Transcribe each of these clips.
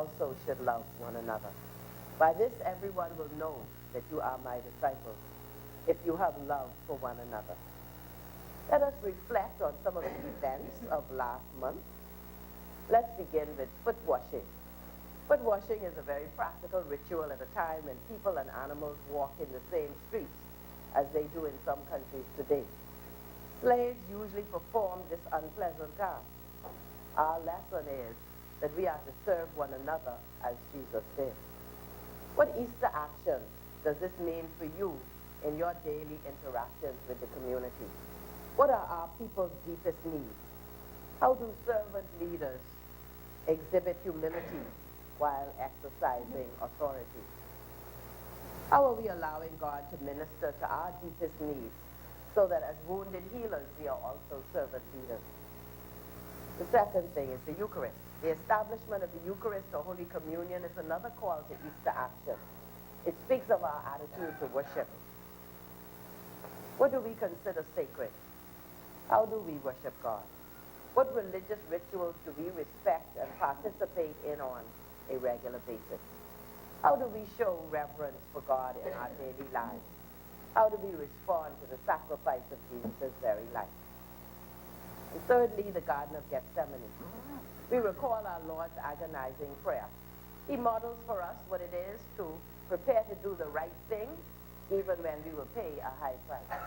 also should love one another. By this everyone will know that you are my disciples, if you have love for one another. Let us reflect on some of the events of last month. Let's begin with foot washing. Foot washing is a very practical ritual at a time when people and animals walk in the same streets as they do in some countries today. Slaves usually perform this unpleasant task. Our lesson is that we are to serve one another as Jesus did. What Easter action does this mean for you in your daily interactions with the community? What are our people's deepest needs? How do servant leaders exhibit humility while exercising authority? How are we allowing God to minister to our deepest needs so that as wounded healers we are also servant leaders? The second thing is the Eucharist. The establishment of the Eucharist or Holy Communion is another call to Easter action. It speaks of our attitude to worship. What do we consider sacred? How do we worship God? What religious rituals do we respect and participate in on a regular basis? How do we show reverence for God in our daily lives? How do we respond to the sacrifice of Jesus' very life? And thirdly, the Garden of Gethsemane. We recall our Lord's agonizing prayer. He models for us what it is to prepare to do the right thing, even when we will pay a high price.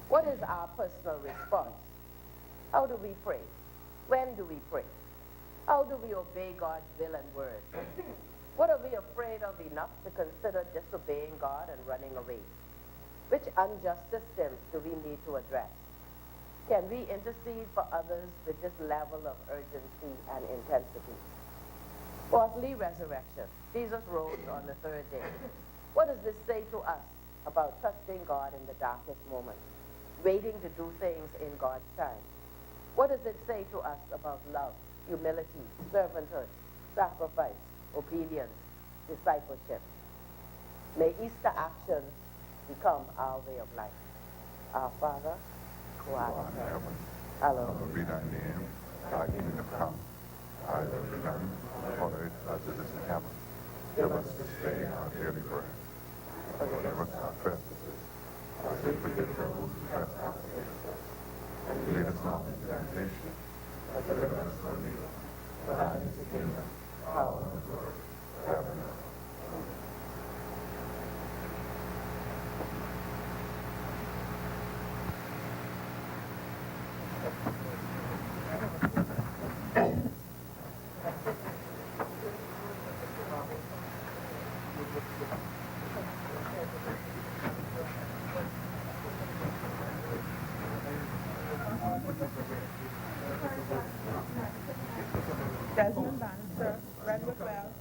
What is our personal response? How do we pray? When do we pray? How do we obey God's will and word? What are we afraid of enough to consider disobeying God and running away? Which unjust systems do we need to address? Can we intercede for others with this level of urgency and intensity? Fourthly, resurrection. Jesus rose on the third day. What does this say to us about trusting God in the darkest moments, waiting to do things in God's time? What does it say to us about love, humility, servanthood, sacrifice, obedience, discipleship? May Easter actions become our way of life. Our Father, who art in heaven, hallowed be thy name, thy kingdom come, thy will be done, on earth as it is in heaven. Give us this day our daily bread. Forgive us our trespasses, as we forgive those who trespass against us. And lead us not into temptation, but deliver us from evil. For thine is the kingdom, power, and glory, forever and ever. Desmond Bannister, Redwood Wells,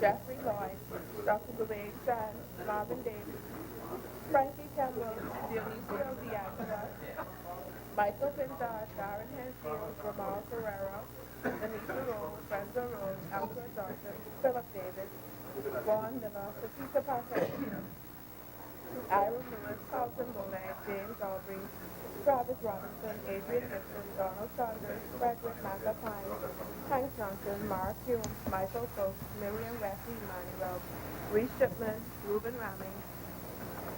Jeffrey Lloyd, Dr. Dwayne Strand, Marvin Davis, Frankie Campbell, Dionisio D'Angelo, Michael Pintar, Darren Hensfield, Ramal Ferrero, Anita Rose, Brenda Rose, Alfred Dawson, Philip Davis, Vaughn Miller, Patricia Parker, Ira Lewis, Carlton Bonet, James Aubrey, Travis Robinson, Adrian Gibson, Donald Saunders, Frederick McApine, Hank Johnson, Mark Hume, Michael Cook, Miriam Wesley Emmanuel, Reese Shipman, Reuben Ramming,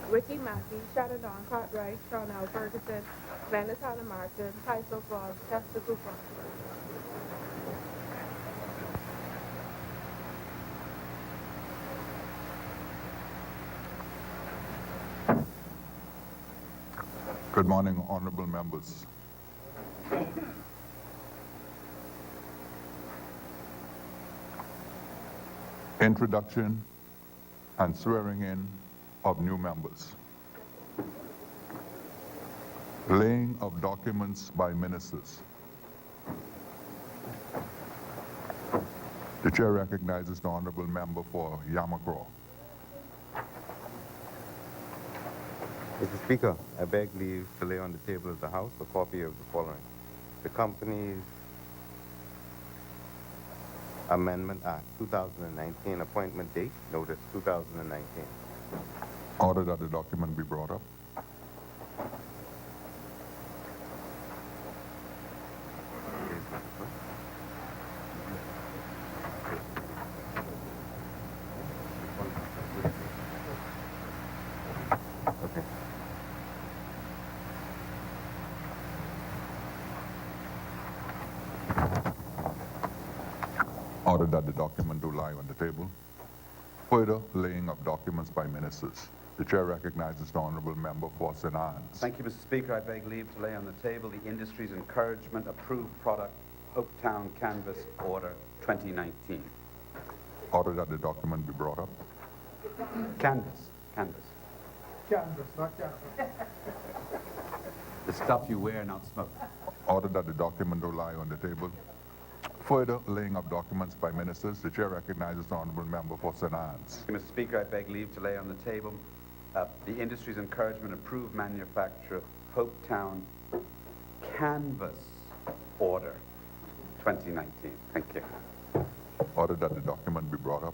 Ricky Mackey, Shannon Cartwright, Sean L. Ferguson, Glennis Hannah Martin, Tyso Forbes, Chester Cooper. Good morning, honorable members. Introduction and swearing in of new members. Laying of documents by ministers. The chair recognizes the honorable member for Yamacraw. Mr. Speaker, I beg leave to lay on the table of the House a copy of the following. The Companies Amendment Act 2019, appointment date, notice 2019. Order that the document be brought up. Order that the document do lie on the table. Further laying of documents by ministers. The chair recognizes the honorable member for St. Anne's. Thank you, Mr. Speaker. I beg leave to lay on the table the Industries Encouragement Approved Product Hopetown Canvas Order 2019. Order that the document be brought up. Canvas. Canvas, not canvas. The stuff you wear, not smoke. Order that the document do lie on the table. Further laying of documents by ministers. The chair recognizes the honorable member for St. Anne's. Mr. Speaker, I beg leave to lay on the table the Industries Encouragement Approved Manufacturer Hopetown Canvas Order 2019. Thank you. Order that the document be brought up.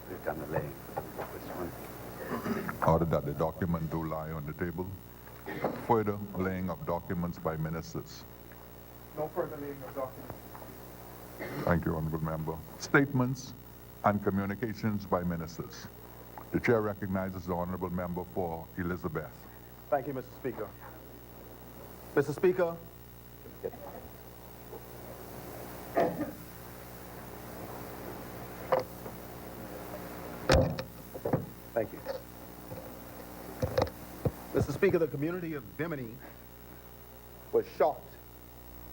We've done the laying. Which one? Order that the document do lie on the table. Further laying of documents by ministers. No further laying of documents. Thank you, honorable member. Statements and communications by ministers. The chair recognizes the honorable member for Elizabeth. Thank you, Mr. Speaker. Mr. Speaker, thank you. Mr. Speaker, the community of Bimini was shocked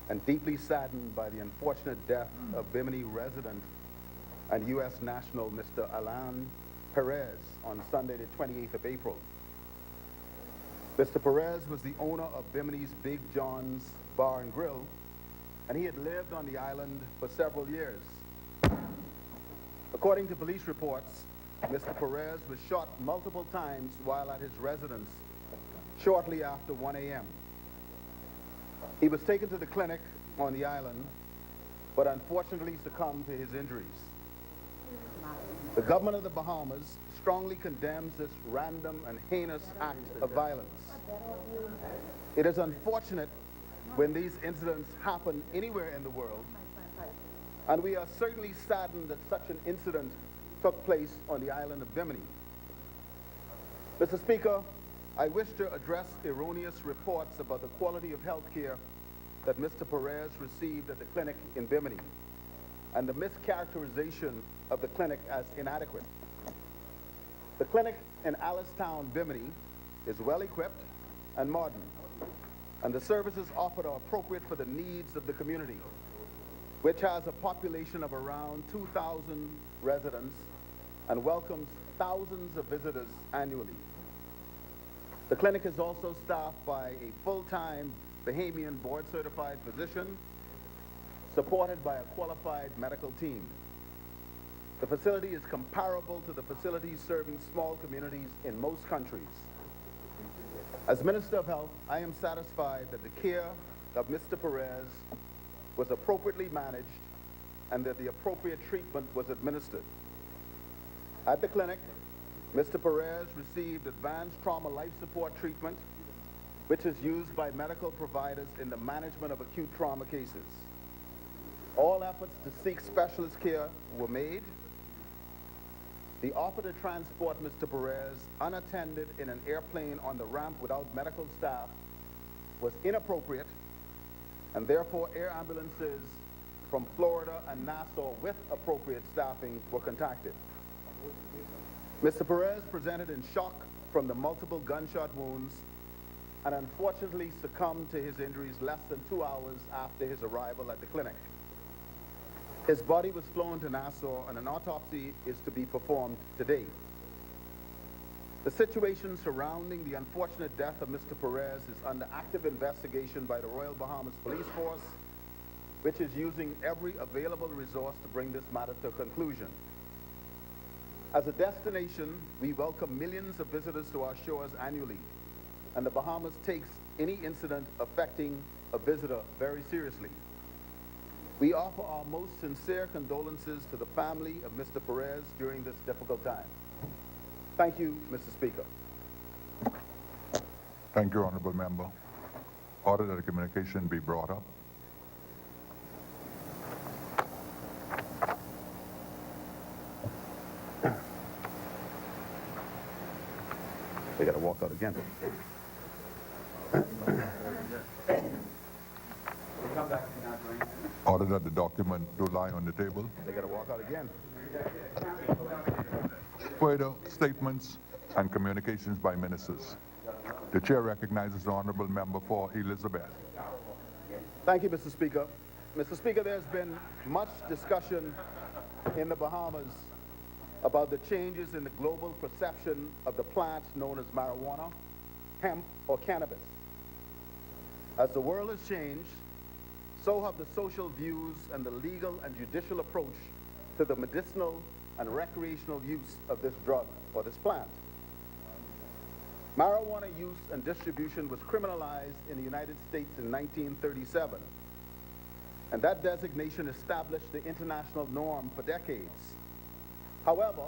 and deeply saddened by the unfortunate death of Bimini resident and U.S. national Mr. Alain Perez on Sunday, the 28th of April. Mr. Perez was the owner of Bimini's Big John's Bar and Grill, and he had lived on the island for several years. According to police reports, Mr. Perez was shot multiple times while at his residence shortly after 1 a.m. He was taken to the clinic on the island, but unfortunately succumbed to his injuries. The government of the Bahamas strongly condemns this random and heinous act of violence. It is unfortunate when these incidents happen anywhere in the world, and we are certainly saddened that such an incident took place on the island of Bimini. Mr. Speaker, I wish to address erroneous reports about the quality of health care that Mr. Perez received at the clinic in Bimini, and the mischaracterization of the clinic as inadequate. The clinic in Alistown, Bimini is well equipped and modern, and the services offered are appropriate for the needs of the community, which has a population of around 2,000 residents and welcomes thousands of visitors annually. The clinic is also staffed by a full-time Bahamian board-certified physician, supported by a qualified medical team. The facility is comparable to the facilities serving small communities in most countries. As Minister of Health, I am satisfied that the care of Mr. Perez was appropriately managed and that the appropriate treatment was administered. At the clinic, Mr. Perez received advanced trauma life support treatment, which is used by medical providers in the management of acute trauma cases. All efforts to seek specialist care were made. The offer to transport Mr. Perez unattended in an airplane on the ramp without medical staff was inappropriate, and therefore air ambulances from Florida and Nassau with appropriate staffing were contacted. Mr. Perez presented in shock from the multiple gunshot wounds and unfortunately succumbed to his injuries less than 2 hours after his arrival at the clinic. His body was flown to Nassau and an autopsy is to be performed today. The situation surrounding the unfortunate death of Mr. Perez is under active investigation by the Royal Bahamas Police Force, which is using every available resource to bring this matter to a conclusion. As a destination, we welcome millions of visitors to our shores annually, and the Bahamas takes any incident affecting a visitor very seriously. We offer our most sincere condolences to the family of Mr. Perez during this difficult time. Thank you, Mr. Speaker. Thank you, honorable member. Order that the communication be brought up. They got to walk out again. We'll come back in now. Order that the document do lie on the table. They gotta walk out again. Further statements and communications by ministers. The chair recognizes the honorable member for Elizabeth. Thank you, Mr. Speaker. Mr. Speaker, there's been much discussion in the Bahamas about the changes in the global perception of the plants known as marijuana, hemp, or cannabis. As the world has changed, so have the social views and the legal and judicial approach to the medicinal and recreational use of this drug or this plant. Marijuana use and distribution was criminalized in the United States in 1937, and that designation established the international norm for decades. However,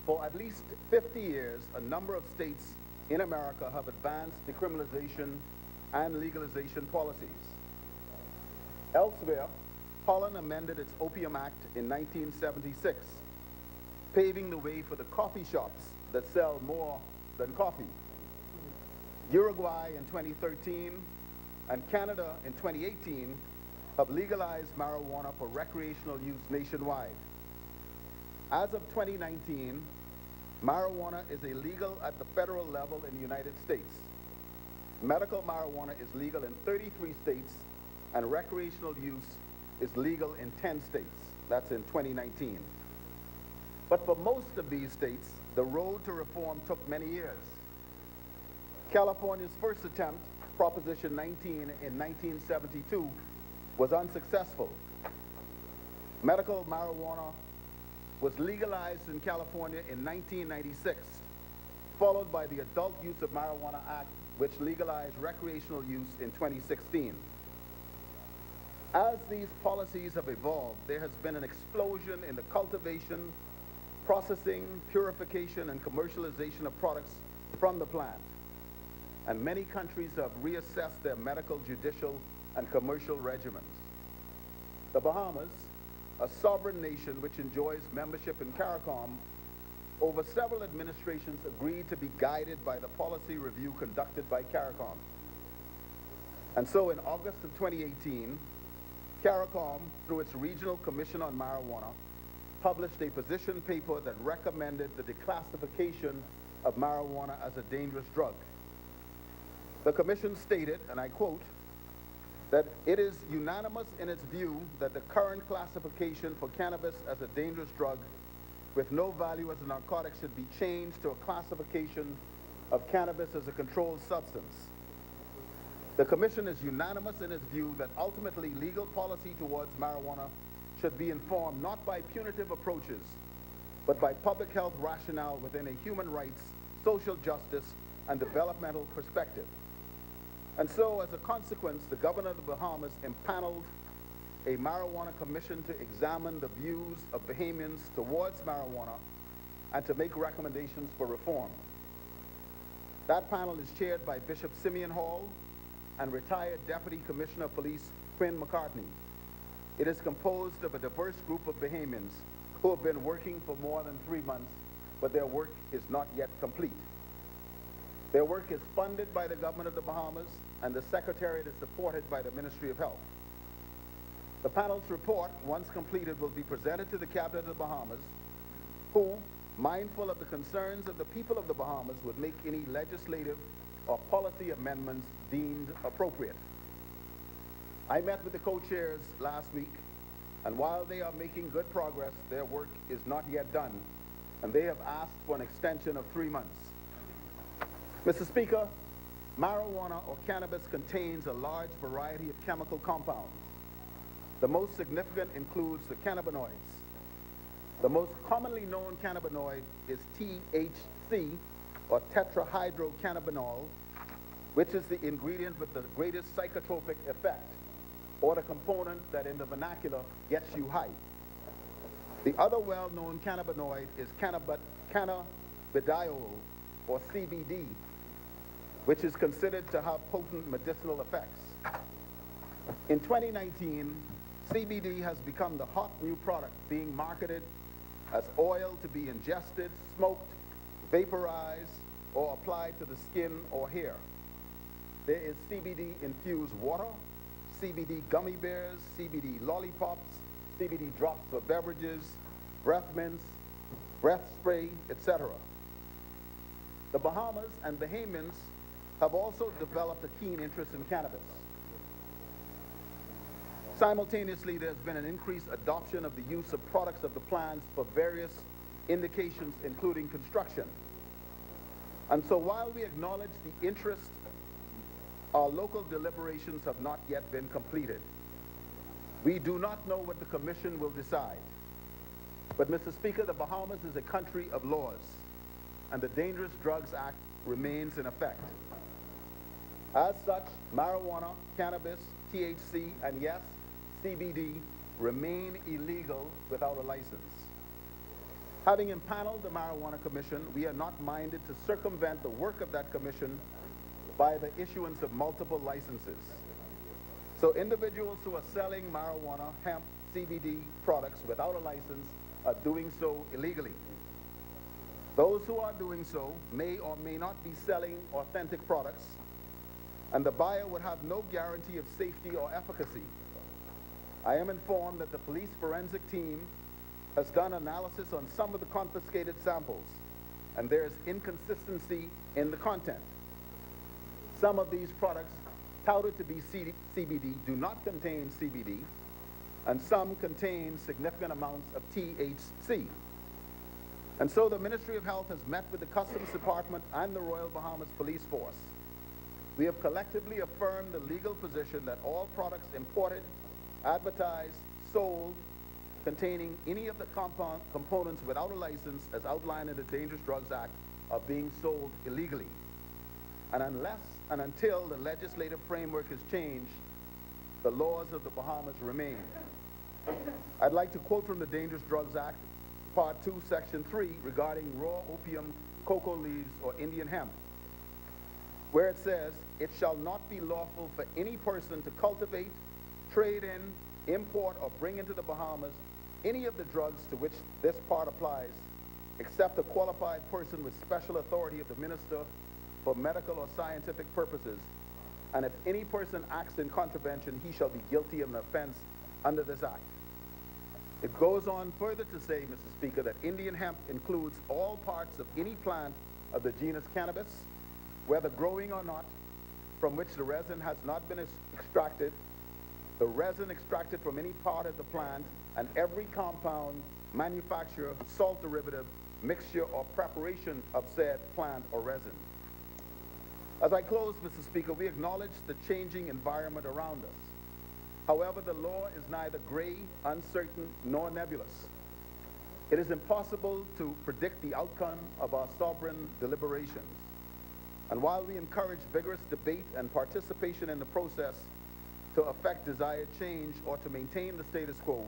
for at least 50 years, a number of states in America have advanced decriminalization and legalization policies. Elsewhere, Holland amended its Opium Act in 1976, paving the way for the coffee shops that sell more than coffee. Uruguay in 2013 and Canada in 2018 have legalized marijuana for recreational use nationwide. As of 2019, marijuana is illegal at the federal level in the United States. Medical marijuana is legal in 33 states, and recreational use is legal in 10 states. That's in 2019. But for most of these states, the road to reform took many years. California's first attempt, Proposition 19 in 1972, was unsuccessful. Medical marijuana was legalized in California in 1996, followed by the Adult Use of Marijuana Act, which legalized recreational use in 2016. As these policies have evolved, there has been an explosion in the cultivation, processing, purification, and commercialization of products from the plant. And many countries have reassessed their medical, judicial, and commercial regimens. The Bahamas, a sovereign nation which enjoys membership in CARICOM, over several administrations agreed to be guided by the policy review conducted by CARICOM. And so in August of 2018, CARICOM, through its Regional Commission on Marijuana, published a position paper that recommended the declassification of marijuana as a dangerous drug. The commission stated, and I quote, that it is unanimous in its view that the current classification for cannabis as a dangerous drug with no value as a narcotic should be changed to a classification of cannabis as a controlled substance. The commission is unanimous in its view that ultimately legal policy towards marijuana should be informed not by punitive approaches, but by public health rationale within a human rights, social justice, and developmental perspective. And so, as a consequence, the governor of the Bahamas impaneled a marijuana commission to examine the views of Bahamians towards marijuana and to make recommendations for reform. That panel is chaired by Bishop Simeon Hall and retired Deputy Commissioner of Police Quinn McCartney. It is composed of a diverse group of Bahamians who have been working for more than 3 months, but their work is not yet complete. Their work is funded by the government of the Bahamas, and the Secretariat is supported by the Ministry of Health. The panel's report, once completed, will be presented to the Cabinet of the Bahamas, who, mindful of the concerns of the people of the Bahamas, would make any legislative or policy amendments deemed appropriate. I met with the co-chairs last week, and while they are making good progress, their work is not yet done, and they have asked for an extension of 3 months. Mr. Speaker, marijuana or cannabis contains a large variety of chemical compounds. The most significant includes the cannabinoids. The most commonly known cannabinoid is THC, or tetrahydrocannabinol, which is the ingredient with the greatest psychotropic effect, or the component that in the vernacular gets you high. The other well-known cannabinoid is cannabidiol, or CBD, which is considered to have potent medicinal effects. In 2019, CBD has become the hot new product being marketed as oil to be ingested, smoked, vaporized, or applied to the skin or hair. There is CBD-infused water, CBD gummy bears, CBD lollipops, CBD drops for beverages, breath mints, breath spray, etc. The Bahamas and Bahamians have also developed a keen interest in cannabis. Simultaneously, there's been an increased adoption of the use of products of the plants for various indications, including construction. And so while we acknowledge the interest, our local deliberations have not yet been completed. We do not know what the Commission will decide. But, Mr. Speaker, the Bahamas is a country of laws, and the Dangerous Drugs Act remains in effect. As such, marijuana, cannabis, THC, and yes, CBD remain illegal without a license. Having impaneled the Marijuana Commission, we are not minded to circumvent the work of that commission by the issuance of multiple licenses. So individuals who are selling marijuana, hemp, CBD products without a license are doing so illegally. Those who are doing so may or may not be selling authentic products, and the buyer would have no guarantee of safety or efficacy. I am informed that the police forensic team has done analysis on some of the confiscated samples, and there is inconsistency in the content. Some of these products touted to be CBD do not contain CBD, and some contain significant amounts of THC. And so the Ministry of Health has met with the Customs Department and the Royal Bahamas Police Force. We have collectively affirmed the legal position that all products imported, advertised, sold, containing any of the components without a license as outlined in the Dangerous Drugs Act are being sold illegally. And unless and until the legislative framework is changed, the laws of the Bahamas remain. I'd like to quote from the Dangerous Drugs Act, Part 2, Section 3, regarding raw opium, cocoa leaves, or Indian hemp, where it says, "It shall not be lawful for any person to cultivate, trade in, import, or bring into the Bahamas any of the drugs to which this part applies, except a qualified person with special authority of the minister for medical or scientific purposes. And if any person acts in contravention, he shall be guilty of an offense under this act." It goes on further to say, Mr. Speaker, that Indian hemp includes all parts of any plant of the genus cannabis, whether growing or not, from which the resin has not been extracted, the resin extracted from any part of the plant, and every compound, manufacture, salt derivative, mixture, or preparation of said plant or resin. As I close, Mr. Speaker, we acknowledge the changing environment around us. However, the law is neither gray, uncertain, nor nebulous. It is impossible to predict the outcome of our sovereign deliberations. And while we encourage vigorous debate and participation in the process to effect desired change or to maintain the status quo,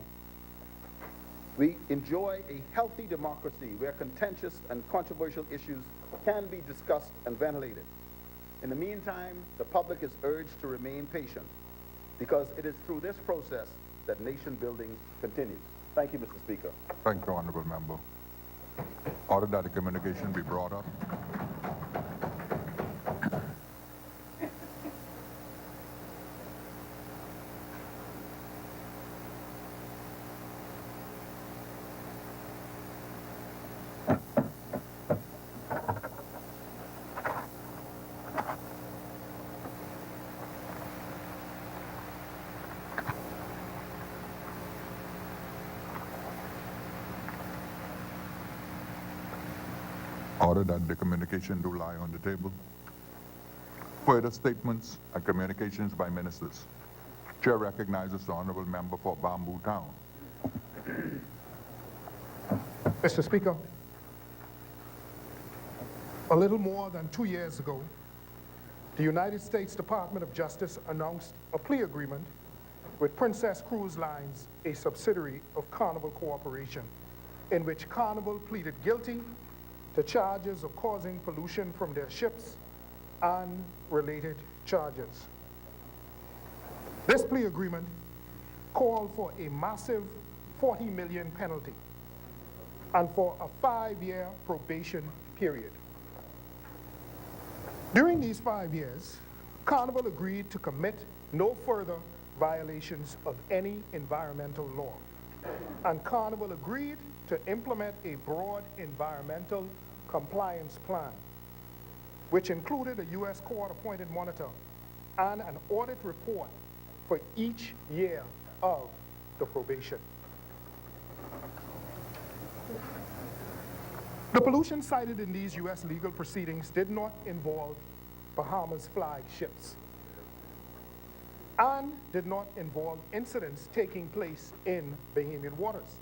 we enjoy a healthy democracy where contentious and controversial issues can be discussed and ventilated. In the meantime, the public is urged to remain patient, because it is through this process that nation building continues. Thank you, Mr. Speaker. Thank you, Honorable Member. Order that the communication be brought up. Order that the communication do lie on the table. Further statements and communications by ministers. Chair recognizes the Honorable Member for Bamboo Town. Mr. Speaker, a little more than 2 years ago, the United States Department of Justice announced a plea agreement with Princess Cruise Lines, a subsidiary of Carnival Corporation, in which Carnival pleaded guilty to charges of causing pollution from their ships and related charges. This plea agreement called for a massive $40 million penalty and for a 5-year probation period. During these 5 years, Carnival agreed to commit no further violations of any environmental law. And Carnival agreed to implement a broad environmental compliance plan, which included a U.S. court-appointed monitor and an audit report for each year of the probation. The pollution cited in these U.S. legal proceedings did not involve Bahamas flag ships and did not involve incidents taking place in Bahamian waters.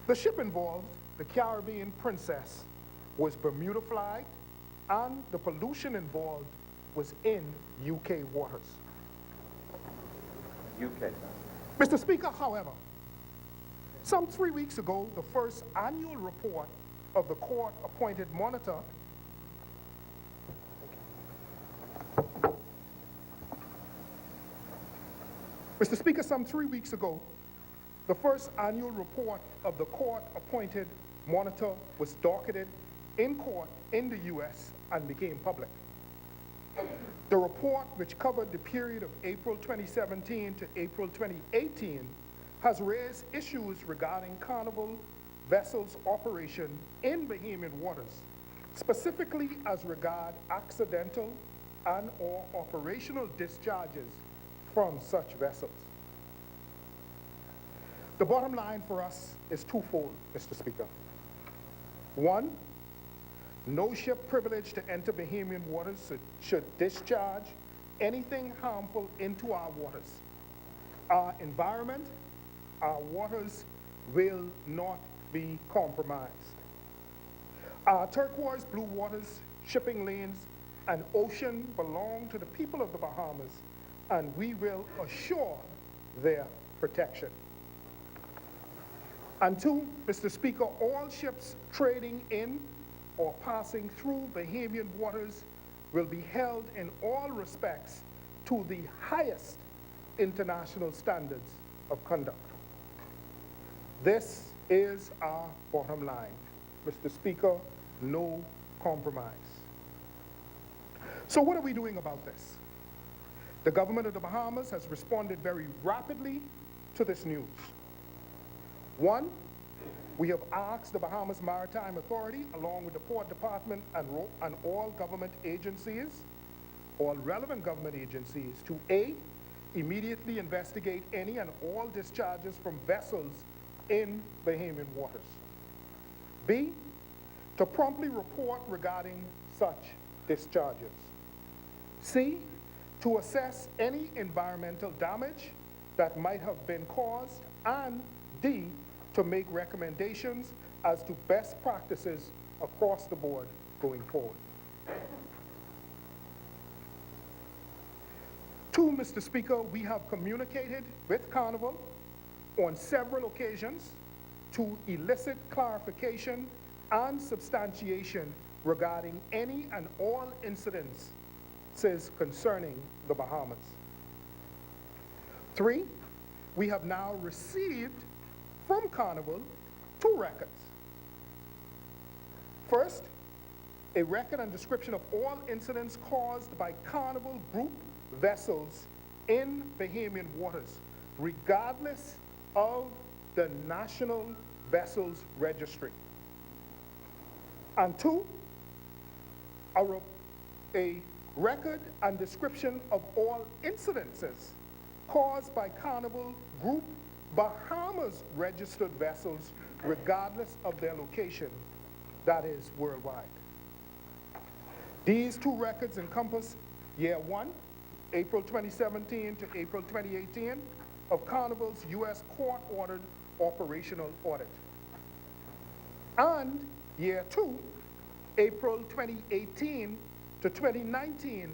The ship involved, the Caribbean Princess, was Bermuda flagged, and the pollution involved was in UK waters. UK. Mr. Speaker, however, some 3 weeks ago, the first annual report of the court-appointed monitor Mr. Speaker, some 3 weeks ago, the first annual report of the court-appointed monitor was docketed in court in the U.S. and became public. The report, which covered the period of April 2017 to April 2018, has raised issues regarding Carnival vessels' operation in Bahamian waters, specifically as regard accidental and/or operational discharges from such vessels. The bottom line for us is twofold, Mr. Speaker. One, no ship privileged to enter Bahamian waters should discharge anything harmful into our waters. Our environment, our waters will not be compromised. Our turquoise blue waters, shipping lanes, and ocean belong to the people of the Bahamas, and we will assure their protection. And two, Mr. Speaker, all ships trading in or passing through Bahamian waters will be held in all respects to the highest international standards of conduct. This is our bottom line. Mr. Speaker, no compromise. So what are we doing about this? The government of the Bahamas has responded very rapidly to this news. One, we have asked the Bahamas Maritime Authority, along with the Port Department and all government agencies, all relevant government agencies, to A, immediately investigate any and all discharges from vessels in Bahamian waters. B, to promptly report regarding such discharges. C, to assess any environmental damage that might have been caused, and D, to make recommendations as to best practices across the board going forward. Two, Mr. Speaker, we have communicated with Carnival on several occasions to elicit clarification and substantiation regarding any and all incidents concerning the Bahamas. Three, we have now received from Carnival 2 records. First, a record and description of all incidents caused by Carnival Group vessels in Bahamian waters, regardless of the National Vessels Registry. And 2, a record and description of all incidences caused by Carnival Group Bahamas registered vessels, regardless of their location, that is worldwide. These 2 records encompass year 1, April 2017 to April 2018, of Carnival's U.S. court-ordered operational audit, and year 2, April 2018 to 2019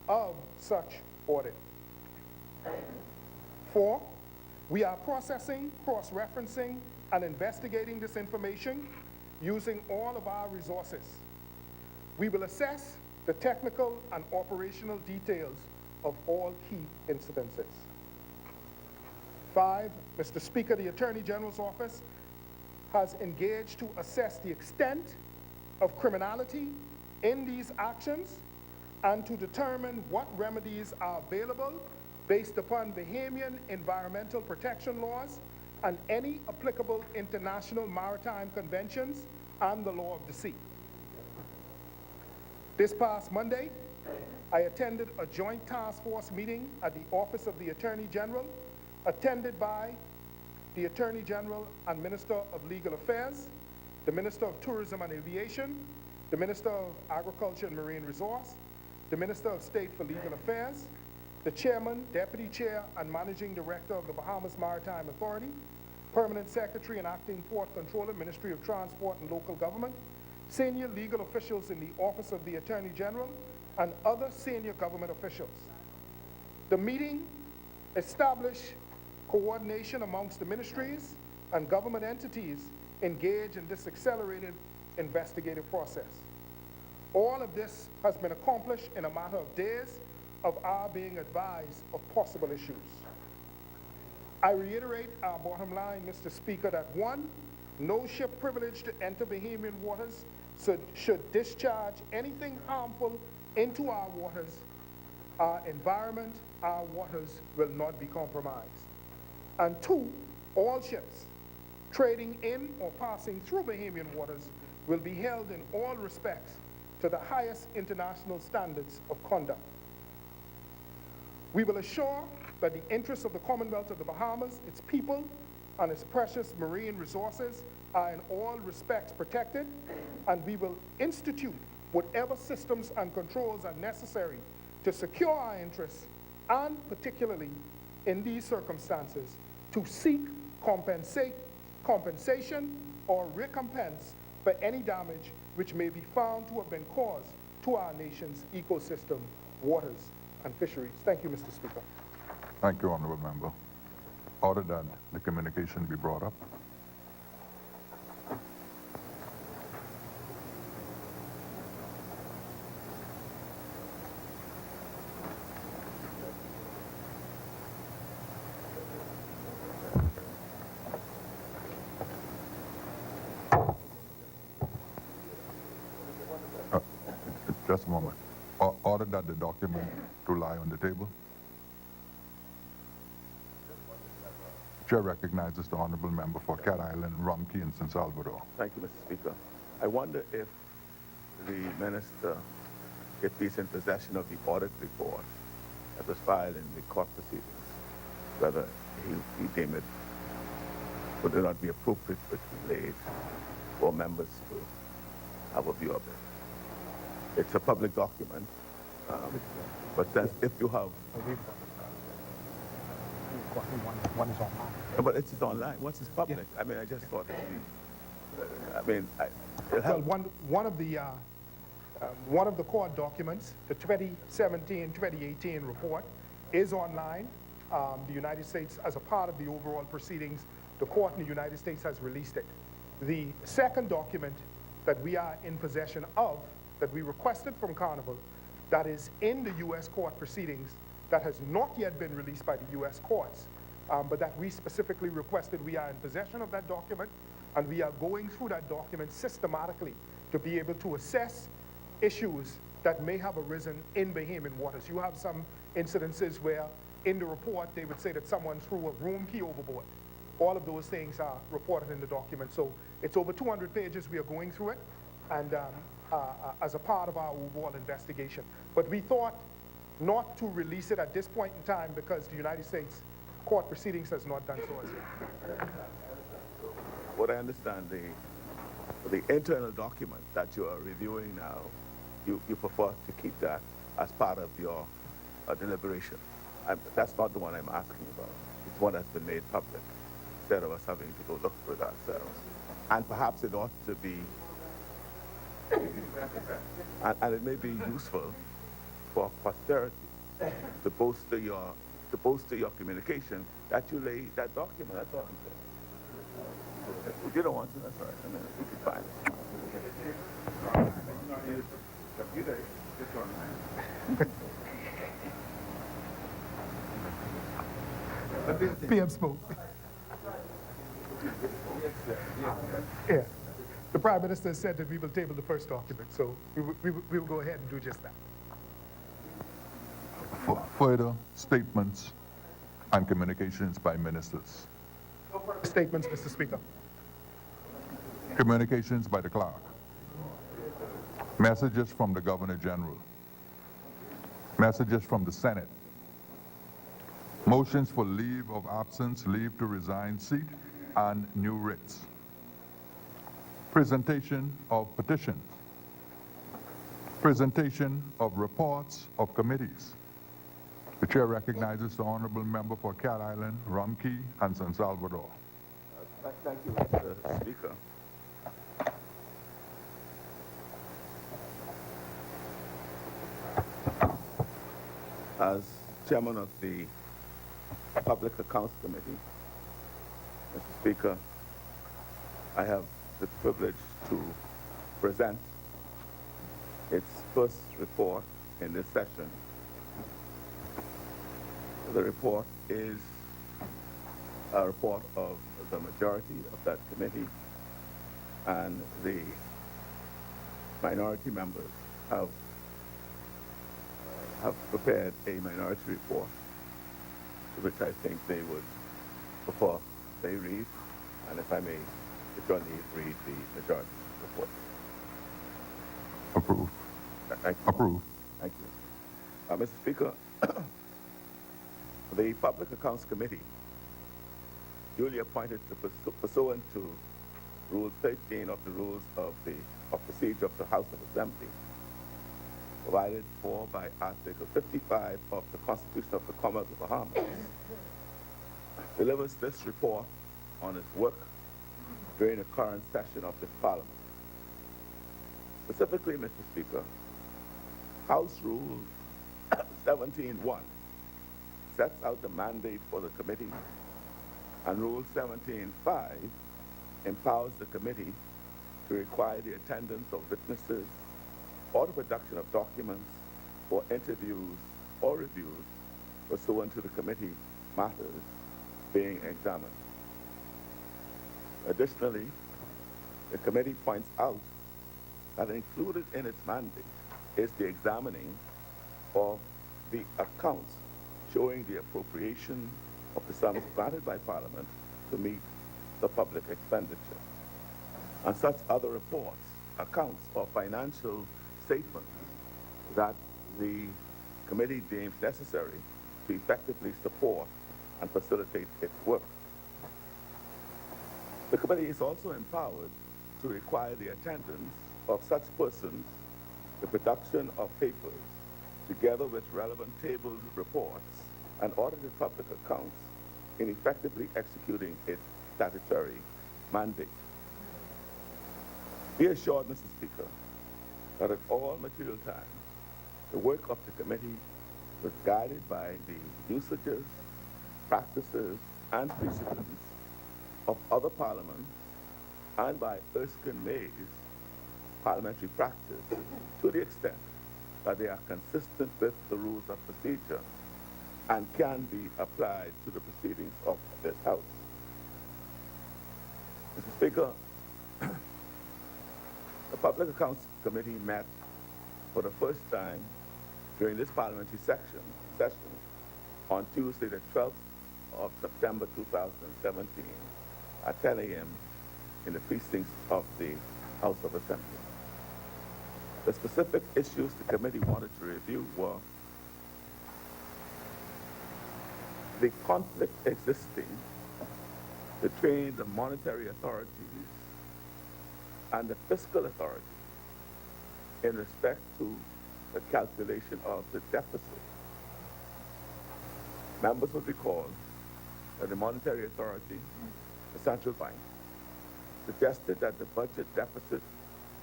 of such audit. 4, we are processing, cross-referencing, and investigating this information using all of our resources. We will assess the technical and operational details of all key incidences. 5, Mr. Speaker, the Attorney General's office has engaged to assess the extent of criminality in these actions and to determine what remedies are available based upon Bahamian environmental protection laws and any applicable international maritime conventions and the law of the sea. This past Monday, I attended a joint task force meeting at the Office of the Attorney General, attended by the Attorney General and Minister of Legal Affairs, the Minister of Tourism and Aviation, the Minister of Agriculture and Marine Resource, the Minister of State for Legal Affairs, the Chairman, Deputy Chair, and Managing Director of the Bahamas Maritime Authority, Permanent Secretary and Acting Port Controller, Ministry of Transport and Local Government, senior legal officials in the Office of the Attorney General, and other senior government officials. The meeting established coordination amongst the ministries and government entities engaged in this accelerated investigative process. All of this has been accomplished in a matter of days of our being advised of possible issues. I reiterate our bottom line, Mr. Speaker, that one, no ship privileged to enter Bahamian waters should discharge anything harmful into our waters, our environment, our waters will not be compromised. And two, all ships trading in or passing through Bahamian waters will be held in all respects to the highest international standards of conduct. We will assure that the interests of the Commonwealth of the Bahamas, its people, and its precious marine resources are in all respects protected, and we will institute whatever systems and controls are necessary to secure our interests, and particularly in these circumstances, to seek compensation or recompense for any damage which may be found to have been caused to our nation's ecosystem, waters, and fisheries. Thank you, Mr. Speaker. Thank you, Honorable Member. Order that the communication be brought up. Just a moment. Order that the document to lie on the table. Chair recognizes the Honorable Member for Cat Island, Rumkey, and San Salvador. Thank you, Mr. Speaker. I wonder if the minister, if he's in possession of the audit report that was filed in the court proceedings, whether he deem it would it not be appropriate for it to be laid for members to have a view of it. It's a public document, but then if you have... One is online. But it's online. Once it's public, I mean, I just thought it'd be... Well, one of the court documents, the 2017-2018 report, is online. The United States, as a part of the overall proceedings, the court in the United States has released it. The second document that we are in possession of, that we requested from Carnival, that is in the U.S. court proceedings, that has not yet been released by the U.S. courts, but that we specifically requested. We are in possession of that document, and we are going through that document systematically to be able to assess issues that may have arisen in Bahamian waters. You have some incidences where in the report they would say that someone threw a room key overboard. All of those things are reported in the document. So it's over 200 pages. We are going through it, and as a part of our overall investigation. But we thought not to release it at this point in time because the United States court proceedings has not done so as yet. What I understand, the internal document that you are reviewing now, you prefer to keep that as part of your deliberation. That's not the one I'm asking about. It's one that's been made public, instead of us having to go look for it ourselves. And perhaps it ought to be, and it may be useful for posterity to bolster your communication that you lay that document. That's all I'm saying. If you don't want to, that's all right. I mean, we can find it. PM Smoke. Yeah. The Prime Minister said that we will table the first document, so we will go ahead and do just that. further statements and communications by ministers. No further statements, Mr. Speaker. Communications by the clerk. Messages from the Governor General. Messages from the Senate. Motions for leave of absence, leave to resign seat, and new writs. Presentation of petitions. Presentation of reports of committees. The chair recognizes the honorable member for Cat Island, Rumkey, and San Salvador. Thank you, Mr. Speaker. As chairman of the Public Accounts Committee, Mr. Speaker, I have the privilege to present its first report in this session. The report is a report of the majority of that committee, and the minority members have prepared a minority report, which I think they would, before they read, and if I may, read the majority report. Approved. Thank you. Approved. Thank you. Mr. Speaker, the Public Accounts Committee, duly appointed pursuant to Rule 13 of the Rules of Procedure of the House of Assembly, provided for by Article 55 of the Constitution of the Commonwealth of the Bahamas, delivers this report on its work during the current session of this Parliament. Specifically, Mr. Speaker, House Rule 17.1 sets out the mandate for the committee, and Rule 17.5 empowers the committee to require the attendance of witnesses or the production of documents or interviews or reviews pursuant to the committee matters being examined. Additionally, the committee points out that included in its mandate is the examining of the accounts showing the appropriation of the sums granted by Parliament to meet the public expenditure. And such other reports, accounts, or financial statements that the committee deems necessary to effectively support and facilitate its work. The committee is also empowered to require the attendance of such persons, the production of papers, together with relevant tabled reports and audited public accounts, in effectively executing its statutory mandate. Be assured, Mr. Speaker, that at all material times, the work of the committee was guided by the usages, practices, and precedents of other parliaments and by Erskine May's parliamentary practice to the extent that they are consistent with the rules of procedure and can be applied to the proceedings of this House. Mr. Speaker, the Public Accounts Committee met for the first time during this parliamentary session on Tuesday, the 12th of September 2017 at 10 a.m. in the precincts of the House of Assembly. The specific issues the committee wanted to review were the conflict existing between the monetary authorities and the fiscal authority in respect to the calculation of the deficit. Members will recall that the Monetary Authority, the central bank, suggested that the budget deficit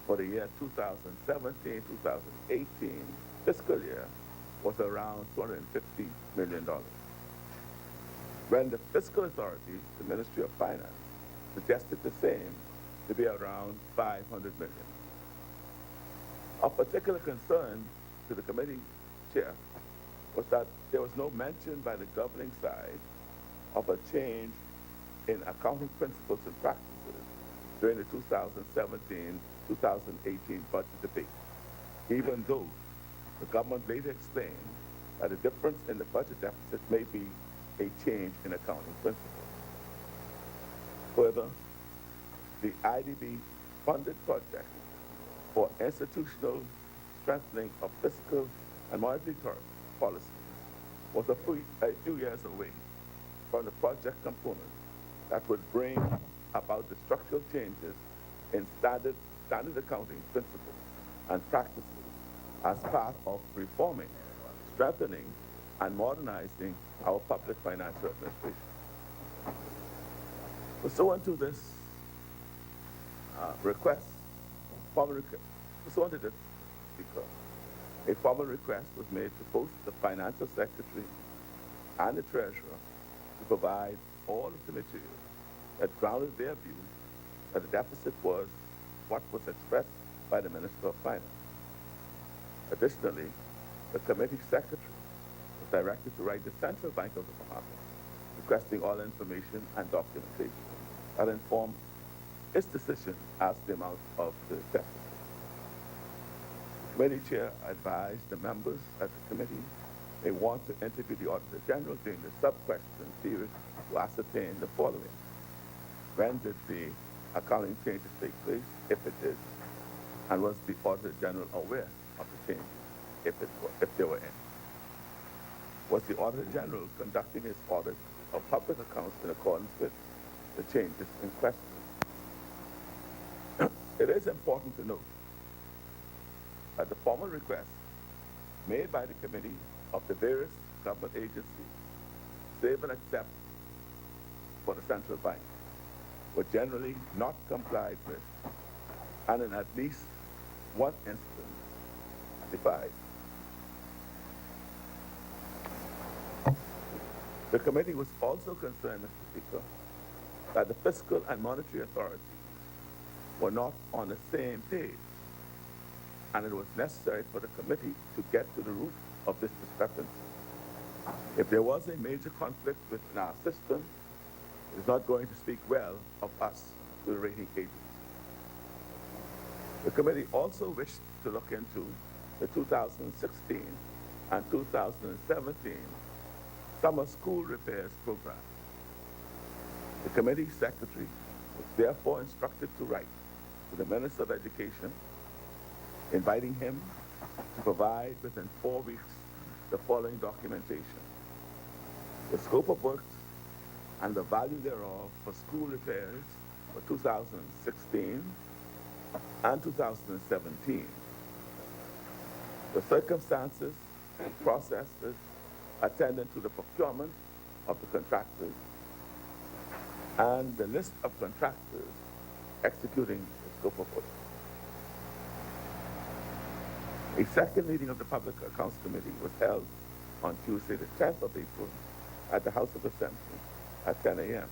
for the year 2017-2018 fiscal year was around $250 million. When the fiscal authority, the Ministry of Finance, suggested the same to be around $500 million. Of particular concern to the committee chair was that there was no mention by the governing side of a change in accounting principles and practices during the 2017-2018 budget debate, even though the government later explained that the difference in the budget deficit may be a change in accounting principles. Further, the IDB funded project for institutional strengthening of fiscal and monetary policies was a few years away from the project component that would bring about the structural changes in standard accounting principles and practices as part of reforming, strengthening, and modernizing our public financial administration. Pursuant to this pursuant to this, Speaker, a formal request was made to both the Financial Secretary and the Treasurer to provide all of the material that grounded their view that the deficit was what was expressed by the Minister of Finance. Additionally, the committee secretary was directed to write the Central Bank of the Bahamas, requesting all information and documentation that inform its decision as to the amount of the deficit. The committee chair advised the members that the committee may want to interview the Auditor General during the sub-question period to ascertain the following. When did the accounting changes take place, if it did? And was the Auditor General aware of the changes, if there were any? Was the Auditor General conducting his audit of public accounts in accordance with the changes in question? It is important to note that the formal requests made by the committee of the various government agencies, save and except for the central bank, were generally not complied with, and in at least one instance, defied. The committee was also concerned, Mr. Speaker, that the fiscal and monetary authorities were not on the same page, and it was necessary for the committee to get to the root of this discrepancy. If there was a major conflict within our system, it is not going to speak well of us to the rating agencies. The committee also wished to look into the 2016 and 2017 summer school repairs program. The committee secretary was therefore instructed to write to the Minister of Education, inviting him to provide within 4 weeks the following documentation: the scope of works and the value thereof for school repairs for 2016 and 2017, the circumstances and processes attendant to the procurement of the contractors, and the list of contractors executing the scope of work. A second meeting of the Public Accounts Committee was held on Tuesday, the 10th of April, at the House of Assembly at 10 a.m.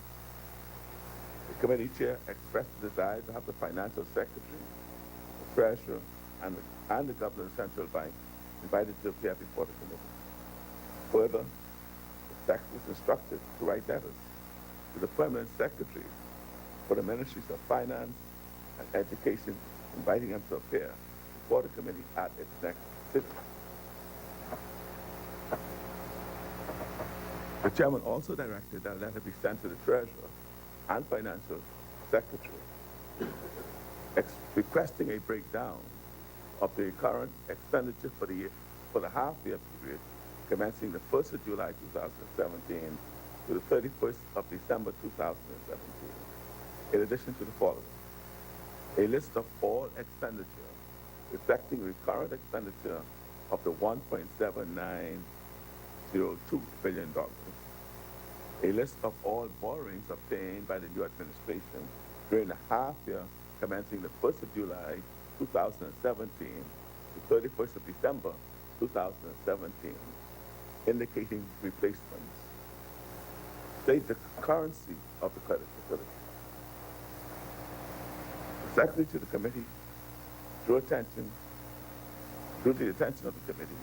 The committee chair expressed the desire to have the Financial Secretary, the Treasurer, and the Governor of the Central Bank invited to appear before the committee. Further, the Secretary was instructed to write letters to the Permanent Secretary for the Ministries of Finance and Education, inviting them to appear before the committee at its next sitting. The chairman also directed that a letter be sent to the Treasurer and Financial Secretary requesting a breakdown of the current expenditure for the half-year period commencing the 1st of July 2017 to the 31st of December 2017, in addition to the following: a list of all expenditure reflecting recurrent expenditure of the $1.7902 billion, a list of all borrowings obtained by the new administration during the half year commencing the 1st of July 2017 to 31st of December 2017, indicating replacements, state the currency of the credit facility. The Secretary to the committee drew to the attention of the committee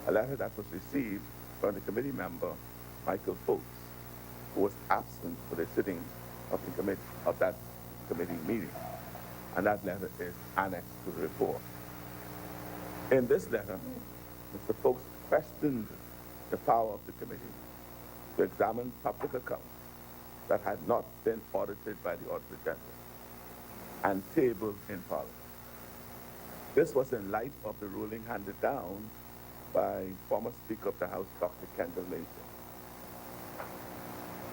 a letter that was received from the committee member, Michael Folks, who was absent for the sitting of that committee meeting. And that letter is annexed to the report. In this letter, Mr. Folks questioned the power of the committee to examine public accounts that had not been audited by the Auditor General and tabled in Parliament. This was in light of the ruling handed down by former Speaker of the House, Dr. Kendall Major.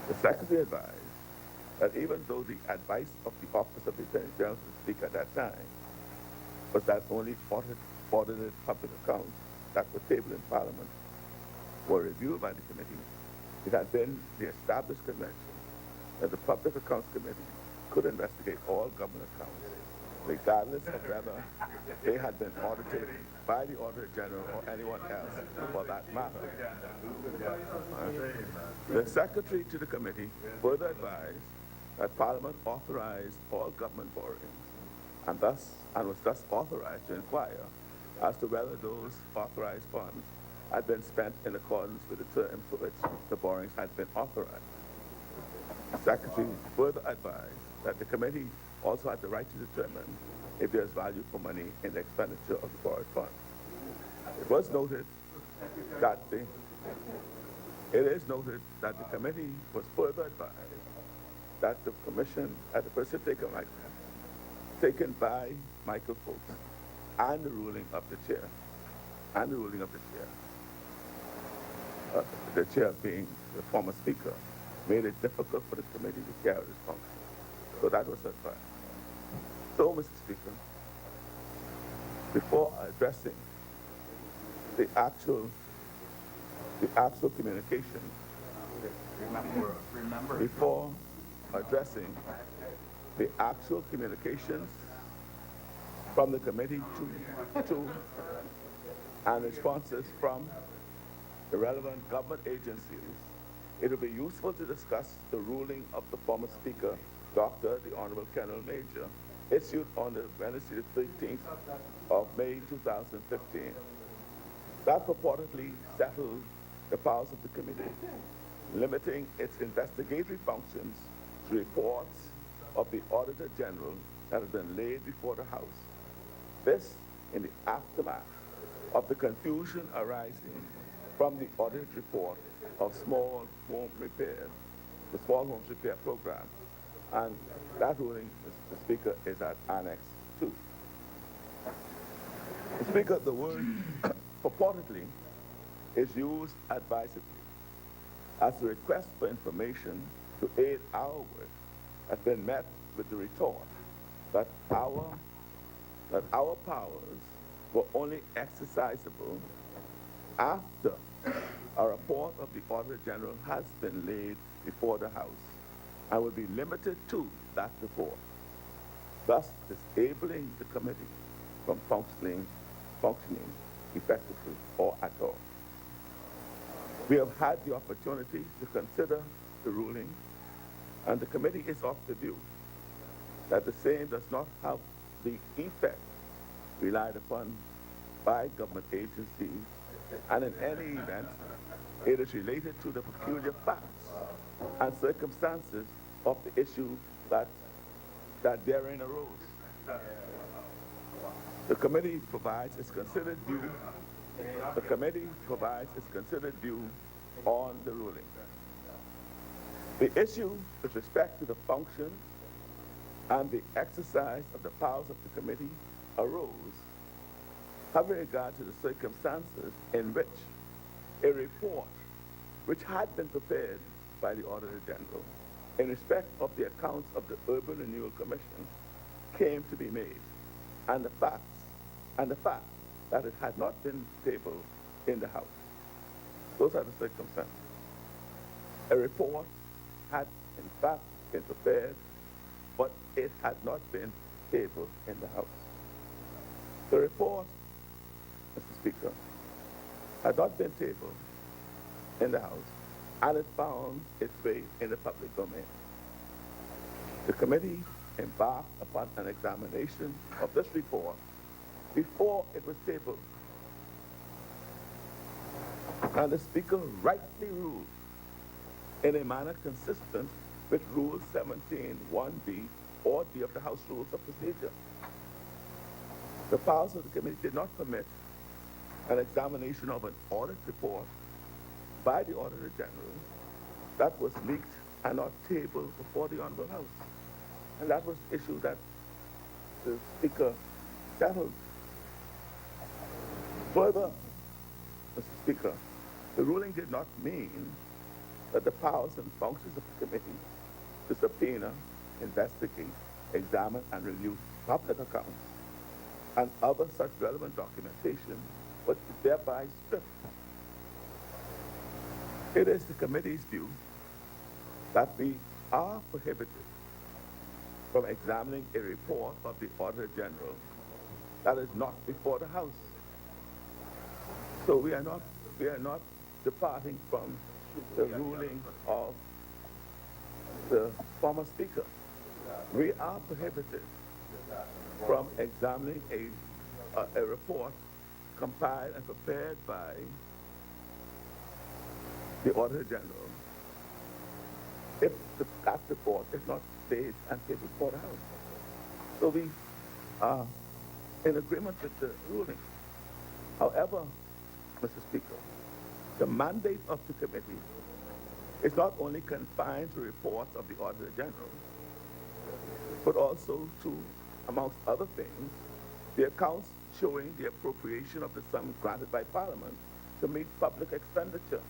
The Secretary advised that even though the advice of the Office of the Attorney General to the Speaker at that time was that only audited public accounts that were tabled in Parliament were reviewed by the committee, it had been the established convention that the Public Accounts Committee could investigate all government accounts, regardless of whether they had been audited by the Auditor General or anyone else for that matter. The Secretary to the committee further advised that Parliament authorized all government borrowings and was thus authorized to inquire as to whether those authorized funds had been spent in accordance with the terms for which the borrowings had been authorized. The Secretary further advised that the committee also had the right to determine if there is value for money in the expenditure of the borrowed funds. It is noted that the committee was further advised that the commission had the person taken by Michael Folks and the ruling of the chair, the chair being the former speaker, made it difficult for the committee to carry this function. So that was advised. So, Mr. Speaker, before addressing the actual communication, before addressing the actual communications from the committee to and responses from the relevant government agencies, it will be useful to discuss the ruling of the former Speaker, Dr. the Honorable Kendall Major, issued on the Wednesday the 13th of May 2015. That purportedly settled the powers of the committee, limiting its investigatory functions to reports of the Auditor General that have been laid before the House. This in the aftermath of the confusion arising from the audit report of small home repairs, the Small Homes Repair Program, and that ruling, Mr. Speaker, is at Annex 2. Mr. Speaker, the word purportedly is used advisedly as a request for information to aid our work has been met with the retort that our powers were only exercisable after a report of the Auditor General has been laid before the House and will be limited to that report, thus disabling the committee from functioning effectively or at all. We have had the opportunity to consider the ruling, and the committee is of the view that the same does not have the effect relied upon by government agencies, and in any event, it is related to the peculiar facts and circumstances of the issue that therein arose. The committee provides its considered view. The committee provides its considered view on the ruling. The issue with respect to the functions and the exercise of the powers of the committee arose having regard to the circumstances in which a report which had been prepared by the Auditor General in respect of the accounts of the Urban Renewal Commission came to be made, and the fact that it had not been tabled in the House. Those are the circumstances. A report had in fact been prepared, but it had not been tabled in the House. The report, Mr. Speaker, had not been tabled in the House, and it found its way in the public domain. The committee embarked upon an examination of this report before it was tabled, and the Speaker rightly ruled in a manner consistent with Rule 17(1)(b) or D of the House Rules of Procedure. The powers of the committee did not permit an examination of an audit report by the Auditor General that was leaked and not tabled before the Honorable House. And that was the issue that the Speaker settled. Further, Mr. Speaker, the ruling did not mean that the powers and functions of the committee to subpoena, investigate, examine, and review public accounts and other such relevant documentation was thereby stripped. It is the committee's view that we are prohibited from examining a report of the Auditor General that is not before the House. So we are not departing from the ruling of the former Speaker. We are prohibited from examining a report compiled and prepared by the Auditor General if that report is not staged and taken before the House. So we are in agreement with the ruling. However, Mr. Speaker, the mandate of the committee is not only confined to reports of the Auditor General, but also to, amongst other things, the accounts showing the appropriation of the sum granted by Parliament to meet public expenditure.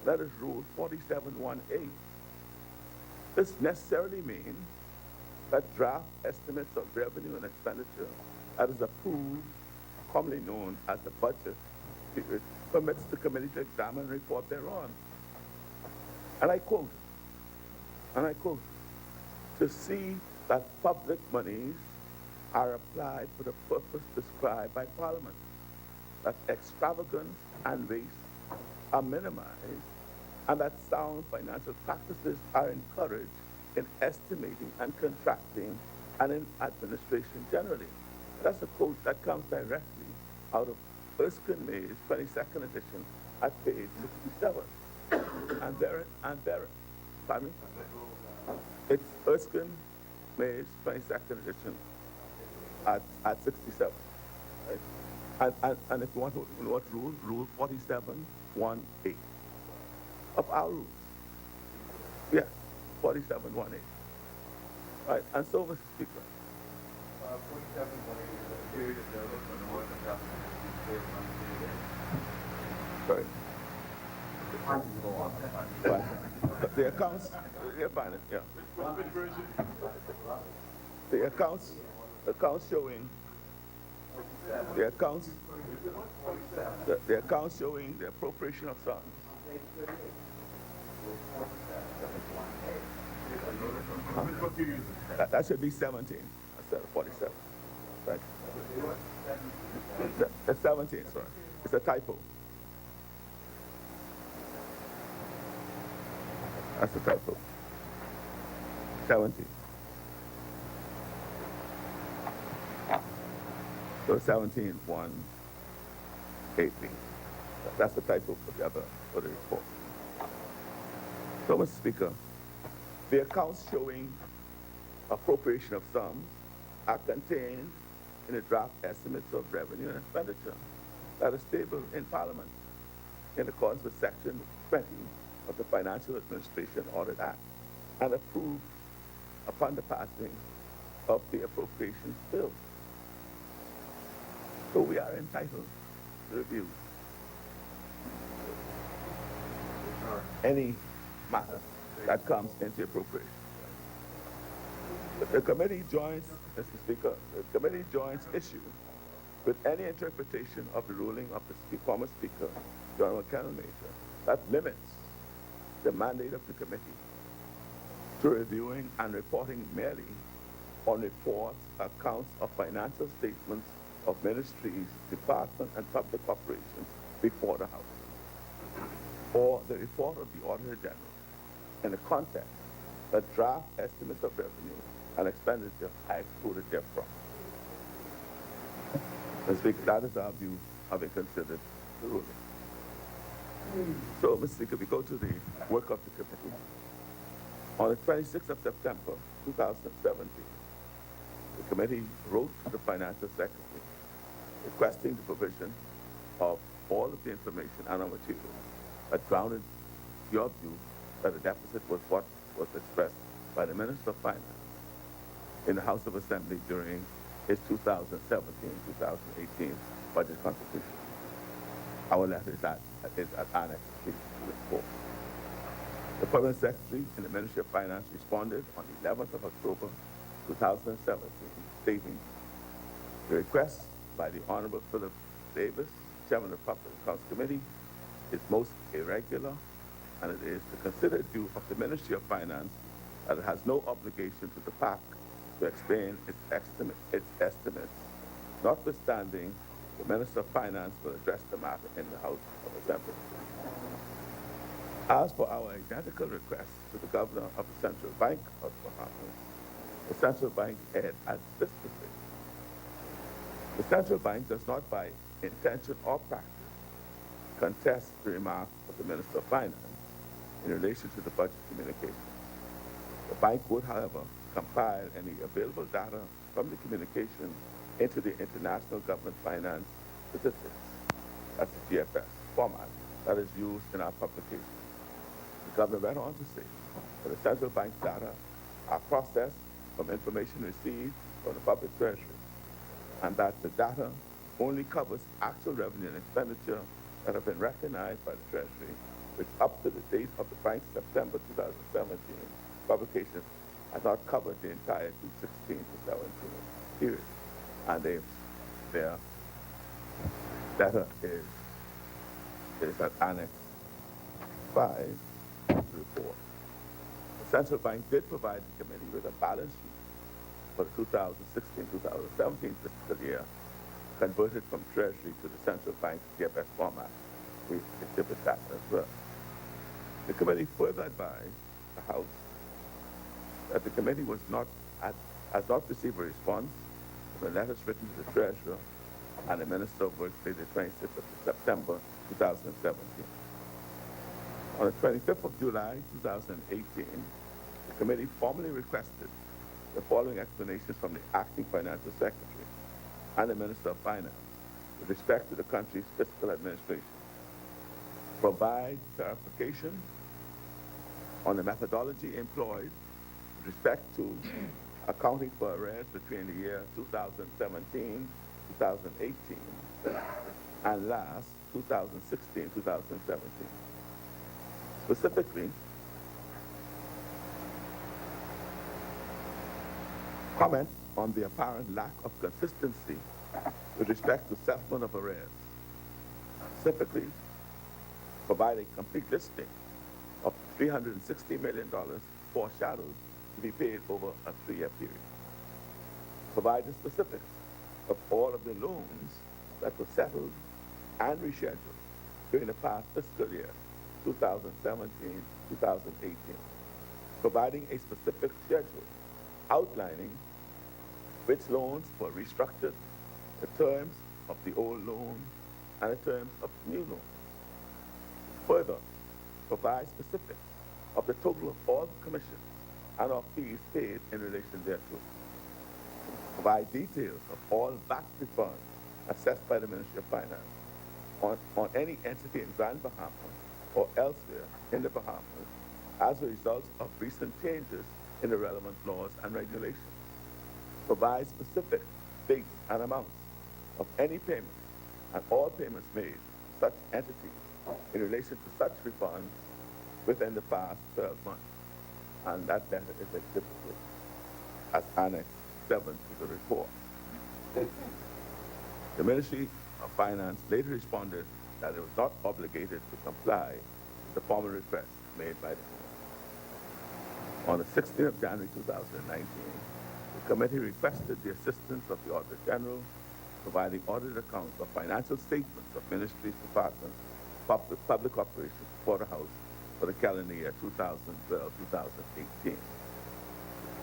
That is Rule 47(1)(a). This necessarily means that draft estimates of revenue and expenditure that is approved, commonly known as the budget, permits the committee to examine and report thereon. And I quote, to see that public monies are applied for the purpose described by Parliament, that extravagance and waste are minimized, and that sound financial practices are encouraged in estimating and contracting and in administration generally. That's a quote that comes directly out of Erskine May's 22nd edition at page 67. Pardon me? It's Erskine May's 22nd edition at 67. Right? And if you want to know what rule 47(1)(a) of our rules. Yeah, 47(1)(a). Right, and so, Mr. Speaker. 47(1)(a) is a period of notice when the work adjustment is based on the Right. Right. The accounts, you're fine, yeah. The accounts showing, the accounts showing the appropriation of funds. That should be 17 instead of 47. Right. That's 17, sorry. It's a typo. That's a typo. 17. So 17(1)(8)(b). That's the typo for the other for the report. So, Mr. Speaker, the accounts showing appropriation of sums are contained in the draft estimates of revenue and expenditure that is tabled in Parliament in accordance with Section 20 of the Financial Administration Audit Act and approved upon the passing of the appropriations bill. So we are entitled to review any matter that comes into appropriation. The committee joins, Mr. Speaker, the committee joins issue with any interpretation of the ruling of the former Speaker, John Kennel Major, that limits the mandate of the committee to reviewing and reporting merely on reports, accounts of financial statements of ministries, departments, and public operations before the House, or the report of the Auditor General in the context that draft estimates of revenue and expenditure are excluded therefrom. Mr. Speaker, that is our view, having considered the ruling. So, Mr. Speaker, we go to the work of the committee. On the 26th of September, 2017, the committee wrote to the Financial Secretary requesting the provision of all of the information and materials that grounded your view that the deficit was what was expressed by the Minister of Finance in the House of Assembly during his 2017-2018 budget contribution. Our letter is at Annex 3 to the report. The Permanent Secretary in the Ministry of Finance responded on the 11th of October 2017, stating, the request by the Honorable Philip Davis, Chairman of the Public Accounts Committee, is most irregular, and it is the considered view of the Ministry of Finance that it has no obligation to the PAC to explain its estimates, notwithstanding the Minister of Finance will address the matter in the House of Assembly. As for our identical request to the Governor of the Central Bank of the Bahamas, the Central Bank head has this to say. The Central Bank does not by intention or practice contest the remark of the Minister of Finance in relation to the budget communication. The bank would, however, compile any available data from the communication into the International Government Finance Statistics, that's the GFS format, that is used in our publication. The Governor went on to say that the Central Bank data are processed from information received from the public treasury, and that the data only covers actual revenue and expenditure that have been recognized by the Treasury, which up to the date of the bank's September 2017 publication has not covered the entire 2016 to 17 period. And their data is at Annex 5 to the report. The Central Bank did provide the committee with a balance sheet for the 2016-2017 fiscal year, converted from Treasury to the Central Bank's GFS format. We exhibit that as well. The committee further advised the House that the committee has not received a response to the letters written to the Treasurer and the Minister of Works dated 26th of September 2017. On the 25th of July 2018, the committee formally requested the following explanations from the Acting Financial Secretary and the Minister of Finance with respect to the country's fiscal administration. Provide clarification on the methodology employed with respect to accounting for arrears between the year 2017, 2018, and last 2016, 2017. Specifically, comment on the apparent lack of consistency with respect to settlement of arrears. Specifically, provide a complete listing of $360 million foreshadowed to be paid over a 3-year period. Provide the specifics of all of the loans that were settled and rescheduled during the past fiscal year, 2017, 2018. Providing a specific schedule outlining which loans were restructured, the terms of the old loan, and the terms of the new loan. Further, provide specifics of the total of all commissions and of fees paid in relation thereto. Provide details of all VAT refunds assessed by the Ministry of Finance on any entity in Grand Bahama or elsewhere in the Bahamas as a result of recent changes in the relevant laws and regulations. Provide specific dates and amounts of any payments and all payments made to such entities in relation to such refunds within the past 12 months. And that letter is exhibited as Annex 7 to the report. The Ministry of Finance later responded that it was not obligated to comply with the formal request made by the Committee. On the 16th of January 2019, the committee requested the assistance of the Auditor General, providing audited accounts of financial statements of ministries, departments, public operations for the House for the calendar year 2012-2018.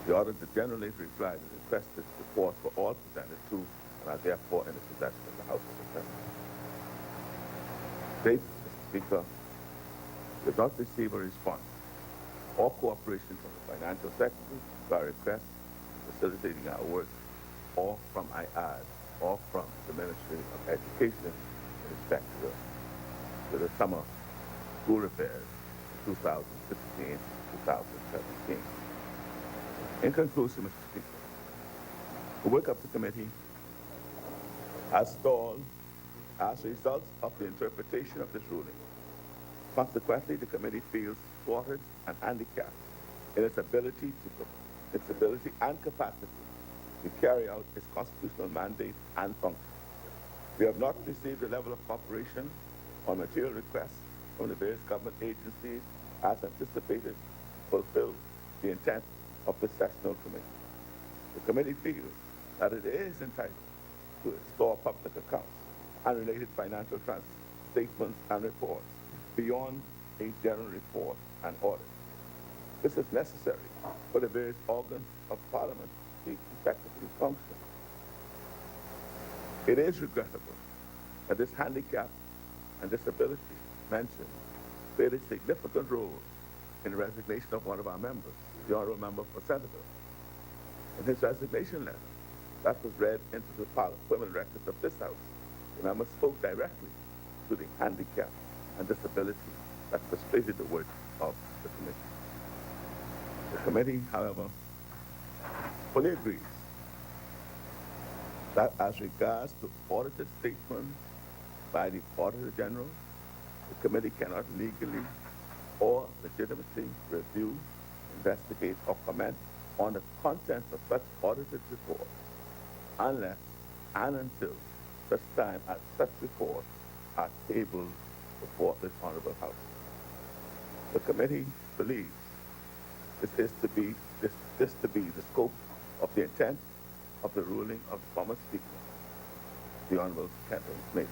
The Auditor General later replied and requested reports for all presented to and are therefore in the possession of the House of Assembly. Mr. Speaker, did not receive a response or cooperation from the Financial Secretary to our request facilitating our work, or from IAD, or from the Ministry of Education in respect to the summer school repairs in 2016 2017. In conclusion, Mr. Speaker, the work of the committee has stalled as a result of the interpretation of this ruling. Consequently, the committee feels thwarted and handicapped in its ability and capacity to carry out its constitutional mandate and function. We have not received the level of cooperation on material requests from the various government agencies as anticipated fulfill the intent of the sectional committee. The committee feels that it is entitled to explore public accounts and related financial statements and reports beyond a general report and audit. This is necessary for the various organs of Parliament to effectively function. It is regrettable that this handicap and disability mentioned played a significant role in the resignation of one of our members, the Honorable Member for Senator. In his resignation letter that was read into the permanent records of this House, the member spoke directly to the handicap and disability that frustrated the work of the committee. The committee, however, fully agrees that as regards to audited statements by the Auditor General, the committee cannot legally or legitimately review, investigate, or comment on the contents of such audited reports unless and until such time as such reports are tabled before this Honorable House. The committee believes this to be the scope of the intent of the ruling of the former Speaker, the Honorable Kendall Mason.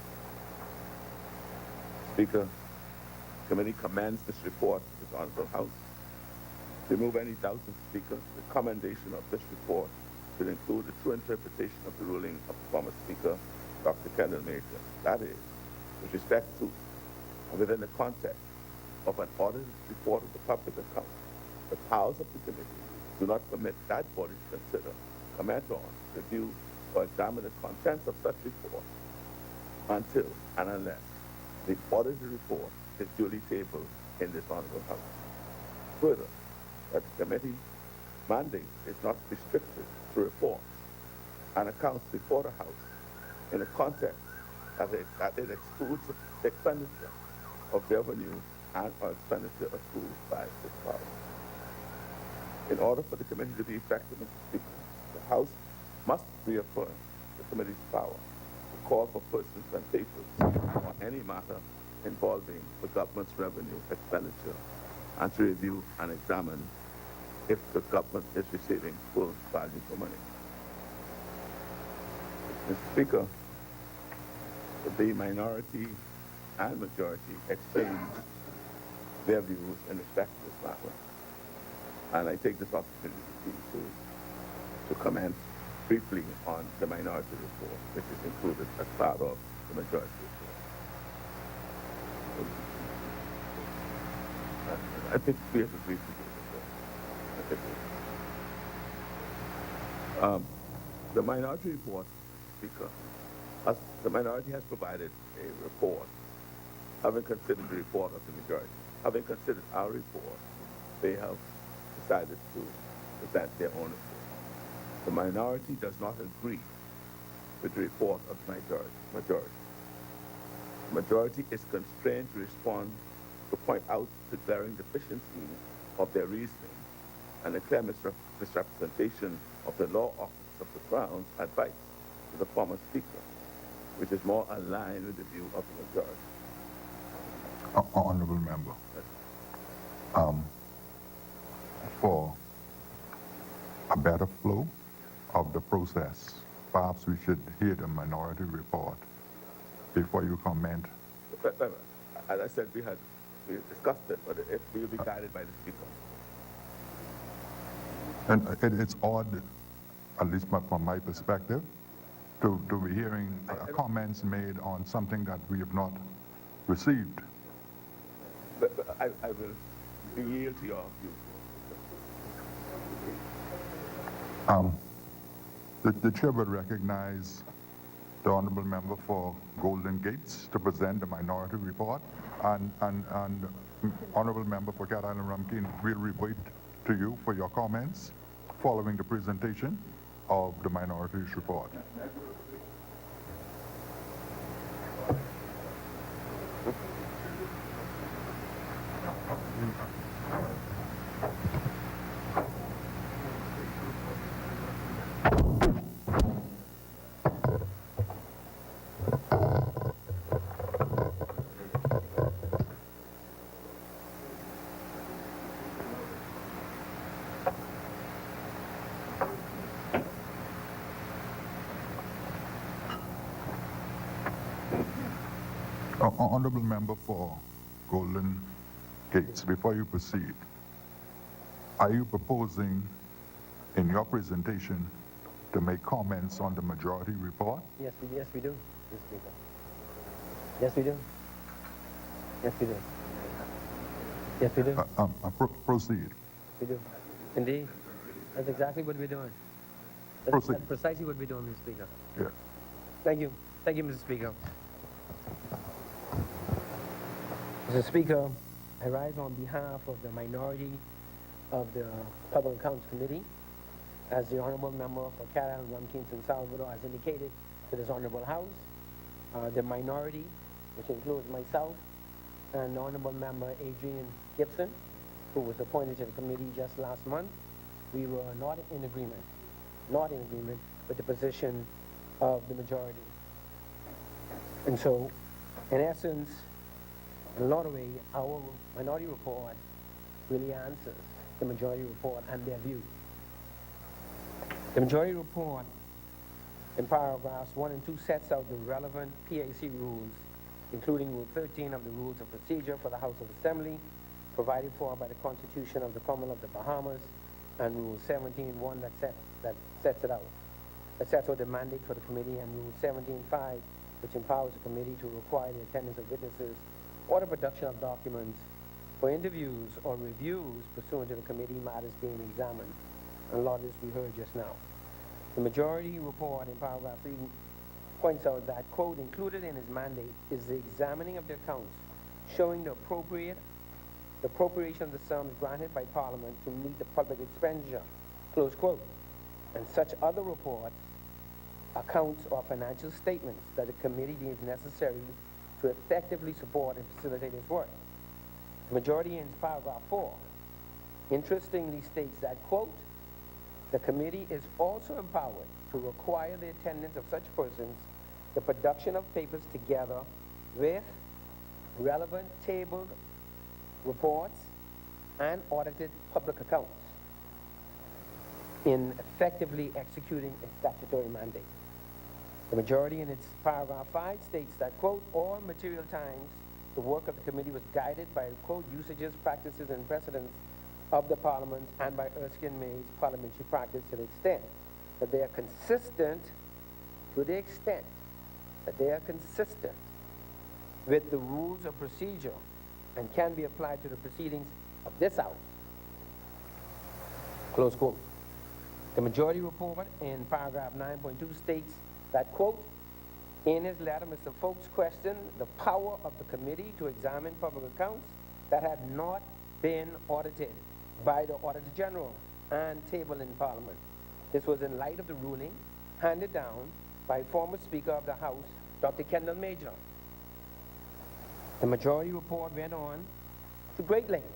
Speaker, the committee commends this report to this Honorable House. To remove any doubt, Mr. Speaker, the commendation of this report should include the true interpretation of the ruling of the former Speaker, Dr. Kendall Mason. That is, with respect to and within the context of an audited report of the public account, the powers of the committee do not permit that body to consider, comment on, review, or examine the contents of such report until and unless the audited report is duly tabled in this Honorable House. Further, that the committee mandate is not restricted to reports and accounts before the House in a context that it excludes the expenditure of revenue and or expenditure approved by this Parliament. In order for the committee to be effective, Mr. Speaker, the House must reaffirm the committee's power to call for persons and papers on any matter involving the government's revenue expenditure and to review and examine if the government is receiving full value for money. Mr. Speaker, the minority and majority exchanged their views in respect to this matter. And I take this opportunity to comment briefly on the minority report, which is included as part of the majority report. I think we have to briefly do this. The minority report, Speaker, the minority has provided a report, having considered the report of the majority. Having considered our report, they have decided to present their own report. The minority does not agree with the report of the majority. The majority is constrained to respond to point out the glaring deficiencies of their reasoning and the clear misrepresentation of the law office of the Crown's advice to the former Speaker, which is more aligned with the view of the majority. Honorable Member, for a better flow of the process, perhaps we should hear the minority report before you comment. As I said, we discussed it, but it will be guided by the Speaker. And it's odd, at least from my perspective, to be hearing comments made on something that we have not received. But I will yield to your view. The chair would recognize the honorable member for Golden Gates to present the minority report, and honorable member for Cat Island Rumkin will revert to you for your comments following the presentation of the minorities report. Honorable member for Golden Gates, before you proceed, are you proposing in your presentation to make comments on the majority report? Yes, we do, Mr. Speaker. Yes, we do. Yes, we do. Yes, we do. Proceed. We do. Indeed. That's exactly what we're doing. Proceed. That's precisely what we're doing, Mr. Speaker. Yes. Thank you. Thank you, Mr. Speaker. Mr. Speaker, I rise on behalf of the minority of the Public Accounts Committee. As the honorable member for Cat Island, Rumkin, San Salvador has indicated to this honorable House, the minority, which includes myself and the honorable member Adrian Gibson, who was appointed to the committee just last month, we were not in agreement with the position of the majority. And so, in essence, in a lot of ways, our minority report really answers the majority report and their view. The majority report, in paragraphs 1 and 2, sets out the relevant PAC rules, including Rule 13 of the Rules of Procedure for the House of Assembly, provided for by the Constitution of the Commonwealth of the Bahamas, and Rule 17.1 that sets it out. That sets out the mandate for the committee, and Rule 17.5, which empowers the committee to require the attendance of witnesses or the production of documents for interviews or reviews pursuant to the committee matters being examined. And a lot of this we heard just now. The majority report in paragraph 3 points out that, quote, included in his mandate is the examining of the accounts, showing the appropriation of the sums granted by Parliament to meet the public expenditure, close quote, and such other reports, accounts, or financial statements that the committee deems necessary to effectively support and facilitate its work. The majority in paragraph 4 interestingly states that, quote, the committee is also empowered to require the attendance of such persons, the production of papers together with relevant tabled reports and audited public accounts in effectively executing its statutory mandate. The majority in its paragraph 5 states that, quote, all material times the work of the committee was guided by, quote, usages, practices, and precedents of the Parliament and by Erskine May's parliamentary practice to the extent that they are consistent, with the rules of procedure and can be applied to the proceedings of this House. Close quote. The majority report in paragraph 9.2 states that, quote, in his letter, Mr. Folks questioned the power of the committee to examine public accounts that had not been audited by the Auditor General and tabled in Parliament. This was in light of the ruling handed down by former Speaker of the House, Dr. Kendall Major. The majority report went on to great lengths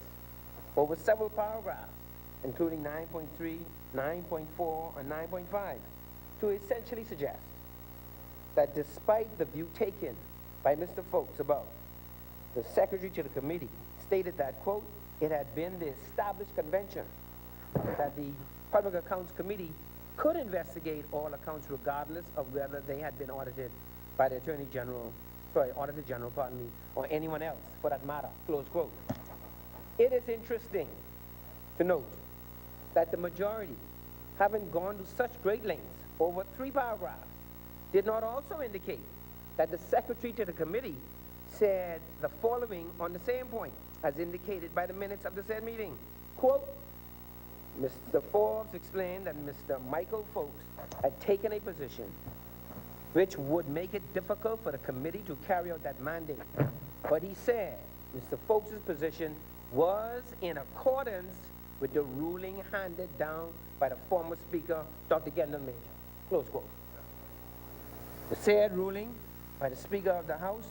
over several paragraphs, including 9.3, 9.4, and 9.5, to essentially suggest that despite the view taken by Mr. Folks above, the Secretary to the committee stated that, quote, it had been the established convention that the Public Accounts Committee could investigate all accounts regardless of whether they had been audited by the Auditor General, or anyone else for that matter, close quote. It is interesting to note that the majority, having gone to such great lengths over 3 paragraphs, did not also indicate that the Secretary to the committee said the following on the same point, as indicated by the minutes of the said meeting. Quote, Mr. Forbes explained that Mr. Michael Folks had taken a position which would make it difficult for the committee to carry out that mandate. But he said Mr. Folks' position was in accordance with the ruling handed down by the former Speaker, Dr. Kendall Major. Close quote. The said ruling by the Speaker of the House,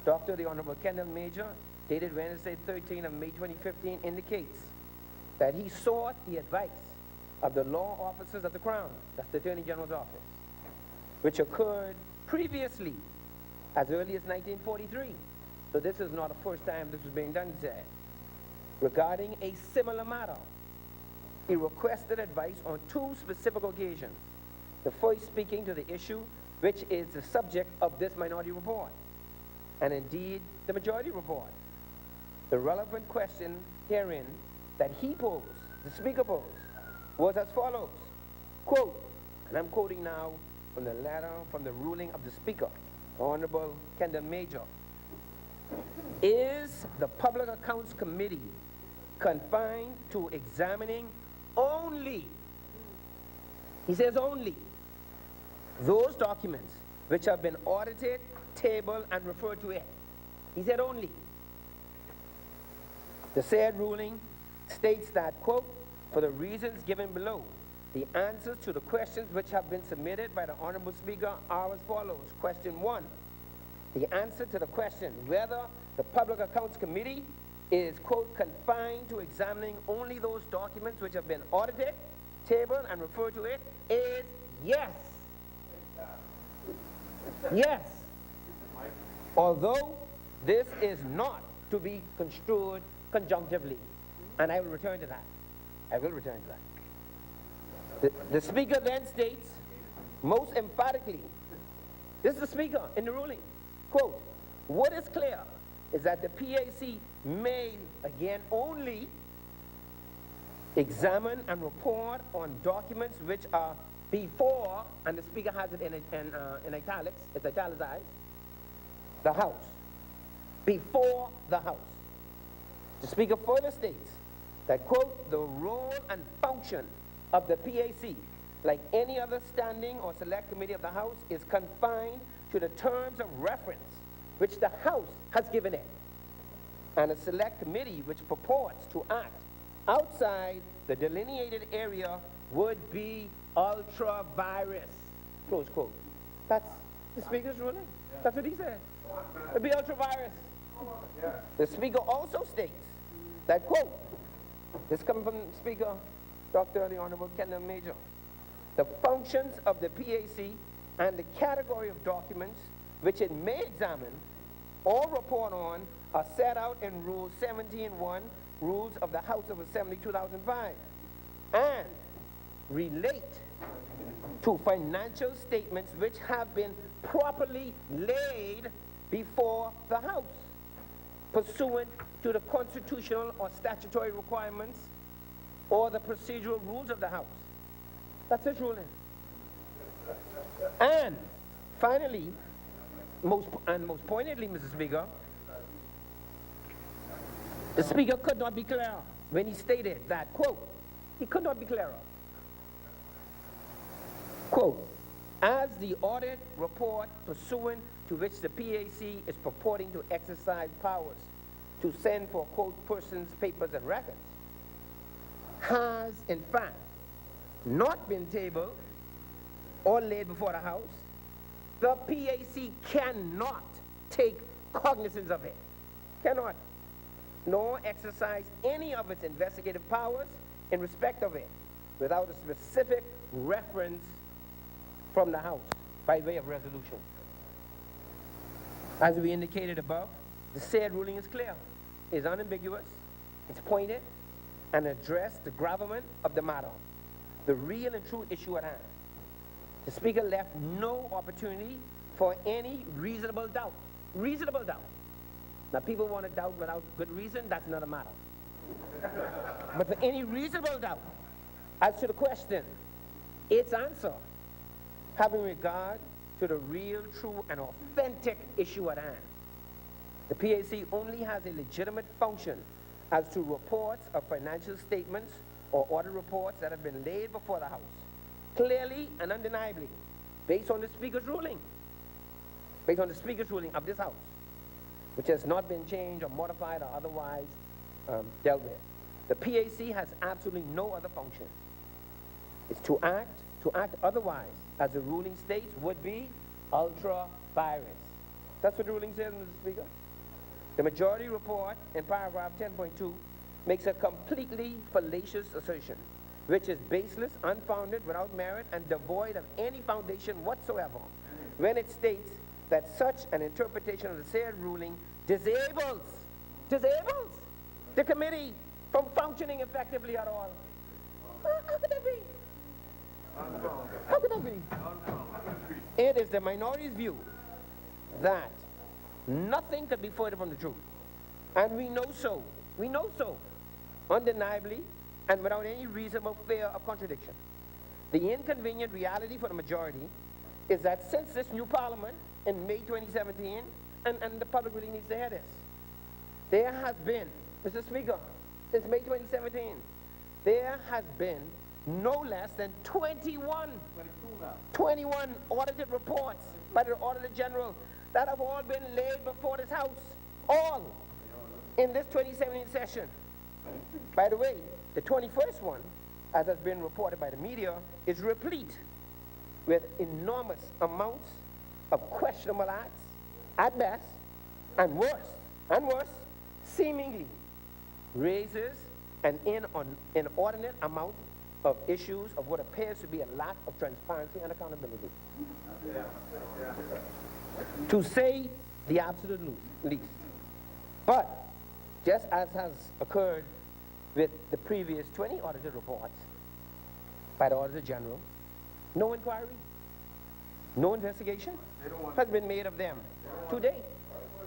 Dr. the Honorable Kendall Major, dated Wednesday, 13th of May 2015, indicates that he sought the advice of the law officers of the Crown, that's the Attorney General's office, which occurred previously as early as 1943. So this is not the first time this was being done, he said. Regarding a similar matter, he requested advice on two specific occasions. The first speaking to the issue which is the subject of this minority report, and indeed the majority report. The relevant question herein that he posed, the Speaker posed, was as follows, quote, and I'm quoting now from the letter from the ruling of the Speaker, Honorable Kendall Major. Is the Public Accounts Committee confined to examining only, he says only, those documents which have been audited, tabled, and referred to it? He said only. The said ruling states that, quote, for the reasons given below, the answers to the questions which have been submitted by the Honorable Speaker are as follows. Question 1. The answer to the question whether the Public Accounts Committee is, quote, confined to examining only those documents which have been audited, tabled, and referred to it is yes. Yes. Although this is not to be construed conjunctively. And I will return to that. I will return to that. The Speaker then states, most emphatically, this is the Speaker in the ruling, quote, what is clear is that the PAC may, again, only examine and report on documents which are before, and the Speaker has it in italics, it's italicized, the House. Before the House. The Speaker further states that, quote, the role and function of the PAC, like any other standing or select committee of the House, is confined to the terms of reference which the House has given it, and a select committee which purports to act outside the delineated area would be ultra-virus, close quote. That's the Speaker's ruling. That's what he said. It would be ultra-virus. The Speaker also states that, quote, this coming from Speaker Dr. the Honorable Kendall Major, the functions of the PAC and the category of documents which it may examine or report on are set out in Rule 17.1, Rules of the House of Assembly 2005, and relate to financial statements which have been properly laid before the House, pursuant to the constitutional or statutory requirements or the procedural rules of the House. That's his ruling. And finally, most pointedly, Mr. Speaker, the Speaker could not be clearer when he stated that, quote, he could not be clearer. Quote, as the audit report pursuant to which the PAC is purporting to exercise powers to send for, quote, persons, papers, and records, has in fact not been tabled or laid before the House, the PAC cannot take cognizance of it, cannot, nor exercise any of its investigative powers in respect of it without a specific reference from the House by way of resolution. As we indicated above, the said ruling is clear, is unambiguous, it's pointed, and addressed the gravamen of the matter, the real and true issue at hand. The Speaker left no opportunity for any reasonable doubt. Reasonable doubt. Now, people want to doubt without good reason, that's another matter. But for any reasonable doubt as to the question, its answer, having regard to the real, true, and authentic issue at hand. The PAC only has a legitimate function as to reports of financial statements or audit reports that have been laid before the House, clearly and undeniably, based on the Speaker's ruling, based on the Speaker's ruling of this House, which has not been changed or modified or otherwise dealt with. The PAC has absolutely no other function. It's to act otherwise, as the ruling states, would be ultra virus. That's what the ruling says, Mr. Speaker. The majority report in paragraph 10.2 makes a completely fallacious assertion, which is baseless, unfounded, without merit, and devoid of any foundation whatsoever, when it states that such an interpretation of the said ruling disables the committee from functioning effectively at all. How could that be? How could that be? It is the minority's view that nothing could be further from the truth. And we know so, undeniably, and without any reasonable fear of contradiction. The inconvenient reality for the majority is that since this new parliament in May 2017, and the public really needs to hear this, there has been, Mr. Speaker, since May 2017, there has been no less than 21 audited reports by the Auditor General that have all been laid before this House, all in this 2017 session. By the way, the 21st one, as has been reported by the media, is replete with enormous amounts of questionable acts, at best, and worse, seemingly raises an inordinate amount of issues of what appears to be a lack of transparency and accountability. To say the absolute least. But, just as has occurred with the previous 20 audited reports by the Auditor General, no inquiry, no investigation has been made of them. To date,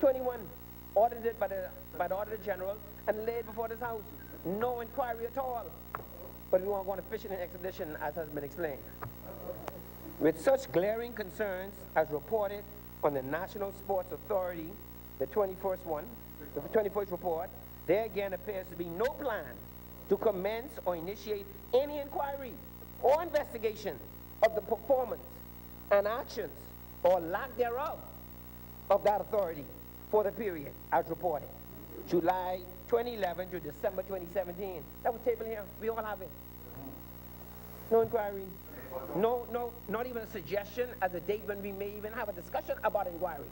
21 audited by the Auditor General and laid before this House. No inquiry at all. But we won't go on a fishing expedition, as has been explained. With such glaring concerns as reported on the National Sports Authority, the 21st report, there again appears to be no plan to commence or initiate any inquiry or investigation of the performance and actions or lack thereof of that authority for the period as reported, July 2011 to December 2017. That was tabled here. We all have it. No inquiry. No, not even a suggestion as a date when we may even have a discussion about inquiry.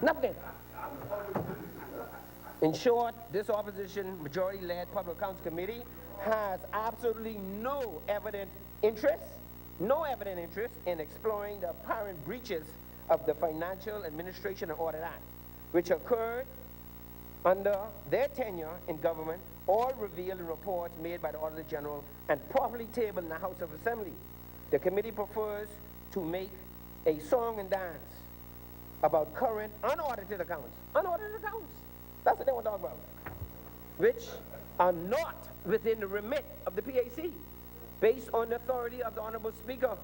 Nothing. In short, this opposition majority-led Public Accounts Committee has absolutely no evident interest in exploring the apparent breaches of the Financial Administration and Audit Act, which occurred under their tenure in government, all revealed in reports made by the Auditor General and properly tabled in the House of Assembly. The committee prefers to make a song and dance about current unaudited accounts. Unaudited accounts. That's what they want to talk about. Which are not within the remit of the PAC, based on the authority of the Honorable Speaker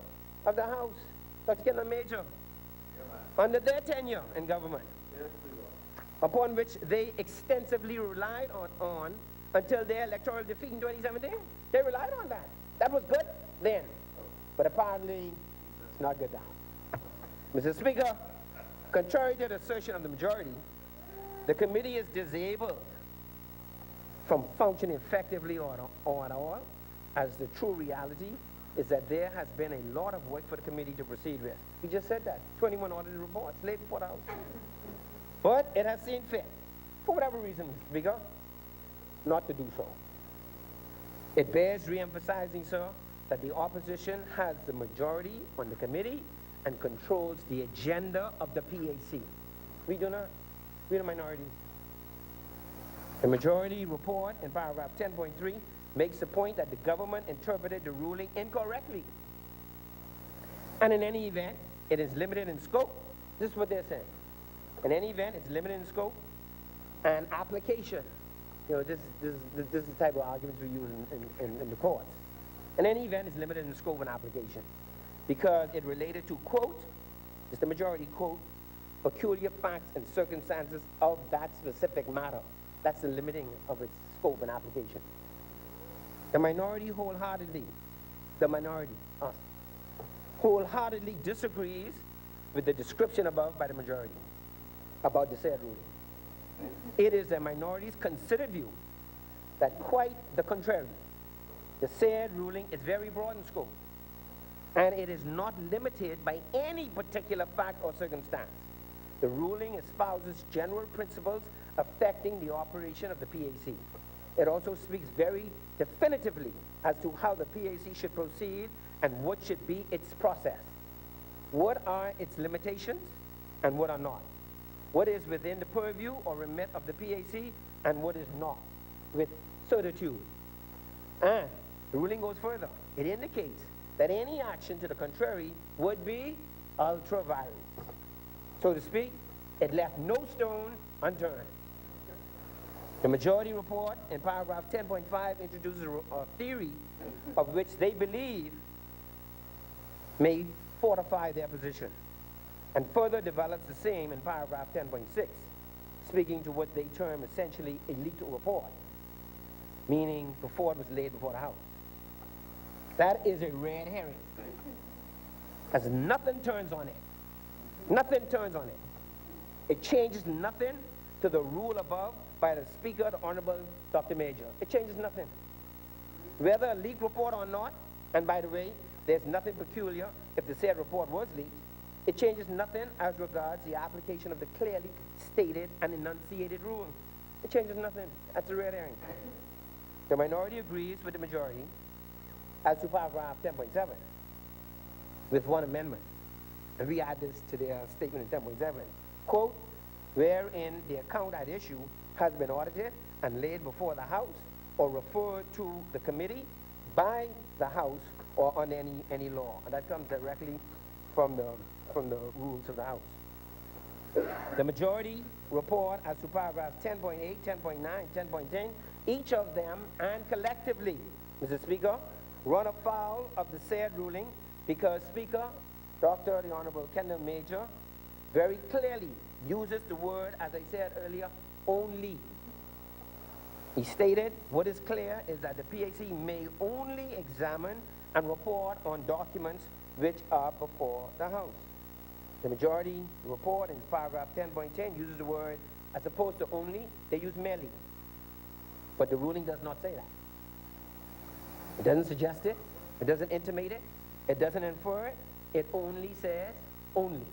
of the House, Dr. Kendall Major, under their tenure in government, upon which they extensively relied on until their electoral defeat in 2017. They relied on that. That was good then. But apparently, it's not good now. Mr. Speaker, contrary to the assertion of the majority, the committee is disabled from functioning effectively or at all, as the true reality is that there has been a lot of work for the committee to proceed with. We just said that. 21 audited reports laid before the House. But it has seen fit, for whatever reason, Mr. Speaker, not to do so. It bears re-emphasizing, sir, that the opposition has the majority on the committee and controls the agenda of the PAC. We do not. We're the minority. The majority report in paragraph 10.3 makes the point that the government interpreted the ruling incorrectly. And in any event, it is limited in scope. This is what they're saying. In any event, it's limited in scope and application. You know, this is the type of arguments we use in the courts. In any event, it's limited in scope and application because it related to, quote, it's the majority, quote, peculiar facts and circumstances of that specific matter. That's the limiting of its scope and application. The minority wholeheartedly disagrees with the description above by the majority about the said ruling. It is the minority's considered view that quite the contrary. The said ruling is very broad in scope, and it is not limited by any particular fact or circumstance. The ruling espouses general principles affecting the operation of the PAC. It also speaks very definitively as to how the PAC should proceed and what should be its process. What are its limitations and what are not? What is within the purview or remit of the PAC and what is not, with certitude. And the ruling goes further. It indicates that any action to the contrary would be ultra vires. So to speak, it left no stone unturned. The majority report in paragraph 10.5 introduces a theory of which they believe may fortify their position, and further develops the same in paragraph 10.6, speaking to what they term essentially a leaked report, meaning before it was laid before the House. That is a red herring, as nothing turns on it. Nothing turns on it. It changes nothing to the rule above by the Speaker, the Honorable Dr. Major. It changes nothing. Whether a leaked report or not, and by the way, there's nothing peculiar if the said report was leaked, it changes nothing as regards the application of the clearly stated and enunciated rule. It changes nothing. That's a red herring. The minority agrees with the majority as to paragraph 10.7 with one amendment. And we add this to their statement in 10.7. Quote, wherein the account at issue has been audited and laid before the House or referred to the committee by the House or on any law. And that comes directly from the rules of the House. The majority report as to paragraphs 10.8, 10.9, 10.10, each of them and collectively, Mr. Speaker, run afoul of the said ruling because Speaker, Dr. the Honorable Kendall Major, very clearly uses the word, as I said earlier, only. He stated, what is clear is that the PAC may only examine and report on documents which are before the House. The majority report in paragraph 10.10 uses the word, as opposed to only, they use merely. But the ruling does not say that. It doesn't suggest it, it doesn't intimate it, it doesn't infer it, it only says only.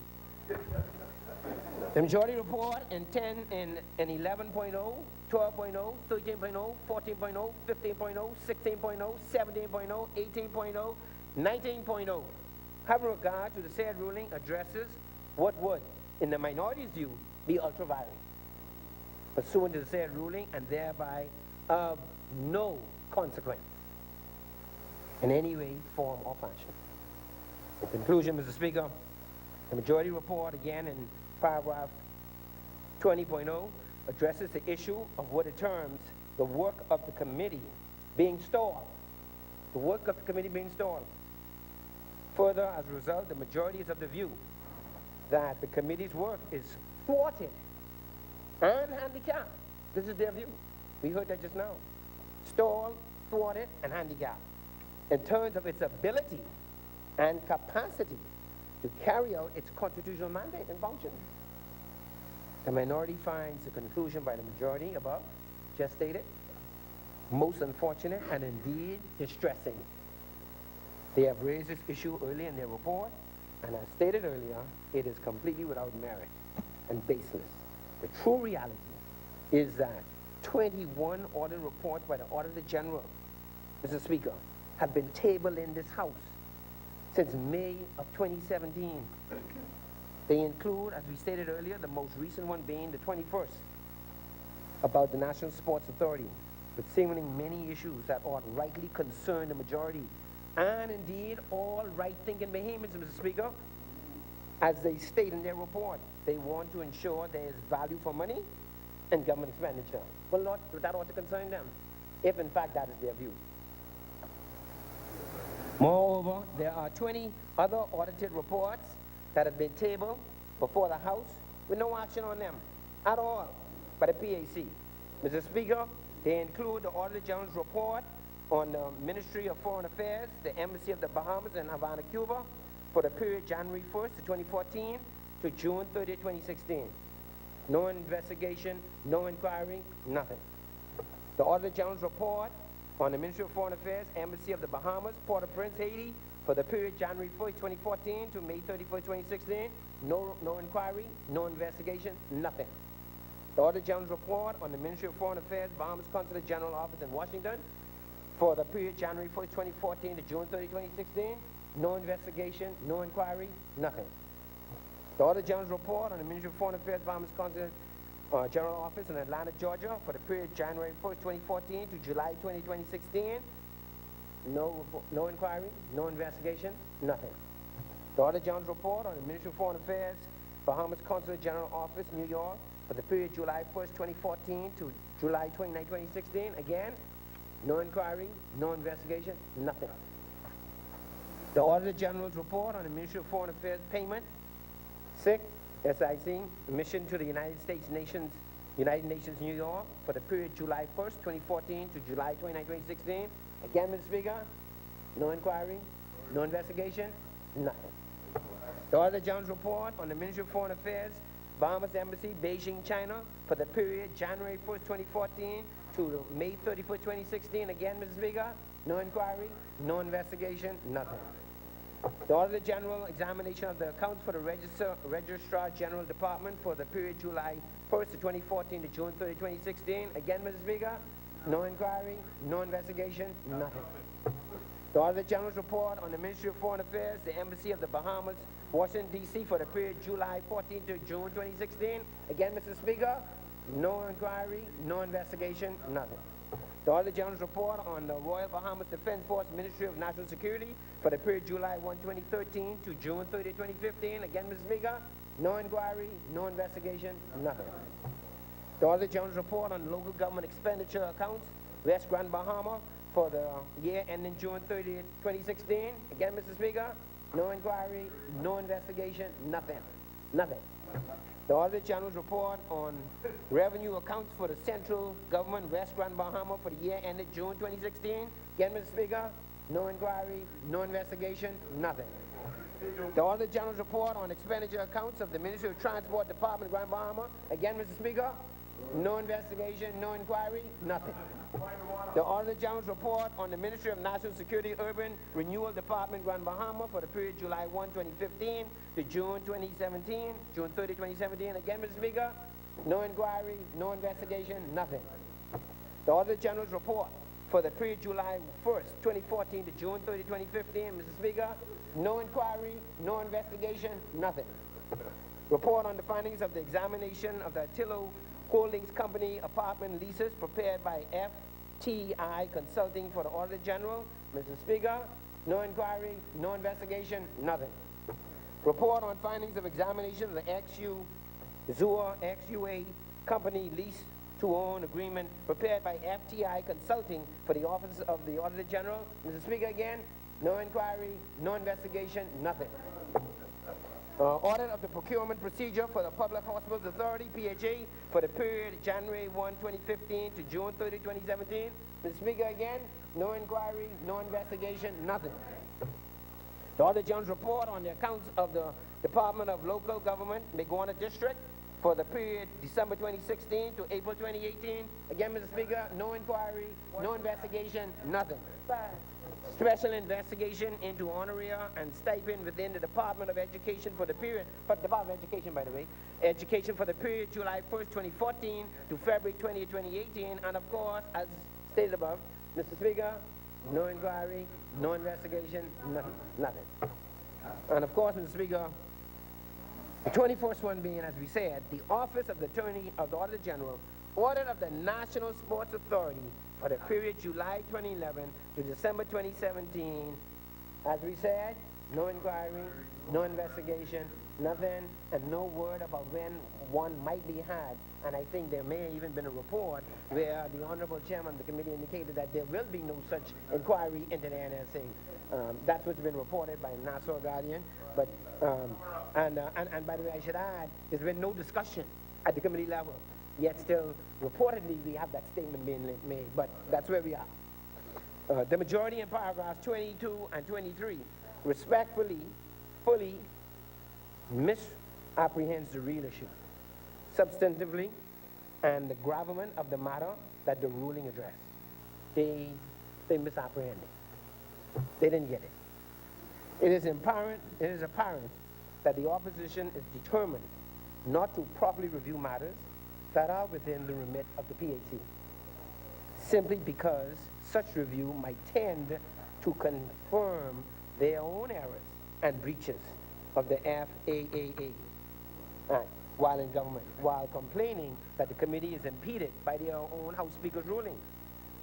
The majority report in 11.0, 12.0, 13.0, 14.0, 15.0, 16.0, 17.0, 18.0, 19.0, having regard to the said ruling, addresses what would, in the minority's view, be ultra-vires, pursuant to the said ruling, and thereby of no consequence in any way, form, or fashion. In conclusion, Mr. Speaker, the majority report, again in paragraph 20.0, addresses the issue of what it terms the work of the committee being stalled. The work of the committee being stalled. Further, as a result, the majority is of the view that the committee's work is thwarted and handicapped. This is their view. We heard that just now. Stalled, thwarted, and handicapped in terms of its ability and capacity to carry out its constitutional mandate and function. The minority finds the conclusion by the majority above, just stated, most unfortunate and indeed distressing. They have raised this issue early in their report, and as stated earlier, it is completely without merit and baseless. The true reality is that 21 audit reports by the Auditor General, Mr. Speaker, have been tabled in this House since May of 2017. They include, as we stated earlier, the most recent one being the 21st, about the National Sports Authority, with seemingly many issues that ought rightly concern the majority, and indeed all right-thinking behemoths, Mr. Speaker. As they state in their report, they want to ensure there is value for money and government expenditure. Well, that ought to concern them, if in fact that is their view. Moreover, there are 20 other audited reports that have been tabled before the House with no action on them at all by the PAC. Mr. Speaker, they include the Auditor General's report on the Ministry of Foreign Affairs, the Embassy of the Bahamas in Havana, Cuba, for the period January 1st, 2014 to June 30, 2016. No investigation, no inquiry, nothing. The Auditor General's report on the Ministry of Foreign Affairs, Embassy of the Bahamas, Port-au-Prince, Haiti, for the period January 1st, 2014 to May 31st, 2016. No inquiry, no investigation, nothing. The Auditor General's report on the Ministry of Foreign Affairs, Bahamas Consulate General Office in Washington, for the period January 1st, 2014 to June 30, 2016. No investigation, no inquiry, nothing. The Auditor General's report on the Ministry of Foreign Affairs, Bahamas Consulate General Office in Atlanta, Georgia, for the period January 1st, 2014 to July 20, 2016. No inquiry, no investigation, nothing. The Auditor General's report on the Ministry of Foreign Affairs, Bahamas Consulate General Office, New York, for the period July 1st, 2014 to July 29, 2016. Again, no inquiry, no investigation, nothing. The Auditor General's report on the Ministry of Foreign Affairs payment, SIC, SIC, mission to the United Nations, New York, for the period July 1st, 2014 to July 29, 2016. Again, Mr. Speaker, no inquiry, no investigation, nothing. The Auditor General's report on the Ministry of Foreign Affairs, Bahamas Embassy, Beijing, China, for the period January 1st, 2014 to May 31st, 2016. Again, Mr. Speaker, no inquiry, no investigation, nothing. The Auditor General examination of the accounts for the Registrar General Department for the period July 1st to 2014 to June 30, 2016. Again, Mr. Speaker, no inquiry, no investigation, nothing. The Auditor General's report on the Ministry of Foreign Affairs, the Embassy of the Bahamas, Washington, D.C. for the period July 14 to June 2016. Again, Mr. Speaker, no inquiry, no investigation, nothing. The Auditor General's report on the Royal Bahamas Defense Force Ministry of National Security for the period July 1, 2013 to June 30, 2015. Again, Mr. Speaker, no inquiry, no investigation, nothing. The Auditor General's report on local government expenditure accounts, West Grand Bahama, for the year ending June 30, 2016. Again, Mr. Speaker, no inquiry, no investigation, nothing. Nothing. The Auditor General's report on revenue accounts for the central government, West Grand Bahama, for the year ended June 2016. Again, Mr. Speaker, no inquiry, no investigation, nothing. The Auditor General's report on expenditure accounts of the Ministry of Transport Department, Grand Bahama. Again, Mr. Speaker, no investigation, no inquiry, nothing. The Auditor General's report on the Ministry of National Security Urban Renewal Department, Grand Bahama, for the period July 1, 2015 to June 2017, June 30, 2017. Again, Mr. Speaker, no inquiry, no investigation, nothing. The Auditor General's report for the period July 1st, 2014 to June 30, 2015, Mr. Speaker, no inquiry, no investigation, nothing. Report on the findings of the examination of the Attillo Holdings Company apartment leases prepared by FTI Consulting for the Auditor General. Mr. Speaker, no inquiry, no investigation, nothing. Report on findings of examination of the XUA Company lease to own agreement prepared by FTI Consulting for the Office of the Auditor General. Mr. Speaker, again, no inquiry, no investigation, nothing. Audit of the procurement procedure for the Public Hospitals Authority, PHA, for the period January 1, 2015 to June 30, 2017. Mr. Speaker, again, no inquiry, no investigation, nothing. The Auditor General's report on the accounts of the Department of Local Government, Miguana District, for the period December 2016 to April 2018. Again, Mr. Speaker, no inquiry, no investigation, nothing. Special investigation into honoraria and stipend within the Department of Education for the period, Department of Education, by the way, education for the period July 1st, 2014 to February 20, 2018. And of course, as stated above, Mr. Speaker, no inquiry, no investigation, nothing. And of course, Mr. Speaker, the 21st one being, as we said, the Office of the Attorney of the Auditor General, audit of the National Sports Authority for the period July 2011 to December 2017. As we said, no inquiry, no investigation, nothing, and no word about when one might be had. And I think there may have even been a report where the Honorable Chairman of the committee indicated that there will be no such inquiry into the NSA. That's what's been reported by Nassau Guardian. But, and by the way, I should add, there's been no discussion at the committee level. Yet still, reportedly, we have that statement being made, but that's where we are. The majority in paragraphs 22 and 23 respectfully fully misapprehends the real issue, substantively, and the gravamen of the matter that the ruling addressed. They misapprehended. They didn't get it. It is apparent that the opposition is determined not to properly review matters that are within the remit of the PAC, simply because such review might tend to confirm their own errors and breaches of the FAAA Act while in government, while complaining that the committee is impeded by their own House Speaker's ruling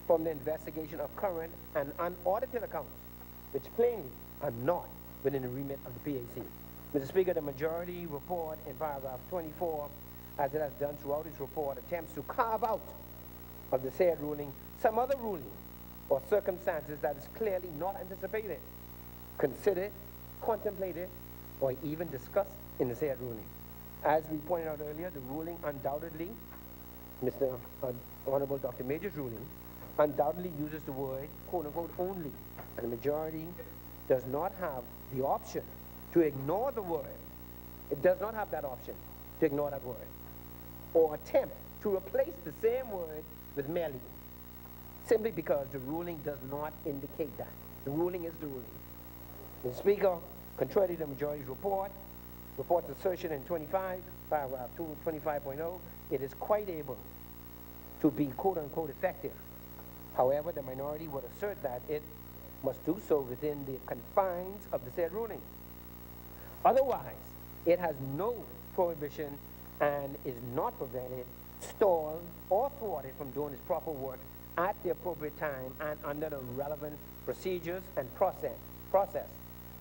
from the investigation of current and unaudited accounts, which plainly are not within the remit of the PAC. Mr. Speaker, the majority report in paragraph 24, as it has done throughout its report, attempts to carve out of the said ruling some other ruling or circumstances that is clearly not anticipated, considered, contemplated, or even discussed in the said ruling. As we pointed out earlier, the ruling undoubtedly, Mr. Honorable Dr. Major's ruling, undoubtedly uses the word quote-unquote only, and the majority does not have the option to ignore the word. It does not have that option to ignore that word or attempt to replace the same word with merely, simply because the ruling does not indicate that. The ruling is the ruling. Mr. Speaker, contrary to the majority's report's assertion in 25, paragraph 225.0, it is quite able to be quote-unquote effective. However, the minority would assert that it must do so within the confines of the said ruling. Otherwise, it has no prohibition and is not prevented, stalled, or thwarted from doing its proper work at the appropriate time and under the relevant procedures and process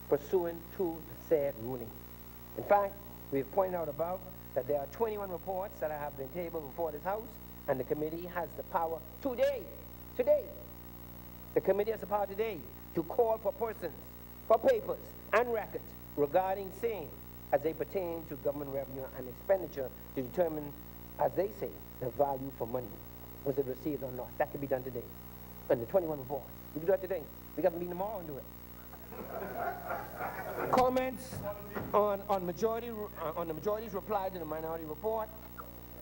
pursuant to the said ruling. In fact, we have pointed out above that there are 21 reports that have been tabled before this House, and the committee has the power today, the committee has the power today to call for persons, for papers, and records regarding same as they pertain to government revenue and expenditure to determine, as they say, the value for money. Was it received or not? That can be done today. And the 21 reports. We can do that today. We can meet tomorrow and do it. Comments on the majority's reply to the minority report.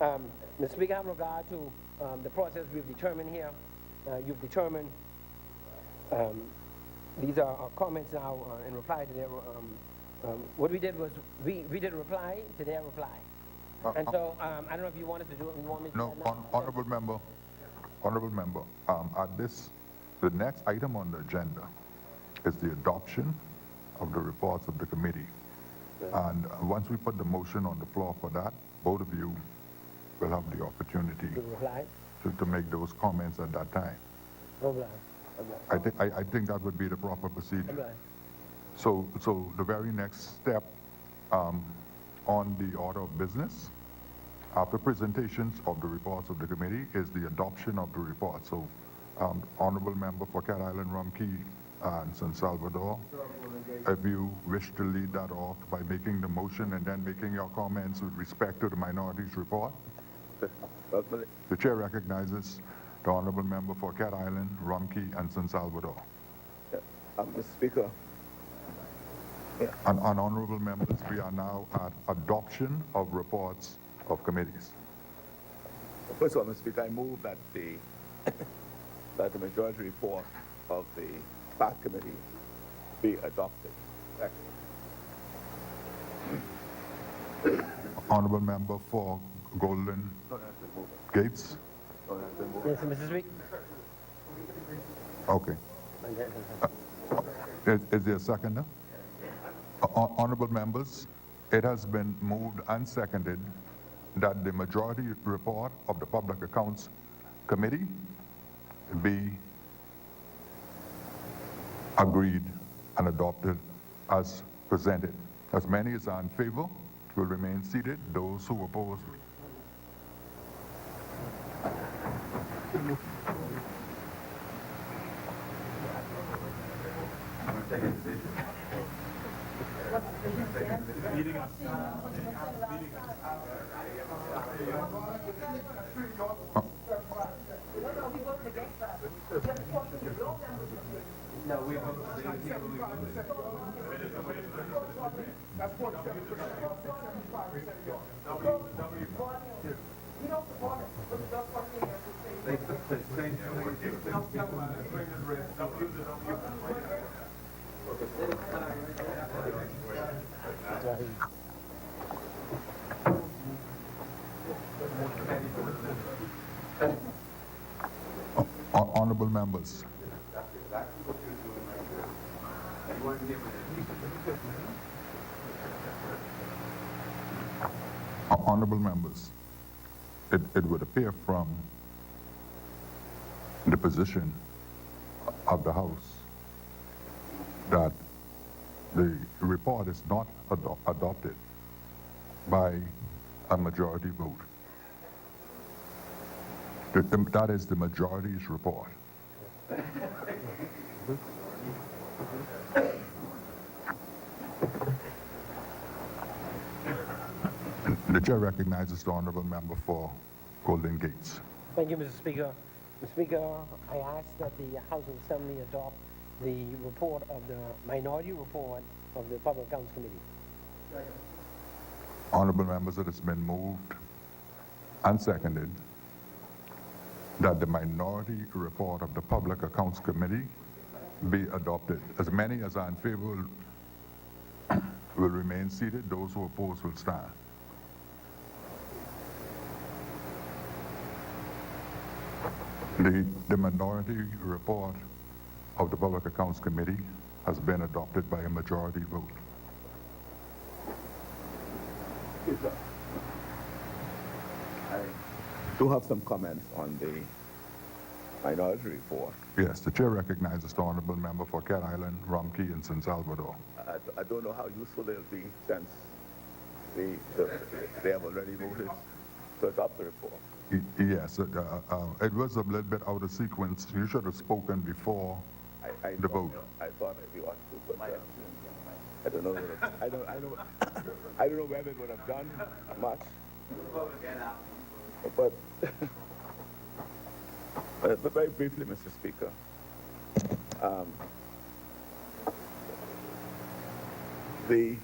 Mr. Speaker, in regard to the process we've determined here, you've determined these are comments now in reply to their. What we did was we did a reply to their reply, and so I don't know if you wanted to do it. You want me to? No, honorable member. The next item on the agenda is the adoption of the reports of the committee. And once we put the motion on the floor for that, both of you will have the opportunity to make those comments at that time. I think that would be the proper procedure. So the very next step on the order of business, after presentations of the reports of the committee, is the adoption of the report. So, honorable member for Cat Island, Rumkey, and San Salvador, if you wish to lead that off by making the motion and then making your comments with respect to the minority's report. The chair recognizes the honorable member for Cat Island, Rumkey, and San Salvador. Mr. Speaker. And honorable members, we are now at adoption of reports of committees. First of all, Mr. Speaker, I move that the majority report of the PAC committee be adopted. Honorable member for Golden Gates. Yes, Mr. Speaker. Okay. Is there a seconder? Honorable members, it has been moved and seconded that the majority report of the Public Accounts Committee be agreed and adopted as presented. As many as are in favor will remain seated. Those who oppose. Honorable members, That's exactly what you're doing right there. You want to give it honorable members, it would appear from the position of the House that the report is not adopted by a majority vote. That is the majority's report. The chair recognizes the honorable member for Golden Gates. Thank you, Mr. Speaker. Mr. Speaker, I ask that the House of Assembly adopt the report of the minority report of the Public Accounts Committee. Honorable members, it has been moved and seconded that the minority report of the Public Accounts Committee be adopted. As many as are in favor will remain seated. Those who oppose will stand. The minority report of the Public Accounts Committee has been adopted by a majority vote. I do have some comments on the minority report. Yes, the chair recognizes the honorable member for Cat Island, Rumkey, and San Salvador. I don't know how useful they'll be since they have already voted to adopt the report. Yes, it was a little bit out of sequence. You should have spoken before the vote. I thought we ought to, but I don't know. I don't know whether it would have done much. But, but very briefly, Mr. Speaker, the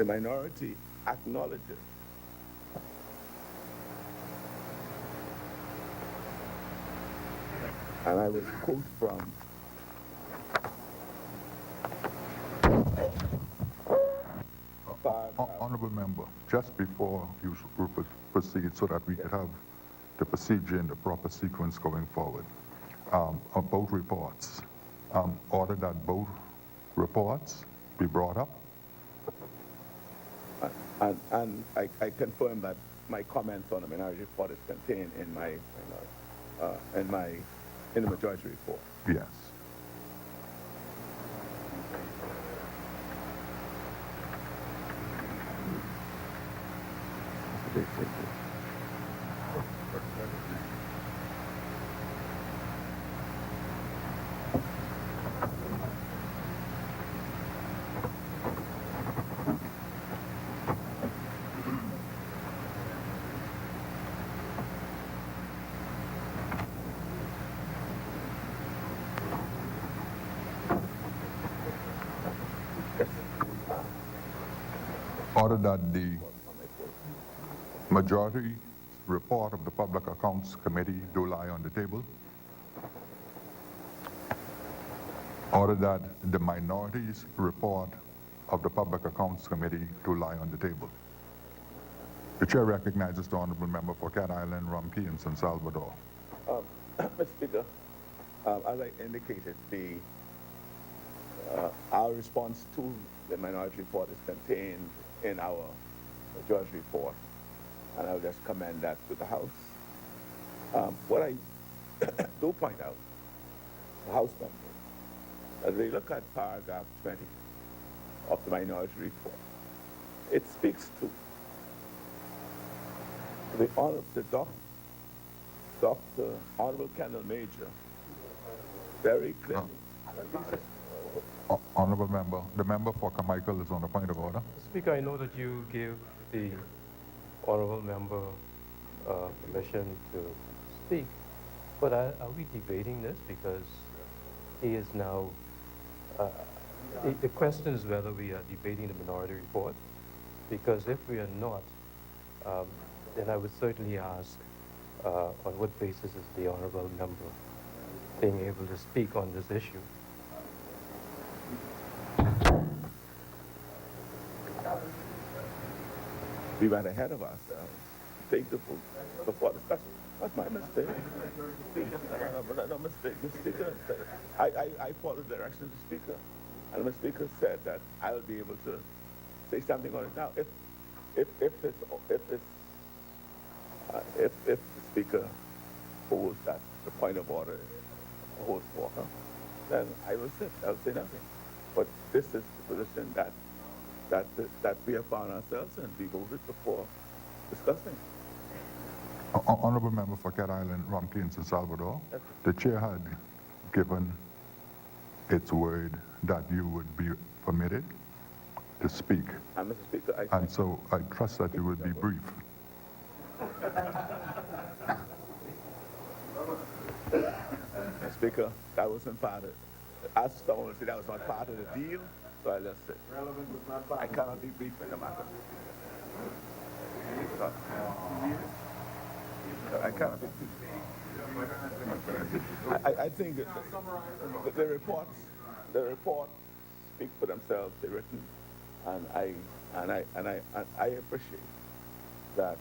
minority acknowledges and I will quote from Honorable member, just before you proceed so that we could have the procedure in the proper sequence going forward, on both reports, order that both reports be brought up. And I confirm that my comments on the minority report is contained in the majority report. Yes. Order that the majority report of the Public Accounts Committee do lie on the table. Order that the minority's report of the Public Accounts Committee do lie on the table. The chair recognizes the honorable member for Cat Island, Rumkey, and San Salvador. Mr. Speaker, as I indicated, our response to the minority report is contained in our majority report, and I will just commend that to the House. What I do point out, the House members, as they look at paragraph 20 of the minority report, it speaks to the Dr. Honorable Kendall Major very clearly. Honorable member, the member for Carmichael is on a point of order. Speaker, I know that you gave the honorable member permission to speak, but are we debating this? Because he is now, the question is whether we are debating the minority report, because if we are not, then I would certainly ask on what basis is the honorable member being able to speak on this issue. We went ahead of ourselves. take the vote before discussion. That's my mistake. No mistake. The speaker, I followed the directions of the speaker. And the speaker said that I'll be able to say something on it now. If the speaker holds that the point of order holds water, then I will sit. I'll say nothing. But this is the position that we have found ourselves and we voted before discussing. Honorable Member for Cat Island, Romkins, and Salvador, the chair had given its word that you would be permitted to speak. And Mr. Speaker, And so I trust that you would be brief. Mr. Speaker, that wasn't part of it. As someone would say, that was not part of the deal, so I just said, I cannot be brief in the matter. I cannot be brief. I think that the reports speak for themselves. They're written, and I appreciate that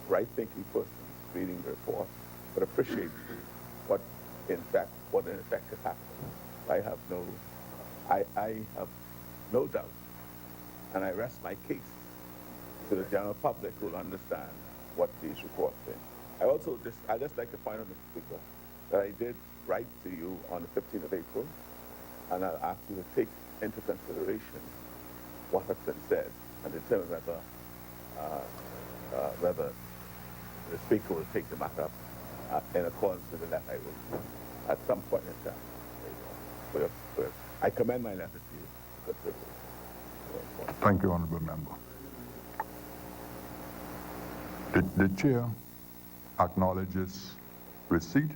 right-thinking person reading the report, but appreciate what in effect has happened. I have no doubt, and I rest my case to the general public who will understand what these reports say. I just like to point out, Mr. Speaker, that I did write to you on the 15th of April, and I'll ask you to take into consideration what has been said and determine whether the Speaker will take the matter up in accordance with the letter I wrote at some point in time. I commend my letter to you. Thank you, Honorable Member. The chair acknowledges receipt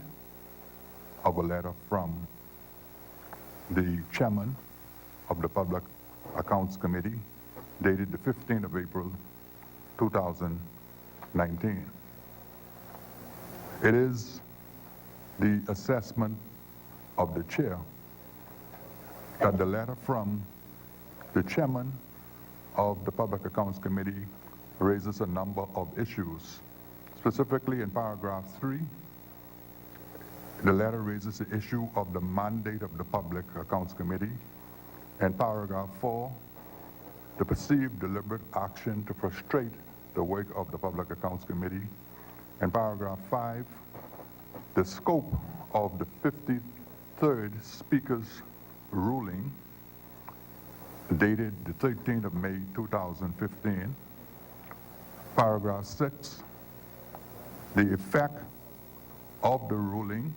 of a letter from the chairman of the Public Accounts Committee dated the 15th of April, 2019. It is the assessment of the chair that the letter from the chairman of the Public Accounts Committee raises a number of issues. Specifically in paragraph 3, the letter raises the issue of the mandate of the Public Accounts Committee. In paragraph 4, the perceived deliberate action to frustrate the work of the Public Accounts Committee. In paragraph 5, the scope of the 53rd Speaker's ruling dated the 13th of May 2015. Paragraph 6, the effect of the ruling,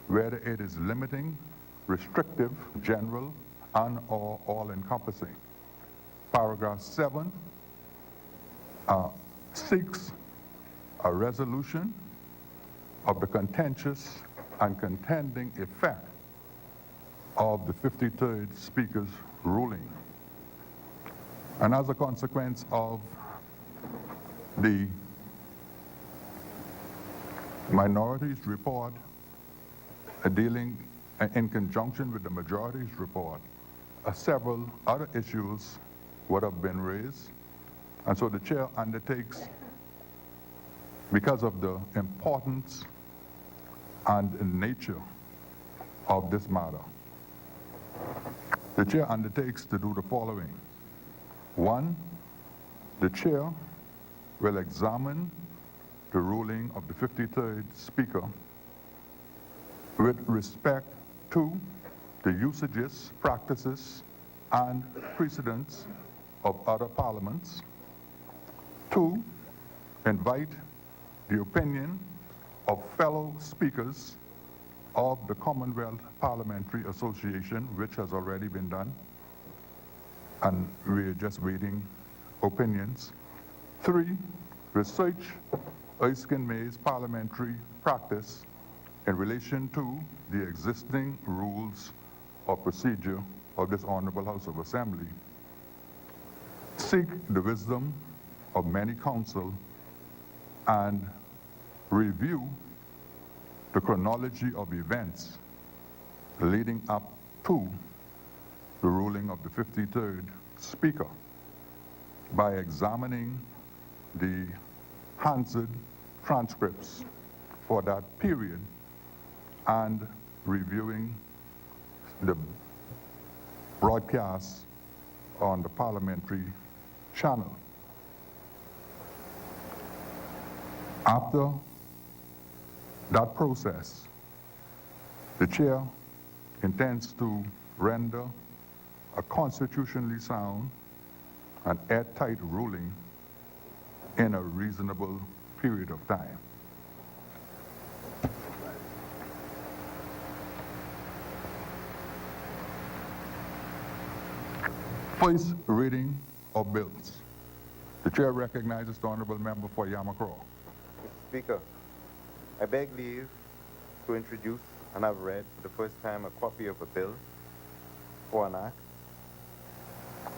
whether it is limiting, restrictive, general, and/or all-encompassing. Paragraph 7 seeks a resolution of the contentious and contending effect of the 53rd Speaker's ruling. And as a consequence of the minority's report dealing in conjunction with the majority's report, several other issues would have been raised. And so the chair undertakes, because of the importance and nature of this matter, the chair undertakes to do the following. 1, the chair will examine the ruling of the 53rd Speaker with respect to the usages, practices, and precedents of other parliaments. 2, invite the opinion of fellow speakers of the Commonwealth Parliamentary Association, which has already been done, and we're just waiting opinions. 3, research Erskine May's parliamentary practice in relation to the existing rules of procedure of this Honorable House of Assembly. Seek the wisdom of many counsel and review the chronology of events leading up to the ruling of the 53rd Speaker by examining the Hansard transcripts for that period and reviewing the broadcasts on the Parliamentary channel. After that process, the chair intends to render a constitutionally sound and airtight ruling in a reasonable period of time. First reading of bills. The chair recognizes the honorable member for Yamacraw. Mr. Speaker, I beg leave to introduce and have read for the first time a copy of a bill for an act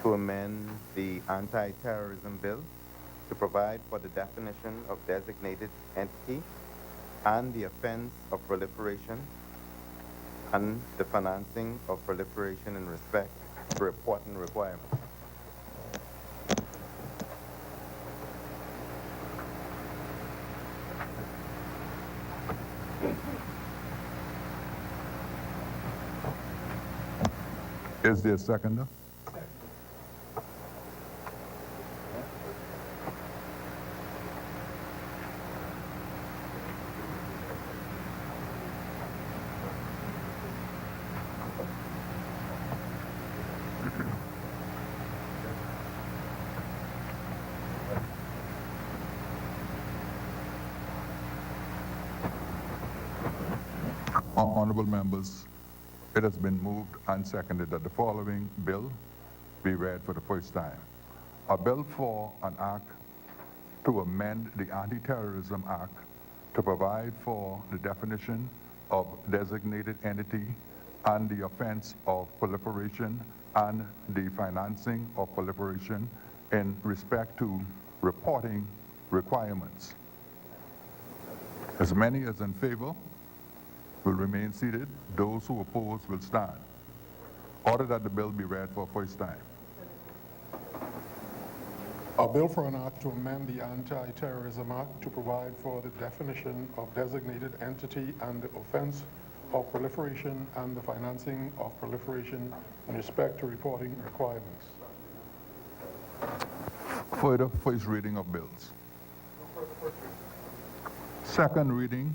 to amend the anti-terrorism bill to provide for the definition of designated entity and the offense of proliferation and the financing of proliferation in respect to reporting requirements. Is there a seconder? Honorable members, it has been moved and seconded that the following bill be read for the first time. A bill for an act to amend the Anti-Terrorism Act to provide for the definition of designated entity and the offense of proliferation and the financing of proliferation in respect to reporting requirements. As many as in favor will remain seated. Those who oppose will stand. Order that the bill be read for the first time. A bill for an act to amend the Anti-Terrorism Act to provide for the definition of designated entity and the offense of proliferation and the financing of proliferation in respect to reporting requirements. Further first reading of bills. Second reading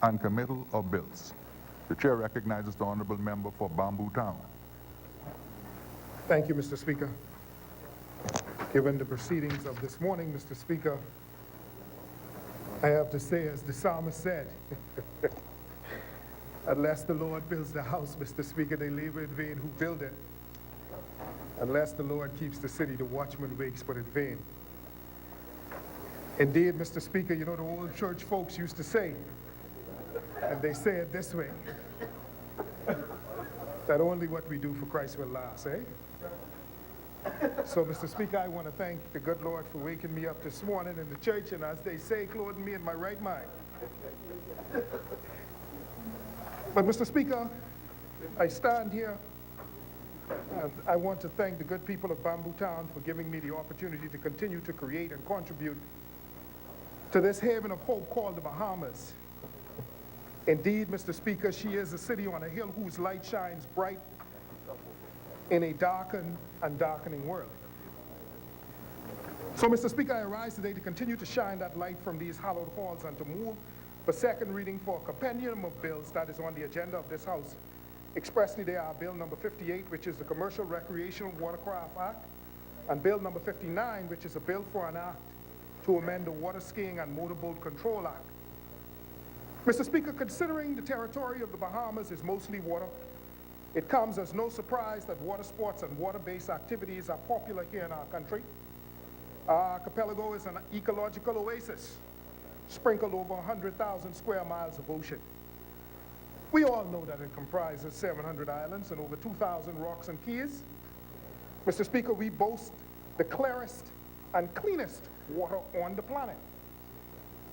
and committal of bills. The chair recognizes the honorable member for Bamboo Town. Thank you, Mr. Speaker. Given the proceedings of this morning, Mr. Speaker, I have to say, as the psalmist said, unless the Lord builds the house, Mr. Speaker, they labor in vain who build it. Unless the Lord keeps the city, the watchman wakes but in vain. Indeed, Mr. Speaker, you know the old church folks used to say, and they say it this way, that only what we do for Christ will last, eh? So, Mr. Speaker, I want to thank the good Lord for waking me up this morning in the church, and as they say, clothing me in my right mind. But, Mr. Speaker, I stand here, and I want to thank the good people of Bamboo Town for giving me the opportunity to continue to create and contribute to this haven of hope called the Bahamas. Indeed, Mr. Speaker, she is a city on a hill whose light shines bright in a darkened and darkening world. So, Mr. Speaker, I rise today to continue to shine that light from these hallowed halls and to move for second reading for a compendium of bills that is on the agenda of this House. Expressly, they are Bill number 58, which is the Commercial Recreational Watercraft Act, and Bill number 59, which is a bill for an act to amend the Water Skiing and Motorboat Control Act. Mr. Speaker, considering the territory of the Bahamas is mostly water, it comes as no surprise that water sports and water-based activities are popular here in our country. Our archipelago is an ecological oasis, sprinkled over 100,000 square miles of ocean. We all know that it comprises 700 islands and over 2,000 rocks and keys. Mr. Speaker, we boast the clearest and cleanest water on the planet,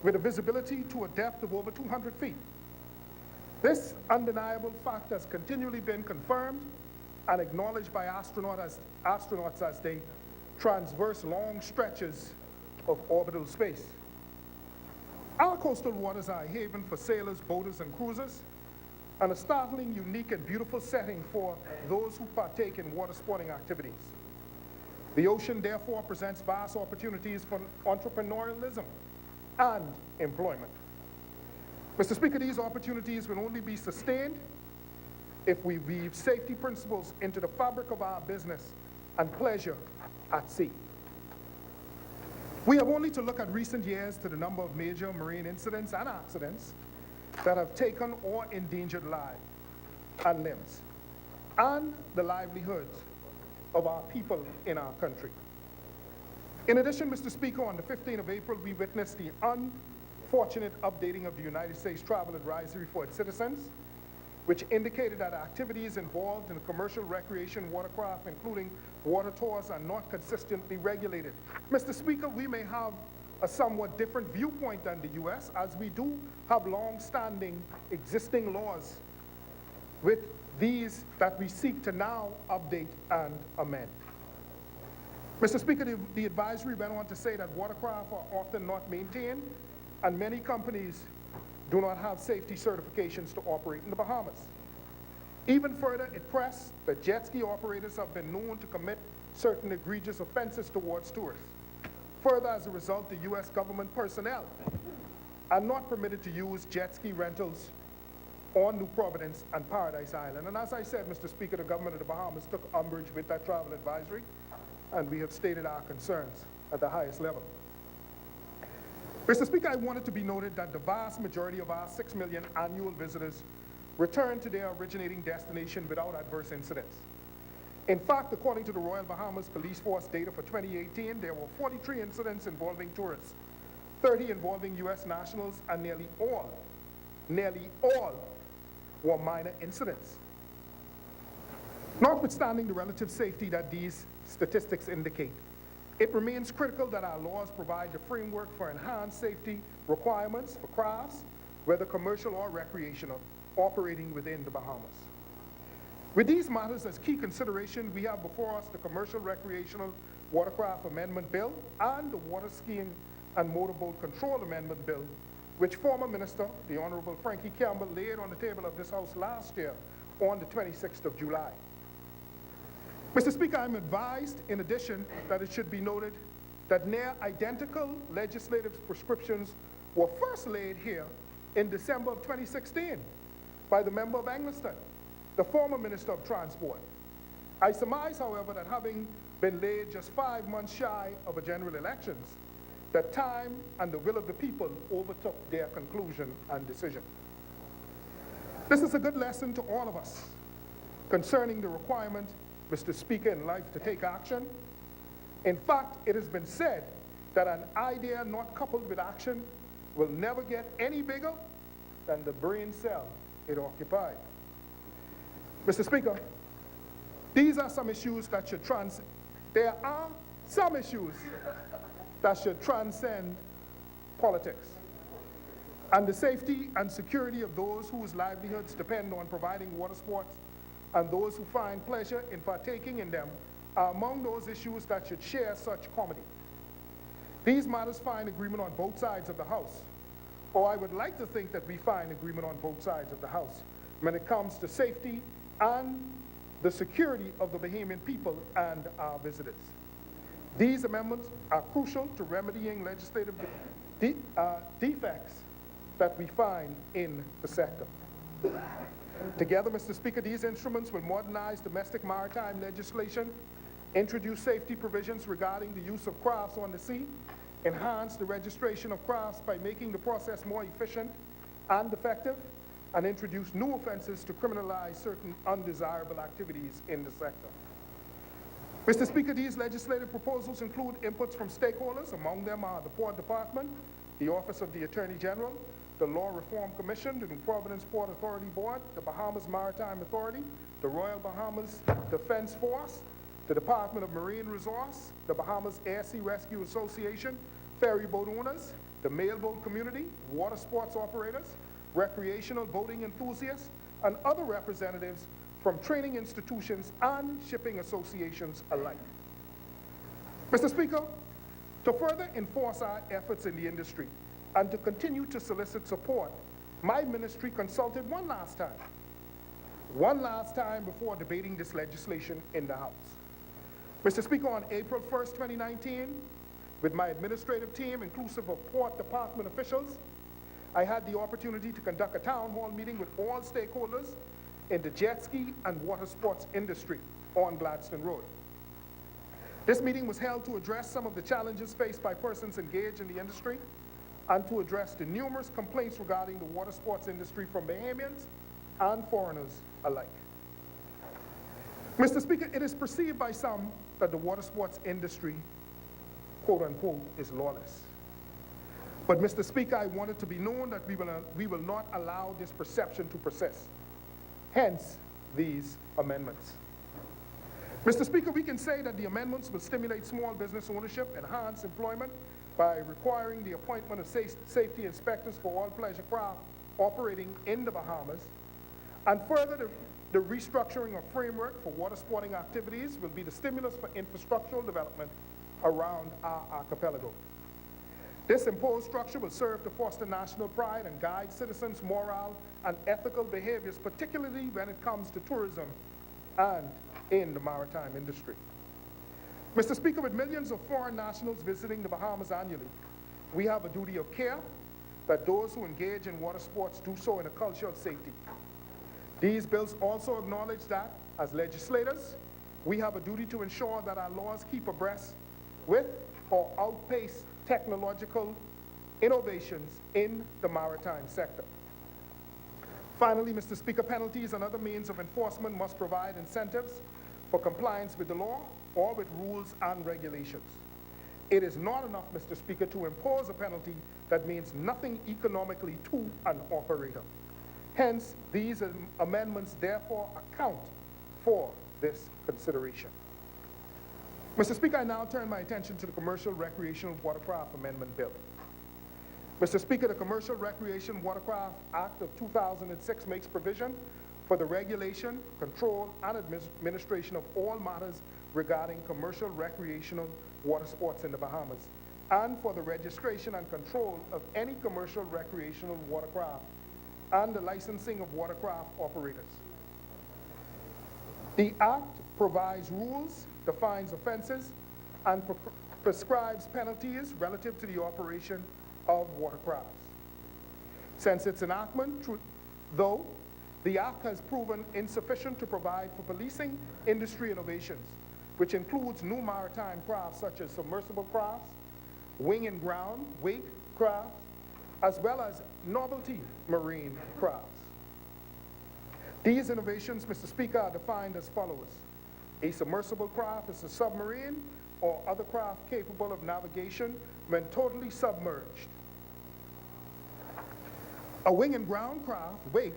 with a visibility to a depth of over 200 feet. This undeniable fact has continually been confirmed and acknowledged by astronauts as they transverse long stretches of orbital space. Our coastal waters are a haven for sailors, boaters, and cruisers, and a startling, unique, and beautiful setting for those who partake in water sporting activities. The ocean, therefore, presents vast opportunities for entrepreneurialism and employment. Mr. Speaker, these opportunities will only be sustained if we weave safety principles into the fabric of our business and pleasure at sea. We have only to look at recent years to the number of major marine incidents and accidents that have taken or endangered lives and limbs, and the livelihoods of our people in our country. In addition, Mr. Speaker, on the 15th of April, we witnessed the unfortunate updating of the United States Travel Advisory for its citizens, which indicated that activities involved in commercial recreation watercraft, including water tours, are not consistently regulated. Mr. Speaker, we may have a somewhat different viewpoint than the U.S., as we do have long-standing existing laws with these that we seek to now update and amend. Mr. Speaker, the advisory went on to say that watercraft are often not maintained, and many companies do not have safety certifications to operate in the Bahamas. Even further, it pressed that jet ski operators have been known to commit certain egregious offenses towards tourists. Further, as a result, the U.S. government personnel are not permitted to use jet ski rentals on New Providence and Paradise Island. And as I said, Mr. Speaker, the government of the Bahamas took umbrage with that travel advisory, and we have stated our concerns at the highest level. Mr. Speaker, I want it to be noted that the vast majority of our 6 million annual visitors return to their originating destination without adverse incidents. In fact, according to the Royal Bahamas Police Force data for 2018, there were 43 incidents involving tourists, 30 involving U.S. nationals, and nearly all were minor incidents. Notwithstanding the relative safety that these statistics indicate, it remains critical that our laws provide the framework for enhanced safety requirements for crafts, whether commercial or recreational, operating within the Bahamas. With these matters as key consideration, we have before us the Commercial Recreational Watercraft Amendment Bill and the Water Skiing and Motorboat Control Amendment Bill, which former Minister, the Honorable Frankie Campbell, laid on the table of this House last year on the 26th of July. Mr. Speaker, I'm advised, in addition, that it should be noted that near identical legislative prescriptions were first laid here in December of 2016 by the member of Angliston, the former Minister of Transport. I surmise, however, that having been laid just 5 months shy of a general elections, that time and the will of the people overtook their conclusion and decision. This is a good lesson to all of us concerning the requirement, Mr. Speaker, in life to take action. In fact, it has been said that an idea not coupled with action will never get any bigger than the brain cell it occupied. Mr. Speaker, these are some issues that should there are some issues that should transcend politics. And the safety and security of those whose livelihoods depend on providing water sports and those who find pleasure in partaking in them are among those issues that should share such comity. These matters find agreement on both sides of the House, or I would like to think that we find agreement on both sides of the House when it comes to safety and the security of the Bahamian people and our visitors. These amendments are crucial to remedying legislative defects that we find in the sector. Together, Mr. Speaker, these instruments will modernize domestic maritime legislation, introduce safety provisions regarding the use of crafts on the sea, enhance the registration of crafts by making the process more efficient and effective, and introduce new offenses to criminalize certain undesirable activities in the sector. Mr. Speaker, these legislative proposals include inputs from stakeholders. Among them are the Port Department, the Office of the Attorney General, the Law Reform Commission, the New Providence Port Authority Board, the Bahamas Maritime Authority, the Royal Bahamas Defense Force, the Department of Marine Resource, the Bahamas Air Sea Rescue Association, ferry boat owners, the mail boat community, water sports operators, recreational boating enthusiasts, and other representatives from training institutions and shipping associations alike. Mr. Speaker, to further enforce our efforts in the industry, and to continue to solicit support, my ministry consulted one last time before debating this legislation in the House. Mr. Speaker, on April 1st, 2019, with my administrative team, inclusive of Port Department officials, I had the opportunity to conduct a town hall meeting with all stakeholders in the jet ski and water sports industry on Gladstone Road. This meeting was held to address some of the challenges faced by persons engaged in the industry and to address the numerous complaints regarding the water sports industry from Bahamians and foreigners alike. Mr. Speaker, it is perceived by some that the water sports industry, quote unquote, is lawless. But Mr. Speaker, I want it to be known that we will not allow this perception to persist. Hence, these amendments. Mr. Speaker, we can say that the amendments will stimulate small business ownership, enhance employment by requiring the appointment of safety inspectors for all pleasure craft operating in the Bahamas, and further the restructuring of framework for water sporting activities will be the stimulus for infrastructural development around our archipelago. This imposed structure will serve to foster national pride and guide citizens' moral and ethical behaviors, particularly when it comes to tourism and in the maritime industry. Mr. Speaker, with millions of foreign nationals visiting the Bahamas annually, we have a duty of care that those who engage in water sports do so in a culture of safety. These bills also acknowledge that, as legislators, we have a duty to ensure that our laws keep abreast with or outpace technological innovations in the maritime sector. Finally, Mr. Speaker, penalties and other means of enforcement must provide incentives for compliance with the law or with rules and regulations. It is not enough, Mr. Speaker, to impose a penalty that means nothing economically to an operator. Hence, these amendments therefore account for this consideration. Mr. Speaker, I now turn my attention to the Commercial Recreational Watercraft Amendment Bill. Mr. Speaker, the Commercial Recreation Watercraft Act of 2006 makes provision for the regulation, control, and administration of all matters regarding commercial recreational water sports in the Bahamas, and for the registration and control of any commercial recreational watercraft and the licensing of watercraft operators. The Act provides rules, defines offenses, and prescribes penalties relative to the operation of watercrafts. Since its enactment, though, the Act has proven insufficient to provide for policing industry innovations, which includes new maritime crafts such as submersible crafts, wing and ground, wake crafts, as well as novelty marine crafts. These innovations, Mr. Speaker, are defined as follows. A submersible craft is a submarine or other craft capable of navigation when totally submerged. A wing and ground craft, WIG,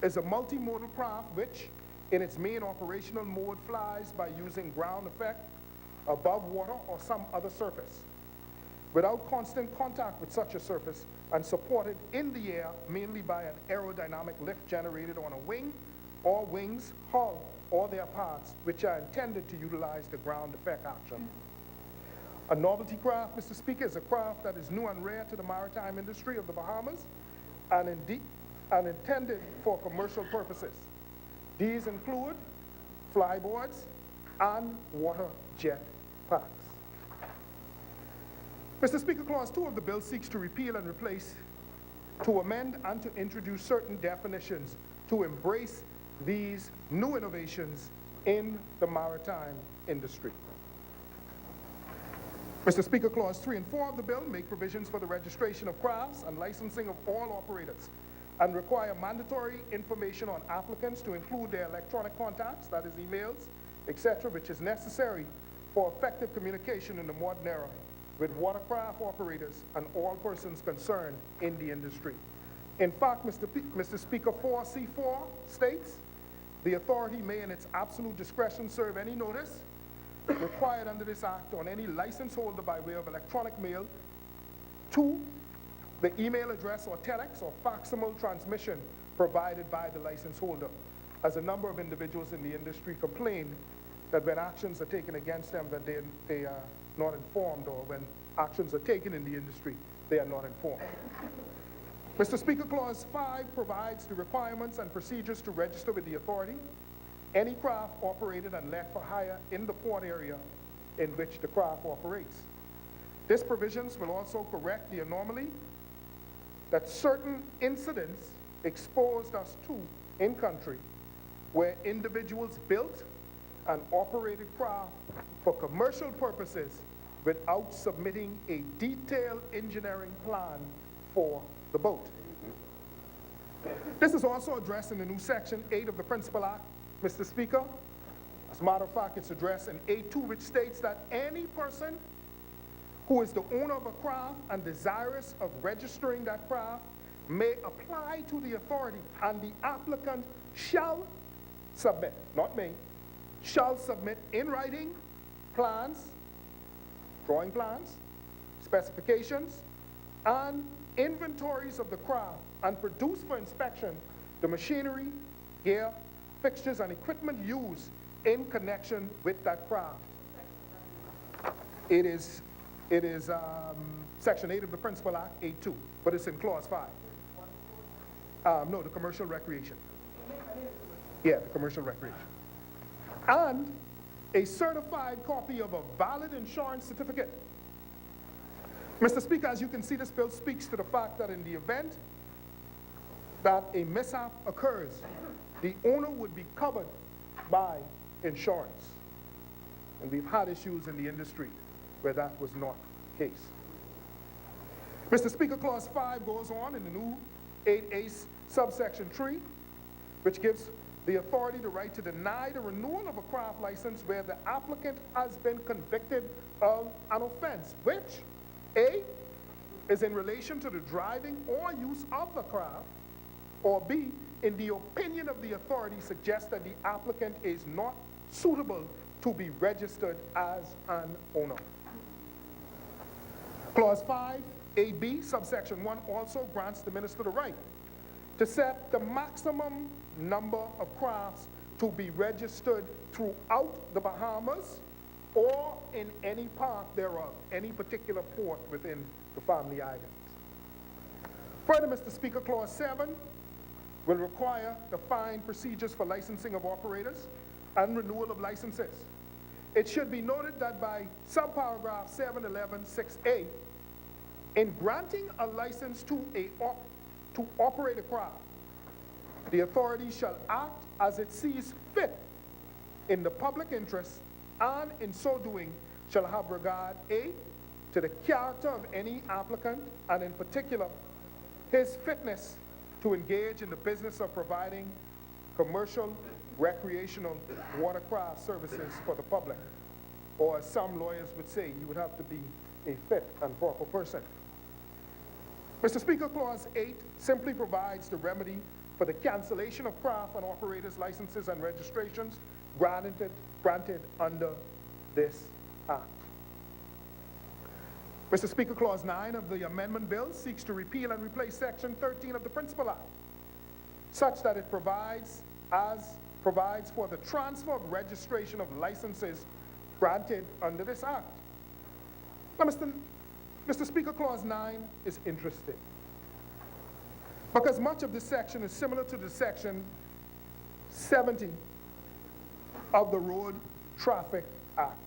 is a multimodal craft which, in its main operational mode, flies by using ground effect above water or some other surface, without constant contact with such a surface, and supported in the air mainly by an aerodynamic lift generated on a wing or wings, hull, or their parts, which are intended to utilize the ground effect action. A novelty craft, Mr. Speaker, is a craft that is new and rare to the maritime industry of the Bahamas and intended for commercial purposes. These include flyboards and water jet packs. Mr. Speaker, Clause 2 of the bill seeks to repeal and replace, to amend and to introduce certain definitions to embrace these new innovations in the maritime industry. Mr. Speaker, Clause 3 and 4 of the bill make provisions for the registration of crafts and licensing of all operators, and require mandatory information on applicants to include their electronic contacts, that is emails, etc., which is necessary for effective communication in the modern era with watercraft operators and all persons concerned in the industry. In fact, Mr. Speaker, 4C4 states, the authority may in its absolute discretion serve any notice required under this act on any license holder by way of electronic mail to the email address or telex or facsimile transmission provided by the license holder, as a number of individuals in the industry complained that when actions are taken against them, that they are not informed, or when actions are taken in the industry, they are not informed. Mr. Speaker, Clause 5 provides the requirements and procedures to register with the authority any craft operated and let for hire in the port area in which the craft operates. This provisions will also correct the anomaly that certain incidents exposed us to in country where individuals built and operated craft for commercial purposes without submitting a detailed engineering plan for the boat. This is also addressed in the new Section 8 of the Principal Act, Mr. Speaker. As a matter of fact, it's addressed in A2, which states that any person who is the owner of a craft and desirous of registering that craft may apply to the authority, and the applicant shall submit, not may, shall submit in writing plans, drawing plans, specifications, and inventories of the craft, and produce for inspection the machinery, gear, fixtures, and equipment used in connection with that craft. It is Section 8 of the Principal Act, A2, but it's in Clause 5. No, the commercial recreation. Yeah, the commercial recreation. And a certified copy of a valid insurance certificate. Mr. Speaker, as you can see, this bill speaks to the fact that in the event that a mishap occurs, the owner would be covered by insurance. And we've had issues in the industry where that was not the case. Mr. Speaker, Clause 5 goes on in the new 8A subsection 3, which gives the authority the right to deny the renewal of a craft license where the applicant has been convicted of an offense, which, A, is in relation to the driving or use of the craft, or B, in the opinion of the authority, suggests that the applicant is not suitable to be registered as an owner. Clause 5, AB, subsection 1, also grants the minister the right to set the maximum number of crafts to be registered throughout the Bahamas or in any part thereof, any particular port within the Family Islands. Further, Mr. Speaker, Clause 7 will require defined procedures for licensing of operators and renewal of licenses. It should be noted that by subparagraph 711(6)(a), in granting a license to operate a craft, the authority shall act as it sees fit in the public interest, and in so doing shall have regard, A, to the character of any applicant, and in particular, his fitness to engage in the business of providing commercial, recreational watercraft services for the public. Or as some lawyers would say, you would have to be a fit and proper person. Mr. Speaker, Clause 8 simply provides the remedy for the cancellation of craft and operators' licenses and registrations granted under this Act. Mr. Speaker, Clause 9 of the amendment bill seeks to repeal and replace Section 13 of the Principal Act, such that it provides for the transfer of registration of licenses granted under this Act. Now, Mr. Speaker, Clause 9 is interesting because much of this section is similar to the Section 70 of the Road Traffic Act,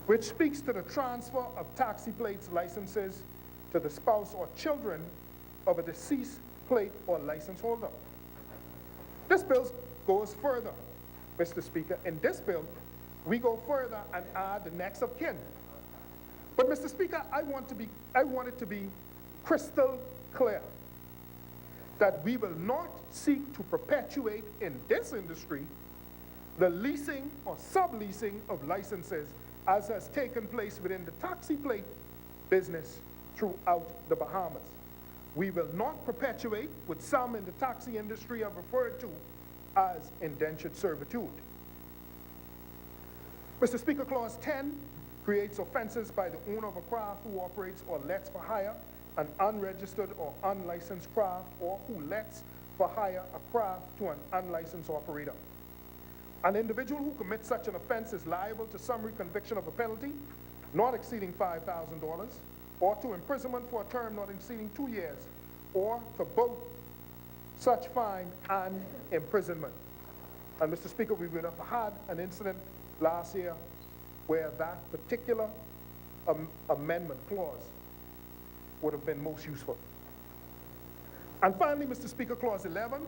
which speaks to the transfer of taxi plates licenses to the spouse or children of a deceased plate or license holder. This bill goes further, Mr. Speaker. In this bill, we go further and add the next of kin. But, Mr. Speaker, I want it to be crystal clear that we will not seek to perpetuate in this industry the leasing or subleasing of licenses as has taken place within the taxi plate business throughout the Bahamas. We will not perpetuate what some in the taxi industry have referred to as indentured servitude. Mr. Speaker, Clause 10 creates offenses by the owner of a craft who operates or lets for hire an unregistered or unlicensed craft, or who lets for hire a craft to an unlicensed operator. An individual who commits such an offense is liable to summary conviction of a penalty not exceeding $5,000, or to imprisonment for a term not exceeding 2 years, or to both such fine and imprisonment. And Mr. Speaker, we would have had an incident last year where that particular amendment clause would have been most useful. And finally, Mr. Speaker, Clause 11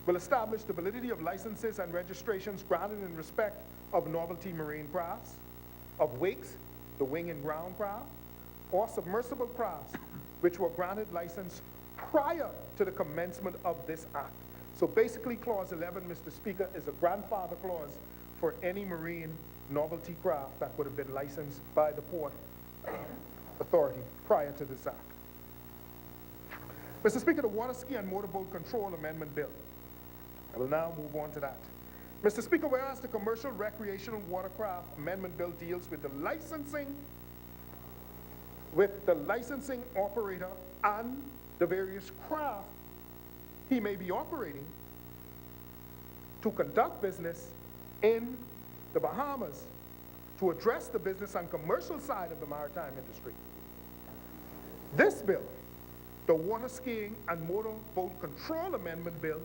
will establish the validity of licenses and registrations granted in respect of novelty marine crafts, of wakes, the wing and ground craft, or submersible crafts which were granted license prior to the commencement of this act. So basically, Clause 11, Mr. Speaker, is a grandfather clause for any marine novelty craft that would have been licensed by the Port Authority prior to this act. Mr. Speaker, the Water Ski and Motorboat Control Amendment Bill. I will now move on to that. Mr. Speaker, whereas the Commercial Recreational Watercraft Amendment Bill deals with the licensing operator and the various craft he may be operating to conduct business in the Bahamas to address the business and commercial side of the maritime industry. This bill, the Water Skiing and Motorboat Control Amendment Bill,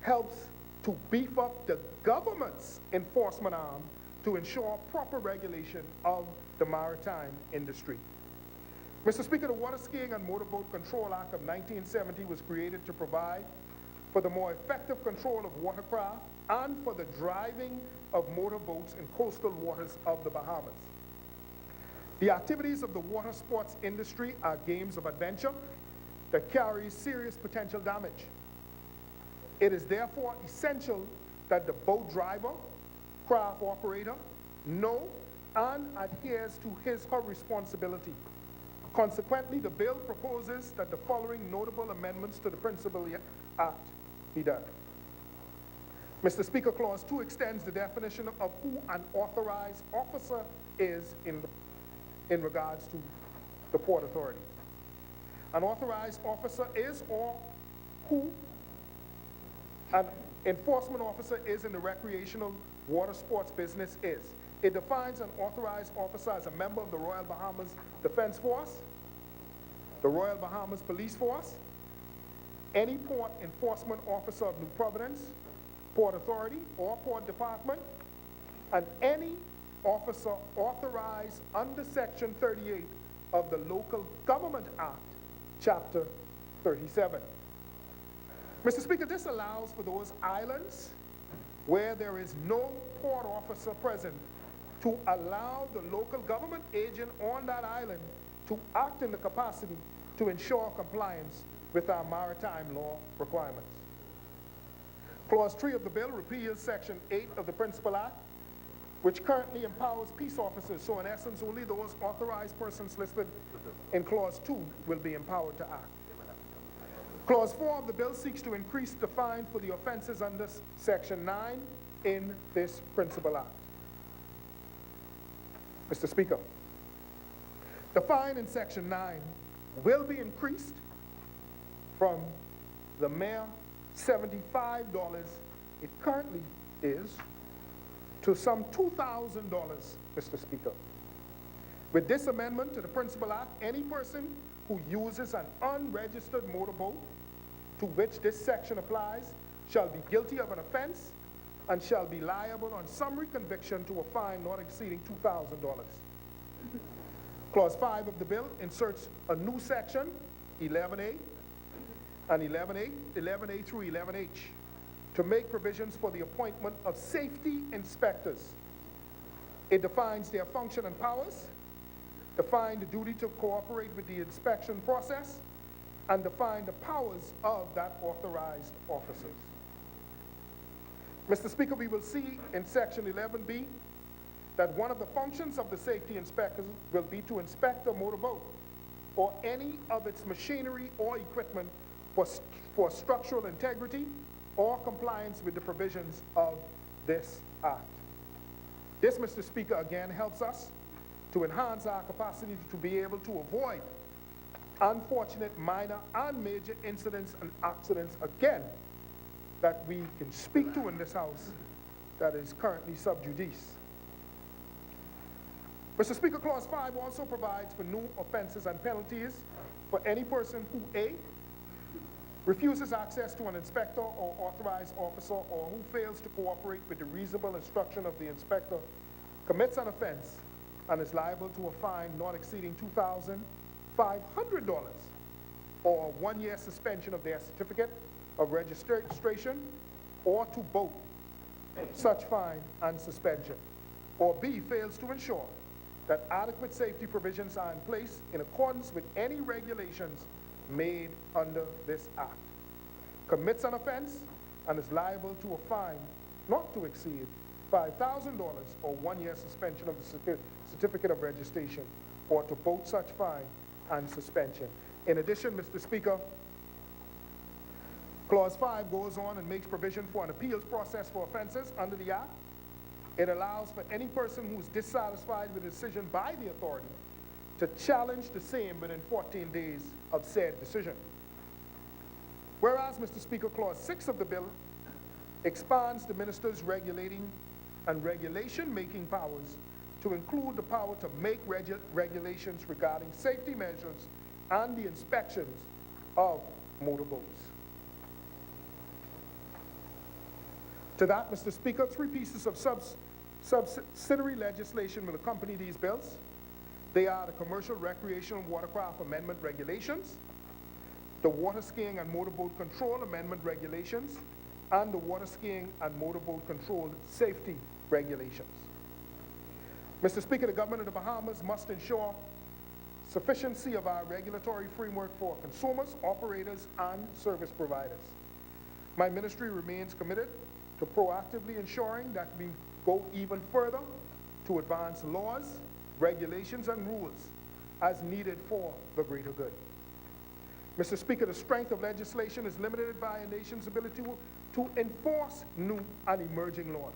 helps to beef up the government's enforcement arm to ensure proper regulation of the maritime industry. Mr. Speaker, the Water Skiing and Motorboat Control Act of 1970 was created to provide for the more effective control of watercraft and for the driving of motorboats in coastal waters of the Bahamas. The activities of the water sports industry are games of adventure that carry serious potential damage. It is therefore essential that the boat driver, craft operator, know and adheres to his or her responsibility. Consequently, the bill proposes that the following notable amendments to the Principal Act be done. Mr. Speaker, Clause 2 extends the definition of who an authorized officer is in regards to the Port Authority. An authorized officer is, or who an enforcement officer is in the recreational water sports business is. It defines an authorized officer as a member of the Royal Bahamas Defense Force, the Royal Bahamas Police Force, any port enforcement officer of New Providence, Port Authority, or Port Department, and any officer authorized under Section 38 of the Local Government Act, Chapter 37. Mr. Speaker, this allows for those islands where there is no port officer present to allow the local government agent on that island to act in the capacity to ensure compliance with our maritime law requirements. Clause 3 of the bill repeals Section 8 of the Principal Act, which currently empowers peace officers. So in essence, only those authorized persons listed in Clause 2 will be empowered to act. Clause 4 of the bill seeks to increase the fine for the offenses under Section 9 in this Principal Act. Mr. Speaker, the fine in Section 9 will be increased from the mere $75 it currently is to some $2,000, Mr. Speaker. With this amendment to the Principal Act, any person who uses an unregistered motorboat to which this section applies shall be guilty of an offense and shall be liable on summary conviction to a fine not exceeding $2,000. Clause 5 of the bill inserts a new section, 11A and 11A through 11H, to make provisions for the appointment of safety inspectors. It defines their function and powers, define the duty to cooperate with the inspection process, and define the powers of that authorized officers. Mr. Speaker, we will see in Section 11B that one of the functions of the safety inspectors will be to inspect a motorboat or any of its machinery or equipment for structural integrity or compliance with the provisions of this Act. This, Mr. Speaker, again helps us to enhance our capacity to be able to avoid unfortunate minor and major incidents and accidents, again, that we can speak to in this House that is currently sub judice. Mr. Speaker, Clause 5 also provides for new offenses and penalties for any person who A, refuses access to an inspector or authorized officer, or who fails to cooperate with the reasonable instruction of the inspector, commits an offense and is liable to a fine not exceeding $2,500 or 1 year suspension of their certificate of registration, or to both such fine and suspension. Or B, fails to ensure that adequate safety provisions are in place in accordance with any regulations made under this act, commits an offense and is liable to a fine not to exceed $5,000 or 1 year suspension of the certificate of registration, or to both such fine and suspension. In addition, Mr. Speaker, Clause 5 goes on and makes provision for an appeals process for offenses under the Act. It allows for any person who is dissatisfied with a decision by the authority to challenge the same within 14 days of said decision. Whereas, Mr. Speaker, Clause 6 of the bill expands the minister's regulating and regulation-making powers to include the power to make regulations regarding safety measures and the inspections of motorboats. To that, Mr. Speaker, 3 pieces of subsidiary legislation will accompany these bills. They are the Commercial Recreational Watercraft Amendment Regulations, the Water Skiing and Motorboat Control Amendment Regulations, and the Water Skiing and Motorboat Control Safety Regulations. Mr. Speaker, the government of the Bahamas must ensure sufficiency of our regulatory framework for consumers, operators, and service providers. My ministry remains committed to proactively ensuring that we go even further to advance laws, regulations, and rules as needed for the greater good. Mr. Speaker, the strength of legislation is limited by a nation's ability to enforce new and emerging laws.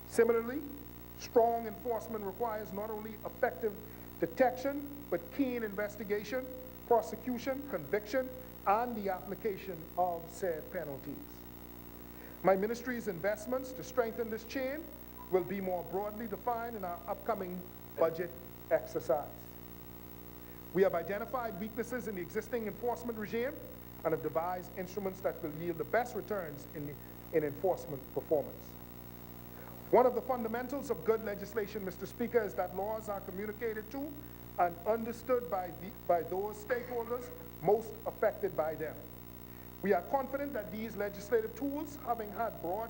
Similarly, strong enforcement requires not only effective detection, but keen investigation, prosecution, conviction, and the application of said penalties. My ministry's investments to strengthen this chain will be more broadly defined in our upcoming budget exercise. We have identified weaknesses in the existing enforcement regime and have devised instruments that will yield the best returns in enforcement performance. One of the fundamentals of good legislation, Mr. Speaker, is that laws are communicated to and understood by those stakeholders most affected by them. We are confident that these legislative tools, having had broad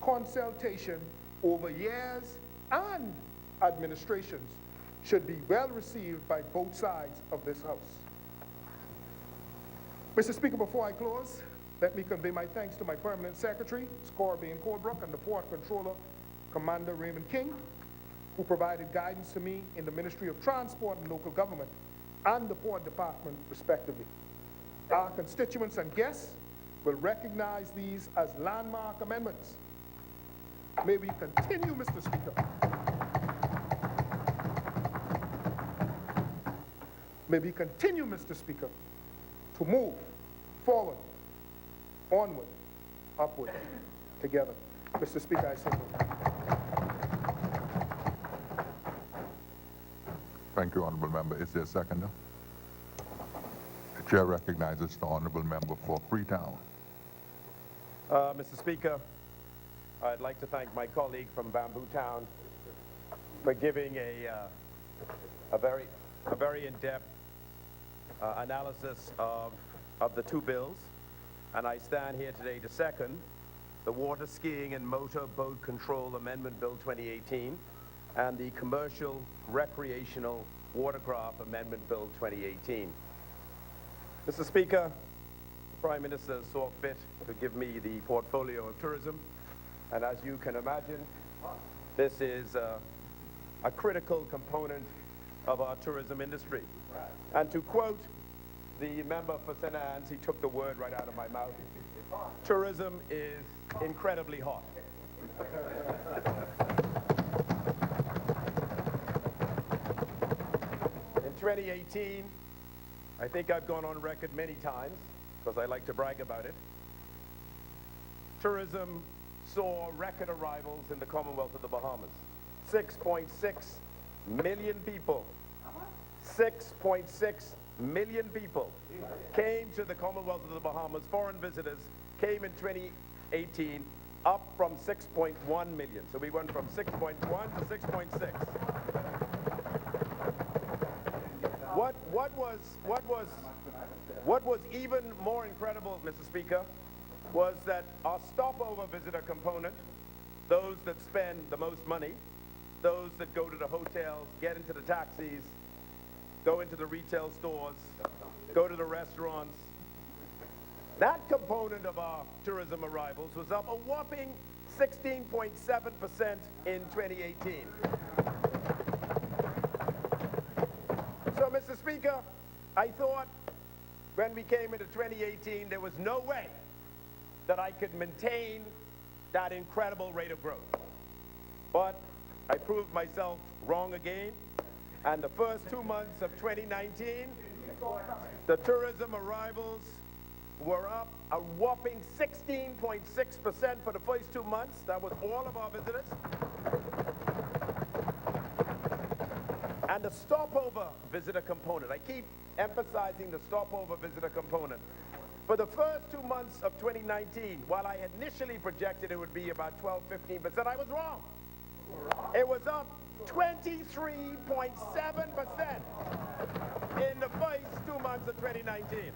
consultation, over years and administrations, should be well received by both sides of this House. Mr. Speaker, before I close, let me convey my thanks to my permanent secretary, Scorbane Colebrook, and the Port Controller, Commander Raymond King, who provided guidance to me in the Ministry of Transport and Local Government and the Port Department, respectively. Our constituents and guests will recognize these as landmark amendments. May we continue, Mr. Speaker. May we continue, Mr. Speaker, to move forward, onward, upward, together. Mr. Speaker, I so move. Thank you, Honorable Member. Is there a seconder? The Chair recognizes the Honorable Member for Freetown. Mr. Speaker, I'd like to thank my colleague from Bamboo Town for giving a very in-depth analysis of the 2 bills, and I stand here today to second the Water Skiing and Motor Boat Control Amendment Bill 2018 and the Commercial Recreational Watercraft Amendment Bill 2018. Mr. Speaker, the Prime Minister saw fit to give me the portfolio of tourism, and as you can imagine, this is a critical component of our tourism industry. And to quote the member for St. Anne's, he took the word right out of my mouth. Tourism is incredibly hot. In 2018, I think I've gone on record many times because I like to brag about it. Tourism saw record arrivals in the Commonwealth of the Bahamas. 6.6 million people. 6.6 million people came to the Commonwealth of the Bahamas. Foreign visitors came in 2018, up from 6.1 million. So we went from 6.1 to 6.6. What was even more incredible, Mr. Speaker, was that our stopover visitor component, those that spend the most money, those that go to the hotels, get into the taxis, go into the retail stores, go to the restaurants, that component of our tourism arrivals was up a whopping 16.7% in 2018. So, Mr. Speaker, I thought when we came into 2018, there was no way that I could maintain that incredible rate of growth. But I proved myself wrong again, and the first 2 months of 2019, the tourism arrivals were up a whopping 16.6% for the first 2 months. That was all of our visitors. And the stopover visitor component, I keep emphasizing the stopover visitor component. For the first 2 months of 2019, while I initially projected it would be about 12–15%, I was wrong. It was up 23.7% in the first 2 months of 2019.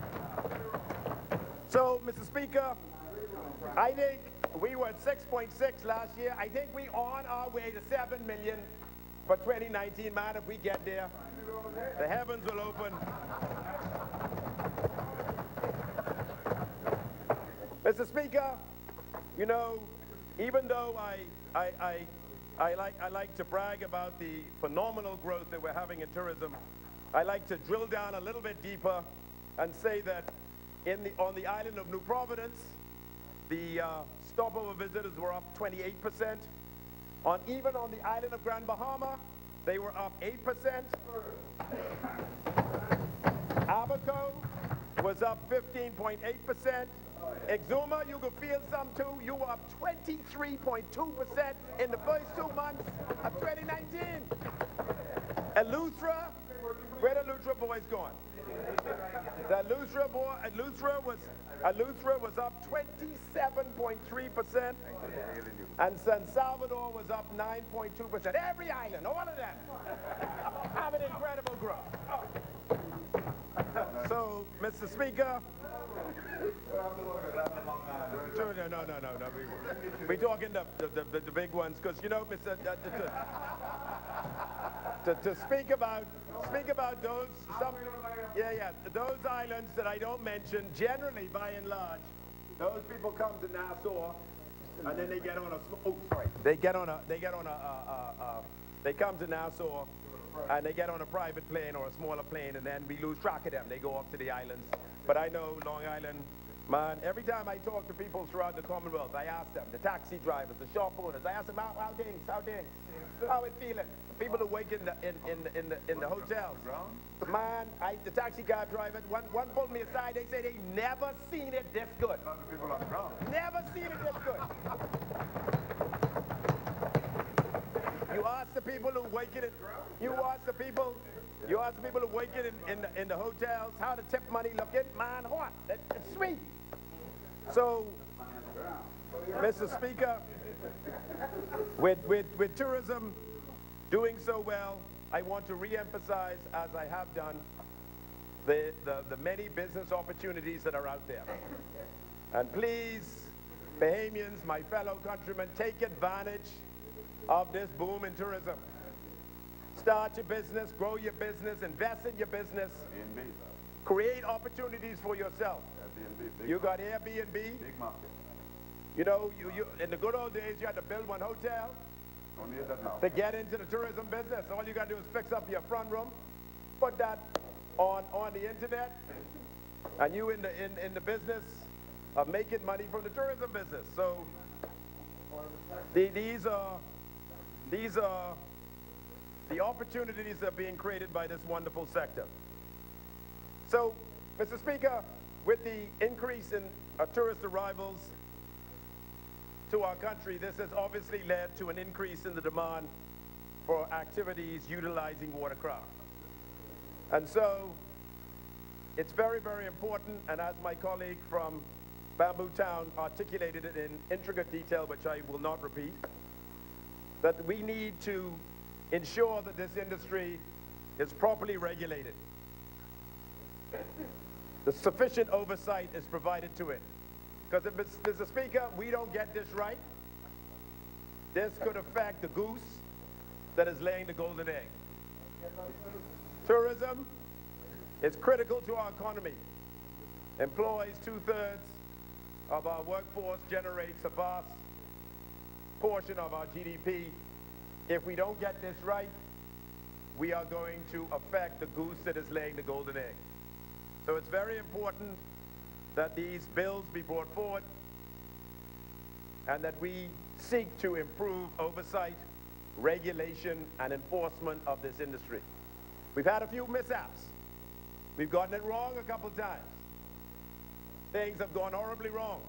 So, Mr. Speaker, I think we were at 6.6 last year. I think we're on our way to 7 million for 2019, man. If we get there, the heavens will open. Mr. Speaker, you know, even though I like to brag about the phenomenal growth that we're having in tourism, I like to drill down a little bit deeper and say that on the island of New Providence, the stopover visitors were up 28%. Even on the island of Grand Bahama, they were up 8%. Abaco was up 15.8%. Exuma, you could feel some too. You were up 23.2% in the first 2 months of 2019. Eleuthera, where the Eleuthera boys gone? The Eleuthera was up 27.3%, and San Salvador was up 9.2%. Every island, all of them, have an incredible growth. So, Mr. Speaker, no. We're talking the big ones, because, you know, Mr. To speak about those, those islands that I don't mention, generally, by and large, those people come to Nassau, and then they get on they come to Nassau, and they get on a private plane or a smaller plane, and then we lose track of them. They go off to the islands. But I know Long Island, man, every time I talk to people throughout the Commonwealth, I ask them, the taxi drivers, the shop owners, I ask them, how things, how it feeling? People who wake in the hotels. Man, the taxi cab driver, one pulled me aside, they say they never seen it this good. Never seen it this good. You ask the people who wake in, you ask the people who wake in the hotels, how the tip money looking, man, what? It's sweet. So, Mr. Speaker, with tourism doing so well, I want to re-emphasize, as I have done, the many business opportunities that are out there. And please, Bahamians, my fellow countrymen, take advantage of this boom in tourism. Start your business, grow your business, invest in your business, create opportunities for yourself. You got Airbnb. Big market. You know, you in the good old days, you had to build one hotel to get into the tourism business. All you got to do is fix up your front room, put that on the internet, and you in the business of making money from the tourism business. So these are the opportunities that are being created by this wonderful sector. So, Mr. Speaker, with the increase in tourist arrivals to our country, this has obviously led to an increase in the demand for activities utilizing watercraft. And so it's very, very important, and as my colleague from Bamboo Town articulated it in intricate detail, which I will not repeat, that we need to ensure that this industry is properly regulated. The sufficient oversight is provided to it. Because if, Mr. Speaker, we don't get this right, this could affect the goose that is laying the golden egg. Tourism is critical to our economy. Employs 2/3 of our workforce, generates a vast portion of our GDP. If we don't get this right, we are going to affect the goose that is laying the golden egg. So it's very important that these bills be brought forward and that we seek to improve oversight, regulation, and enforcement of this industry. We've had a few mishaps. We've gotten it wrong a couple times. Things have gone horribly wrong.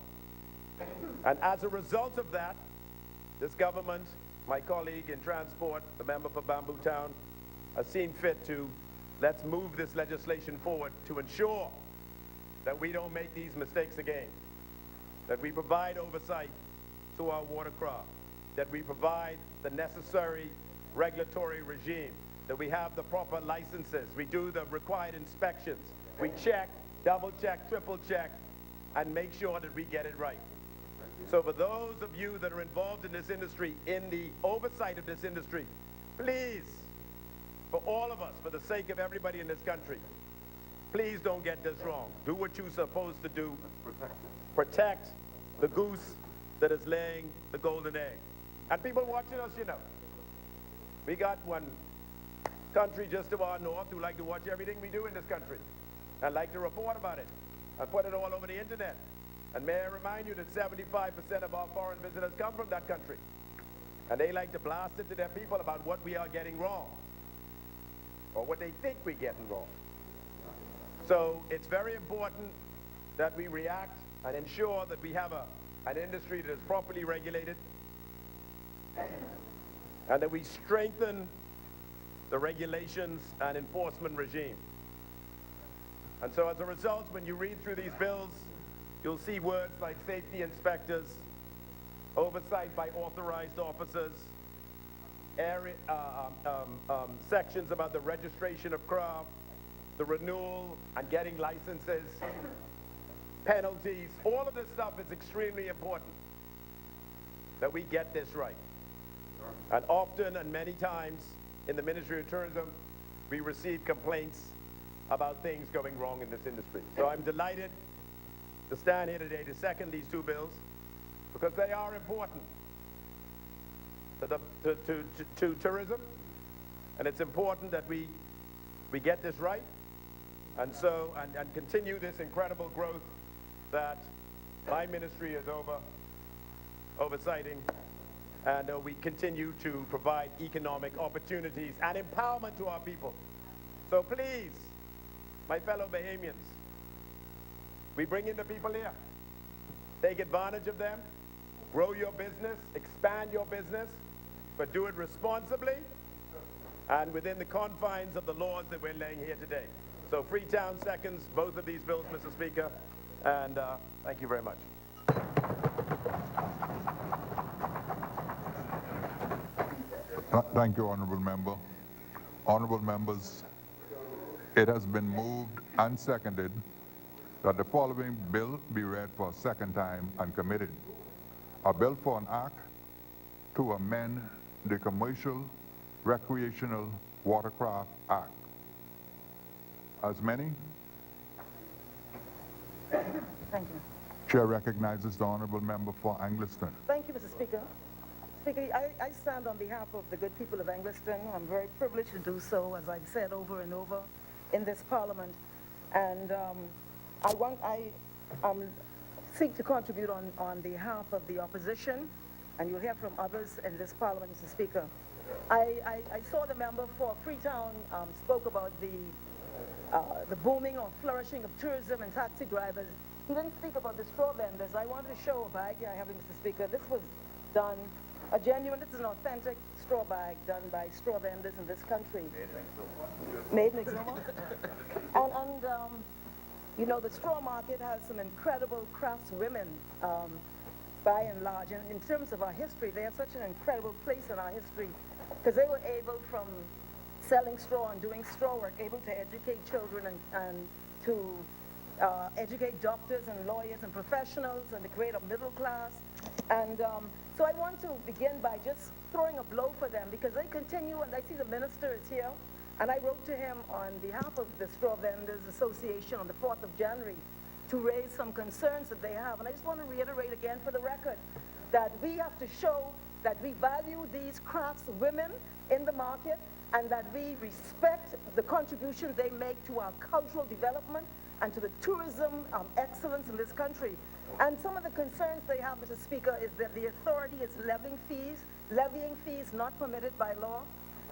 And as a result of that, this government, my colleague in transport, the member for Bamboo Town, has seen fit to let's move this legislation forward to ensure that we don't make these mistakes again, that we provide oversight to our watercraft, that we provide the necessary regulatory regime, that we have the proper licenses, we do the required inspections, we check, double check, triple check, and make sure that we get it right. So for those of you that are involved in this industry, in the oversight of this industry, please, for all of us, for the sake of everybody in this country, please don't get this wrong. Do what you're supposed to do. Protect the goose that is laying the golden egg. And people watching us, you know, we got one country just to our north who like to watch everything we do in this country and like to report about it and put it all over the internet. And may I remind you that 75% of our foreign visitors come from that country. And they like to blast it to their people about what we are getting wrong, or what they think we're getting wrong. So it's very important that we react and ensure that we have an industry that is properly regulated, and that we strengthen the regulations and enforcement regime. And so as a result, when you read through these bills, you'll see words like safety inspectors, oversight by authorized officers, sections about the registration of craft, the renewal and getting licenses, penalties. All of this stuff is extremely important that we get this right. And often and many times in the Ministry of Tourism, we receive complaints about things going wrong in this industry. So I'm delighted to stand here today to second these two bills because they are important to tourism, and it's important that we get this right, and so and continue this incredible growth that my ministry is oversighting, and we continue to provide economic opportunities and empowerment to our people. So please, my fellow Bahamians, we bring in the people here. Take advantage of them, grow your business, expand your business, but do it responsibly and within the confines of the laws that we're laying here today. So Freetown seconds both of these bills, Mr. Speaker, and thank you very much. Thank you, Honourable Member. Honourable Members, it has been moved and seconded that the following bill be read for a second time and committed. A bill for an act to amend the Commercial Recreational Watercraft Act. As many? Thank you. Chair recognizes the Honourable Member for Angliston. Thank you, Mr. Speaker. Speaker, I stand on behalf of the good people of Angliston. I'm very privileged to do so, as I've said over and over in this Parliament. And I seek to contribute on behalf of the opposition, and you'll hear from others in this Parliament, Mr. Speaker. I saw the member for Freetown spoke about the the booming or flourishing of tourism and taxi drivers. He didn't speak about the straw vendors. I wanted to show a bag here I have, Mr. Speaker. This was done, this is an authentic straw bag done by straw vendors in this country. Made in Exuma. And you know, the straw market has some incredible craftswomen, by and large. And in terms of our history, they have such an incredible place in our history because they were able, from selling straw and doing straw work, able to educate children and to educate doctors and lawyers and professionals and to create a middle class. And so I want to begin by just throwing a blow for them because they continue, and I see the minister is here, and I wrote to him on behalf of the Straw Vendors Association on the 4th of January to raise some concerns that they have. And I just want to reiterate again for the record that we have to show that we value these crafts women in the market and that we respect the contribution they make to our cultural development and to the tourism excellence in this country. And some of the concerns they have, Mr. Speaker, is that the authority is levying fees not permitted by law,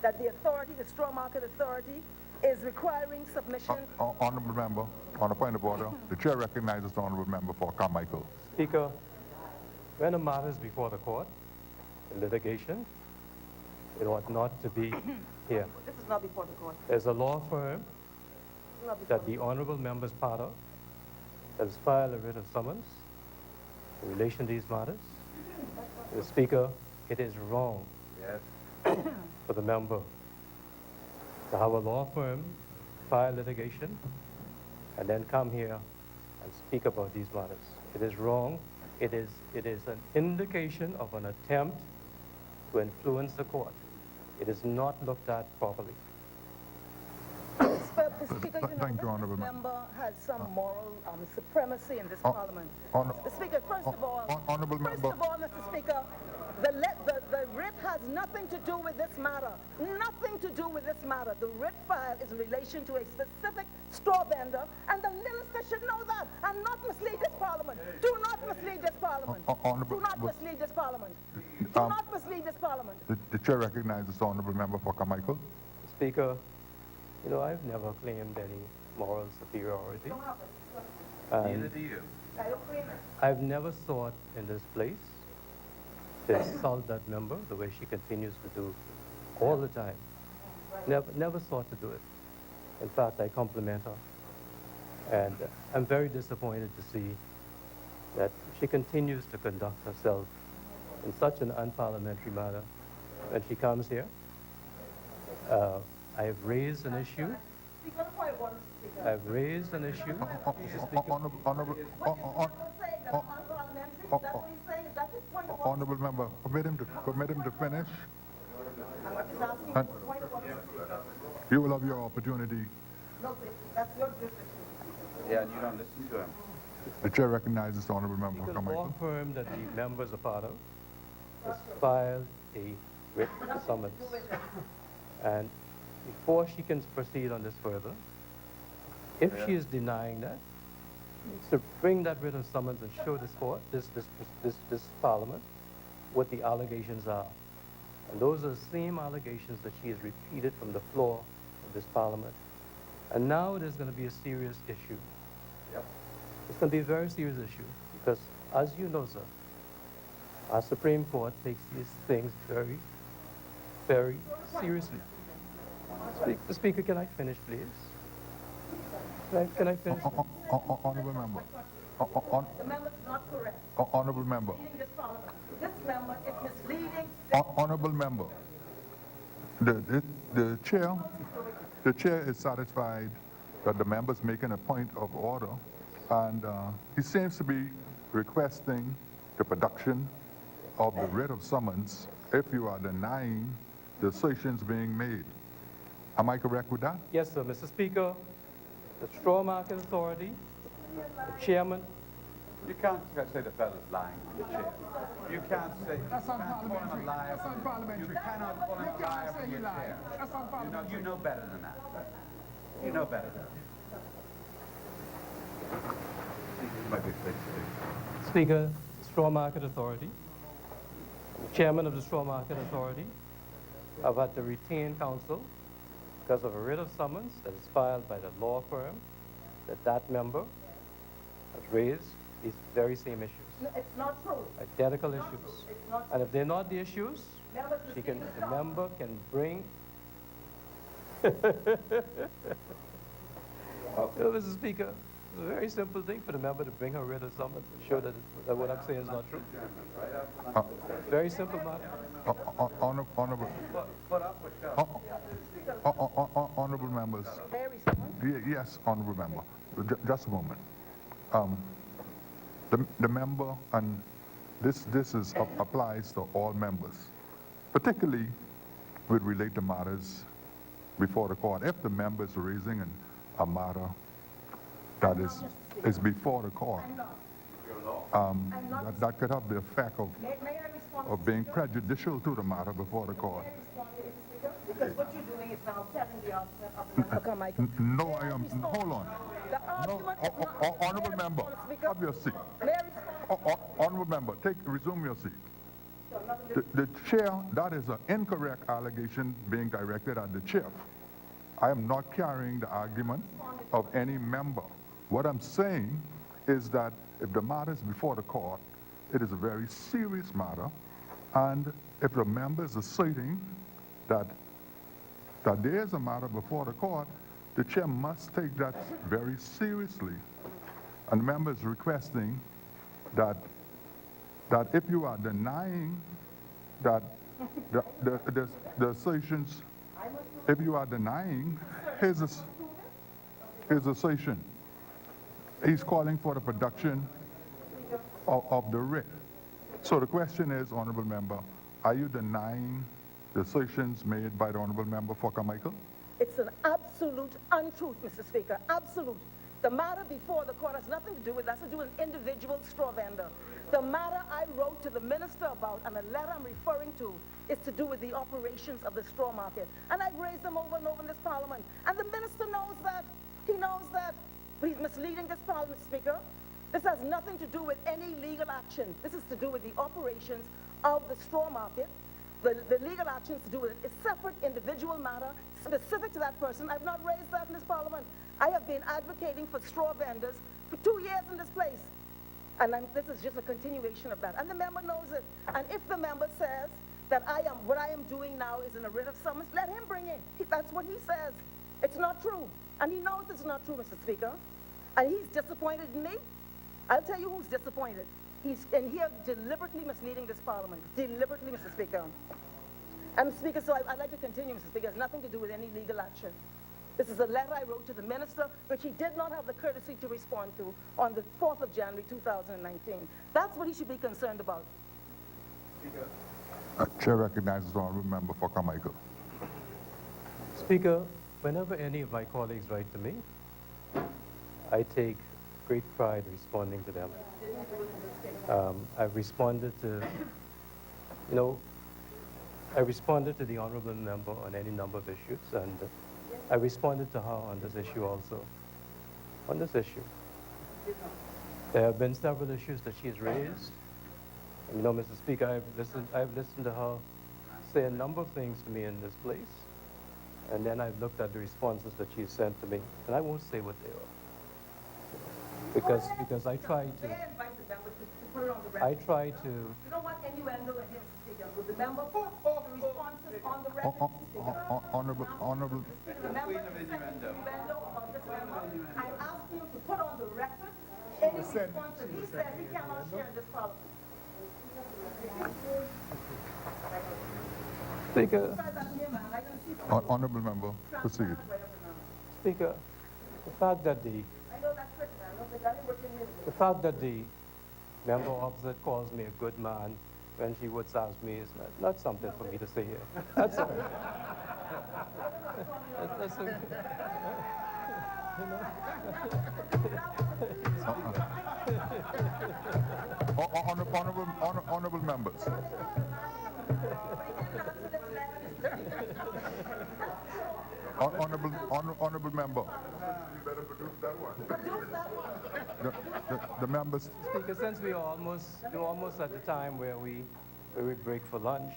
that the authority, the straw market authority, is requiring submission. Honourable member, on a point of order, the chair recognizes the honourable member for Carmichael. Speaker, when a matter is before the court, in litigation, it ought not to be here. This is not before the court. There's a law firm that the honourable member is part of that has filed a writ of summons in relation to these matters. The Speaker, it is wrong for the member to have a law firm file litigation and then come here and speak about these matters. It is wrong. It is an indication of an attempt to influence the court. It is not looked at properly. Mr. Speaker, you know, Thank you, Honourable this member has some moral supremacy in this Parliament. Mr. Speaker, first of all, Mr. Speaker, the writ has nothing to do with this matter. Nothing to do with this matter. The writ file is in relation to a specific straw vendor, and the minister should know that and not mislead this Parliament. Do not mislead this Parliament. Do not mislead this Parliament. Do not mislead this Parliament. The chair recognizes the honourable member for Carmichael. Speaker, you know, I've never claimed any moral superiority. Neither do you. I've never sought in this place to insult that member the way she continues to do all the time. Never sought to do it. In fact, I compliment her. And I'm very disappointed to see that she continues to conduct herself in such an unparliamentary manner when she comes here. I have raised an issue. I've raised an issue. Honourable member, permit him to finish. And you will have your opportunity. No, that's your decision. Yeah, and you don't listen to him. The chair recognizes the honourable member for The Carmichael. law firm that the members are part of has filed a writ summons. And before she can proceed on this further, if she is denying that, to bring that writ of summons and show this court, this Parliament, what the allegations are. And those are the same allegations that she has repeated from the floor of this Parliament. And now there's going to be a serious issue. It's going to be a very serious issue because, as you know, sir, our Supreme Court takes these things very, very seriously. The Speaker, can I finish, please? Can I finish? Honourable member. The member is not correct. Honourable member. This member is misleading. Honourable member. The chair is satisfied that the member is making a point of order, and he seems to be requesting the production of the writ of summons if you are denying the assertions being made. Am I correct with that? Yes, sir. Mr. Speaker, the Straw Market Authority, the chairman. You can't say the fellow's lying to the chair. You can't say, That's you can't call him a unparliamentary. liar. That's unparliamentary. You cannot call him You a can't liar say from he your lied. chair. That's unparliamentary. You know better than that. You know better than that. You might be afraid to do. Speaker, the Straw Market Authority, the chairman of the Straw Market Authority, have had to retain counsel because of a writ of summons that is filed by the law firm that member has raised these very same issues. No, it's not true. Identical It's not issues. true. It's not And if they're not the issues, Member, the member can bring. Mr. Speaker, it's a very simple thing for the member to bring her writ of summons and show that what I'm saying is not true. Very simple matter. Honorable, honorable members. Yes, honorable member. Just a moment. The member, and this applies to all members, particularly with related matters before the court. If the member is raising a matter that is before the court, that could have the effect of being prejudicial to the matter before the court. Because what you're doing is now telling the argument of the member Carmichael. No, I am. Hold on. The argument is not. Honorable member, have your seat. Honorable member, resume your seat. The chair, that is an incorrect allegation being directed at the chair. I am not carrying the argument of any member. What I'm saying is that if the matter is before the court, it is a very serious matter, and if the member is asserting that there is a matter before the court, the chair must take that very seriously. And the member is requesting that if you are denying that the assertions, if you are denying his assertion, he's calling for the production of the writ. So the question is, honorable member, are you denying the assertions made by the honorable member for Carmichael? It's an absolute untruth, Mr. Speaker, absolute. The matter before the court has nothing to do with that. It has to do with an individual straw vendor. The matter I wrote to the minister about, and the letter I'm referring to, is to do with the operations of the straw market. And I've raised them over and over in this parliament. And the minister knows that. He knows that. But he's misleading this parliament, Speaker. This has nothing to do with any legal action. This is to do with the operations of the straw market. The legal actions to do with it is separate individual matter, specific to that person. I've not raised that in this parliament. I have been advocating for straw vendors for 2 years in this place. And this is just a continuation of that. And the member knows it. And if the member says that what I am doing now is in a writ of summons, let him bring it. That's what he says. It's not true. And he knows it's not true, Mr. Speaker. And he's disappointed in me. I'll tell you who's disappointed. He's in here deliberately misleading this parliament. Deliberately, Mr. Speaker. Speaker, so I'd like to continue, Mr. Speaker. It has nothing to do with any legal action. This is a letter I wrote to the minister, which he did not have the courtesy to respond to on the 4th of January, 2019. That's what he should be concerned about. Chair recognizes the honorable member for Carmichael. Speaker, whenever any of my colleagues write to me, I take great pride responding to them. I've responded to, I responded to the honorable member on any number of issues, and I responded to her on this issue also. On this issue. There have been several issues that she's raised. Mr. Speaker, I've listened to her say a number of things to me in this place, and then I've looked at the responses that she sent to me, and I won't say what they are. Because I try to. I try to. You don't want innuendo in here, Speaker. Would the member put the responses on the record, Honorable. The member said innuendo about this member. I'm asking you to put on the record any response that he says he cannot share in this parliament. Speaker. Honorable member, proceed. Speaker, the fact that the member opposite calls me a good man when she would ask me is not something for me to say here. That's a, that's a, Honorable members. Honorable member. You better produce that one. The members. Speaker, since we're almost at the time where we break for lunch,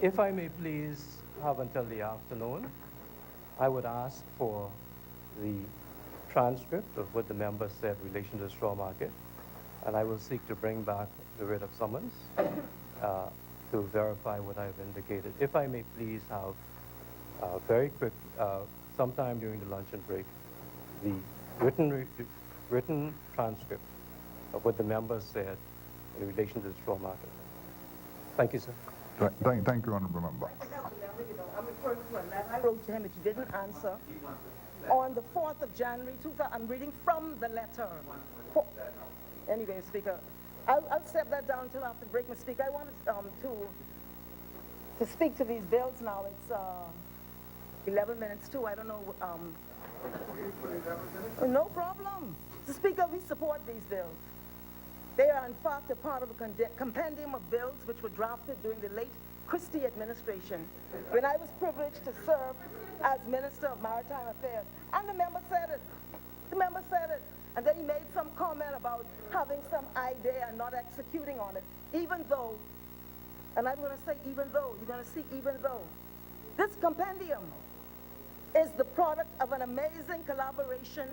if I may please have until the afternoon I would ask for the transcript of what the member said in relation to the straw market, and I will seek to bring back the writ of summons to verify what I've indicated. If I may please have very quick, sometime during the luncheon break, the written transcript of what the member said in relation to the straw market. Thank you, sir. Thank you, Honorable Member. I'm referring to a letter I wrote to him, which he didn't answer. On the 4th of January, 2000, I'm reading from the letter. Anyway, Speaker, I'll step that down until after the break, Mr. Speaker. I wanted to speak to these bills now. It's 11 minutes to, I don't know. No problem. Mr. Speaker, we support these bills. They are, in fact, a part of a compendium of bills which were drafted during the late Christie administration, when I was privileged to serve as Minister of Maritime Affairs. And the member said it. The member said it. And then he made some comment about having some idea and not executing on it, even though, and I'm going to say even though, you're going to see even though, this compendium is the product of an amazing collaboration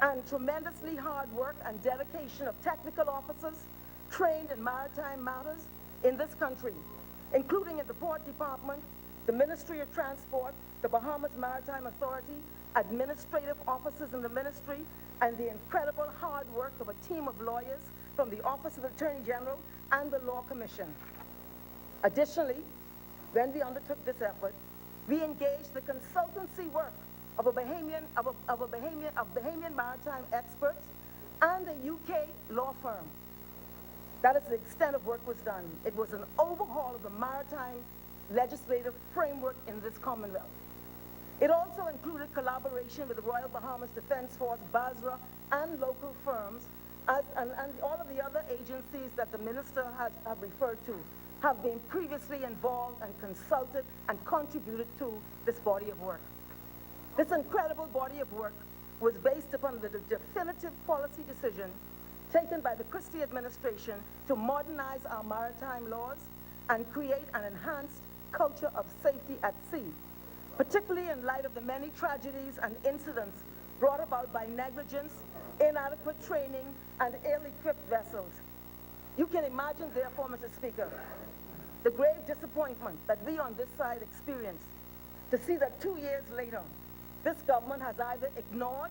and tremendously hard work and dedication of technical officers trained in maritime matters in this country, including in the Port Department, the Ministry of Transport, the Bahamas Maritime Authority, administrative officers in the ministry, and the incredible hard work of a team of lawyers from the Office of the Attorney General and the Law Commission. Additionally, when we undertook this effort, we engaged the consultancy work of Bahamian maritime experts and a UK law firm. That is the extent of work was done. It was an overhaul of the maritime legislative framework in this Commonwealth. It also included collaboration with the Royal Bahamas Defense Force, BASRA, and local firms, and all of the other agencies that the minister have referred to have been previously involved and consulted and contributed to this body of work. This incredible body of work was based upon the definitive policy decision taken by the Christie administration to modernize our maritime laws and create an enhanced culture of safety at sea, particularly in light of the many tragedies and incidents brought about by negligence, inadequate training, and ill-equipped vessels. You can imagine, therefore, Mr. Speaker, the grave disappointment that we on this side experienced to see that 2 years later, this government has either ignored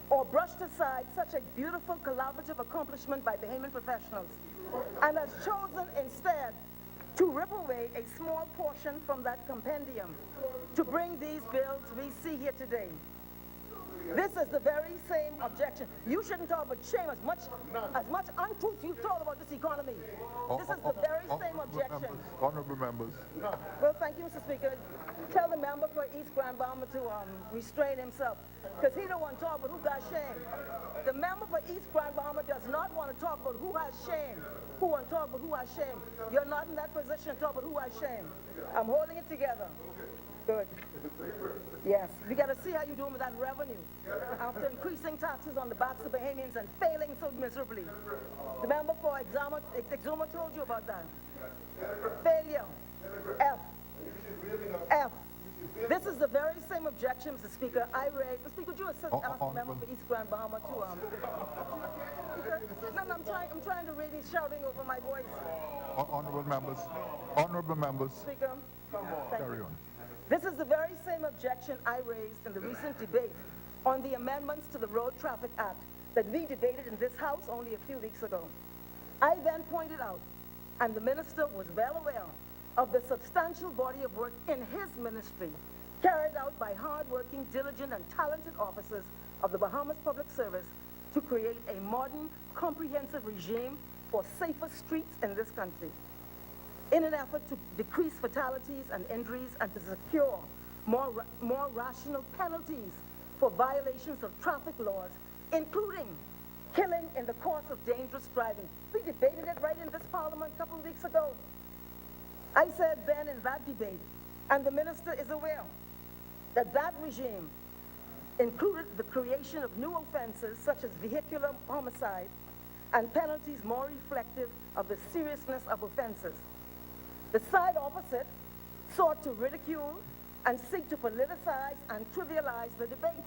or brushed aside such a beautiful collaborative accomplishment by Bahamian professionals and has chosen instead to rip away a small portion from that compendium to bring these bills we see here today. This is the very same objection. You shouldn't talk about shame as much untruth you told about this economy. This is the very same objection. Honorable members. Well, thank you, Mr. Speaker. Tell the member for East Grand Bahama to restrain himself, because he don't want to talk about who got shame. The member for East Grand Bahama does not want to talk about who has shame. Who want to talk about who has shame? You're not in that position to talk about who has shame. I'm holding it together. Good. Yes, we got to see how you're doing with that revenue after increasing taxes on the backs of Bahamians and failing so miserably. The member for Exuma told you about that. Failure. F. F. This is the very same objection, Mr. Speaker, I raised. Mr. Speaker, would you assist ask the member for East Grand Bahama to No, I'm trying to read. He's shouting over my voice. Honorable members. Speaker, Carry on. this is the very same objection I raised in the recent debate on the amendments to the Road Traffic Act that we debated in this House only a few weeks ago. I then pointed out, and the minister was well aware of the substantial body of work in his ministry carried out by hard-working, diligent, and talented officers of the Bahamas Public Service to create a modern, comprehensive regime for safer streets in this country, in an effort to decrease fatalities and injuries and to secure more rational penalties for violations of traffic laws, including killing in the course of dangerous driving. We debated it right in this Parliament a couple of weeks ago. I said then in that debate, and the minister is aware, that that regime included the creation of new offenses such as vehicular homicide and penalties more reflective of the seriousness of offenses. The side opposite sought to ridicule and seek to politicize and trivialize the debate,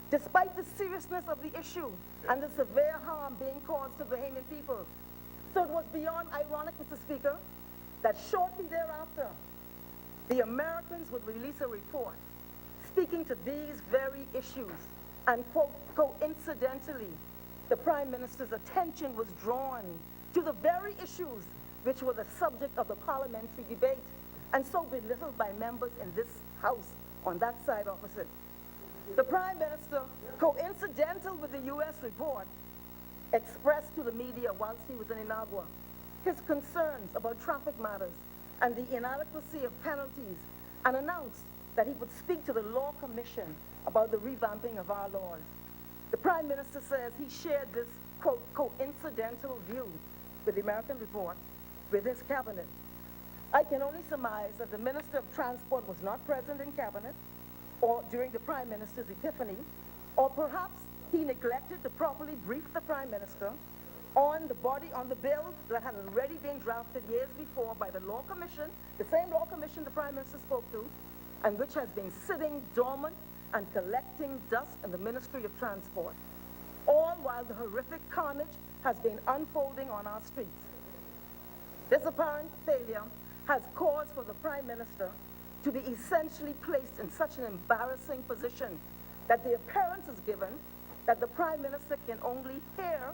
despite the seriousness of the issue and the severe harm being caused to the Bahamian people. So it was beyond ironic, Mr. Speaker, that shortly thereafter, the Americans would release a report speaking to these very issues, and, quote, coincidentally, the Prime Minister's attention was drawn to the very issues which were the subject of the parliamentary debate, and so belittled by members in this House on that side opposite. The Prime Minister, coincidental with the U.S. report, expressed to the media whilst he was in Inagua his concerns about traffic matters and the inadequacy of penalties, and announced that he would speak to the Law Commission about the revamping of our laws. The Prime Minister says he shared this, quote, coincidental view with the American report with his cabinet. I can only surmise that the Minister of Transport was not present in cabinet or during the Prime Minister's epiphany, or perhaps he neglected to properly brief the Prime Minister on the bill that had already been drafted years before by the Law Commission, the same Law Commission the Prime Minister spoke to, and which has been sitting dormant and collecting dust in the Ministry of Transport, all while the horrific carnage has been unfolding on our streets. This apparent failure has caused for the Prime Minister to be essentially placed in such an embarrassing position that the appearance is given that the Prime Minister can only hear